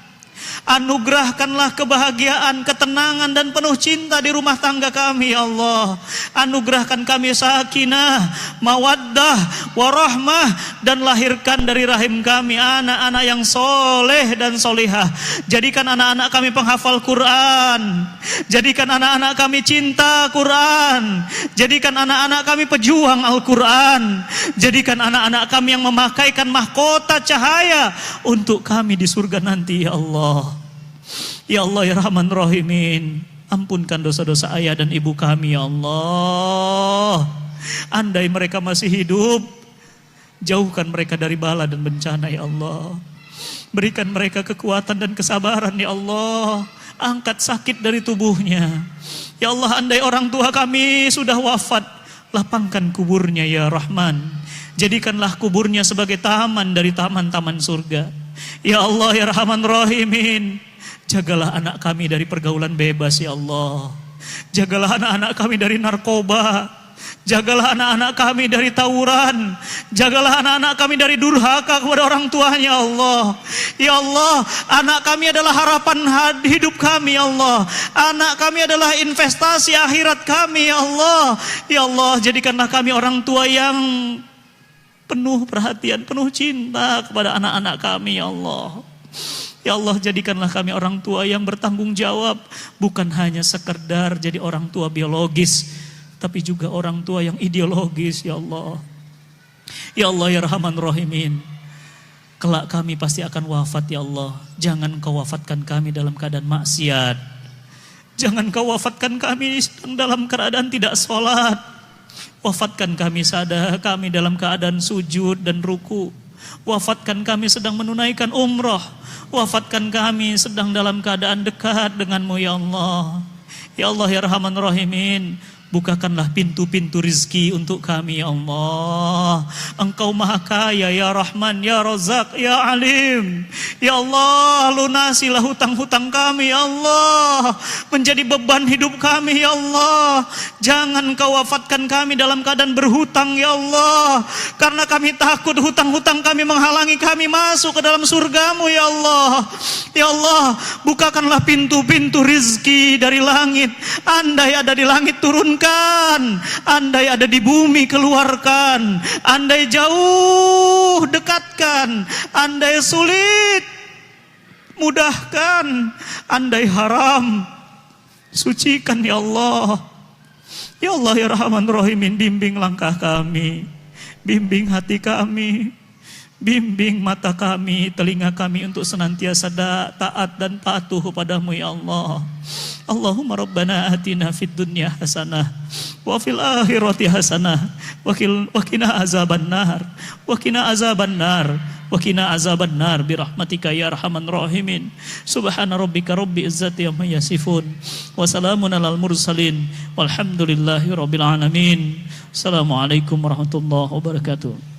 Anugerahkanlah kebahagiaan, ketenangan dan penuh cinta di rumah tangga kami ya Allah. Anugerahkan kami sakinah, mawaddah, warahmah, dan lahirkan dari rahim kami anak-anak yang soleh dan solihah. Jadikan anak-anak kami penghafal Quran. Jadikan anak-anak kami cinta Quran. Jadikan anak-anak kami pejuang Al-Quran. Jadikan anak-anak kami yang memakaikan mahkota cahaya untuk kami di surga nanti ya Allah. Ya Allah ya Rahman Rahimin, ampunkan dosa-dosa ayah dan ibu kami ya Allah. Andai mereka masih hidup, jauhkan mereka dari bala dan bencana ya Allah. Berikan mereka kekuatan dan kesabaran ya Allah. Angkat sakit dari tubuhnya ya Allah. Andai orang tua kami sudah wafat, lapangkan kuburnya ya Rahman. Jadikanlah kuburnya sebagai taman dari taman-taman surga ya Allah ya Rahman Rahimin. Jagalah anak kami dari pergaulan bebas ya Allah. Jagalah anak-anak kami dari narkoba. Jagalah anak-anak kami dari tawuran. Jagalah anak-anak kami dari durhaka kepada orang tuanya Allah. Ya Allah, anak kami adalah harapan hidup kami ya Allah. Anak kami adalah investasi akhirat kami ya Allah. Ya Allah, jadikanlah kami orang tua yang penuh perhatian, penuh cinta kepada anak-anak kami ya Allah. Ya Allah, jadikanlah kami orang tua yang bertanggung jawab. Bukan hanya sekedar jadi orang tua biologis, tapi juga orang tua yang ideologis ya Allah. Ya Allah ya Rahman Rahimin, kelak kami pasti akan wafat ya Allah. Jangan kau wafatkan kami dalam keadaan maksiat. Jangan kau wafatkan kami dalam keadaan tidak sholat. Wafatkan kami kami dalam keadaan sujud dan ruku. Wafatkan kami sedang menunaikan umrah. Wafatkan kami sedang dalam keadaan dekat denganmu ya Allah. Ya Allah ya Rahman Rahimin, bukakanlah pintu-pintu rizki untuk kami ya Allah. Engkau maha kaya ya Rahman, ya Razak, ya Alim. Ya Allah, lunasilah hutang-hutang kami ya Allah. Menjadi beban hidup kami ya Allah. Jangan kau wafatkan kami dalam keadaan berhutang ya Allah. Karena kami takut hutang-hutang kami menghalangi kami masuk ke dalam surgamu ya Allah. Ya Allah, bukakanlah pintu-pintu rizki dari langit. Andai ada di langit turunkan, andai ada di bumi keluarkan, andai jauh dekatkan, andai sulit mudahkan, andai haram sucikan ya Allah. Ya Allah ya Rahman Rahimin, bimbing langkah kami, bimbing hati kami, bimbing mata kami, telinga kami untuk senantiasa taat dan patuh padamu ya Allah. Allahumma rabbana atina fid dunya hasanah wa fil akhirati hasanah wa qina azabannar wa qina azabannar wa qina azabannar bi rahmatika ya arhamar rahimin. Subhana rabbika rabbil izzati amma yasifun wa salamun alal mursalin walhamdulillahi rabbil alamin. Assalamualaikum warahmatullahi wabarakatuh.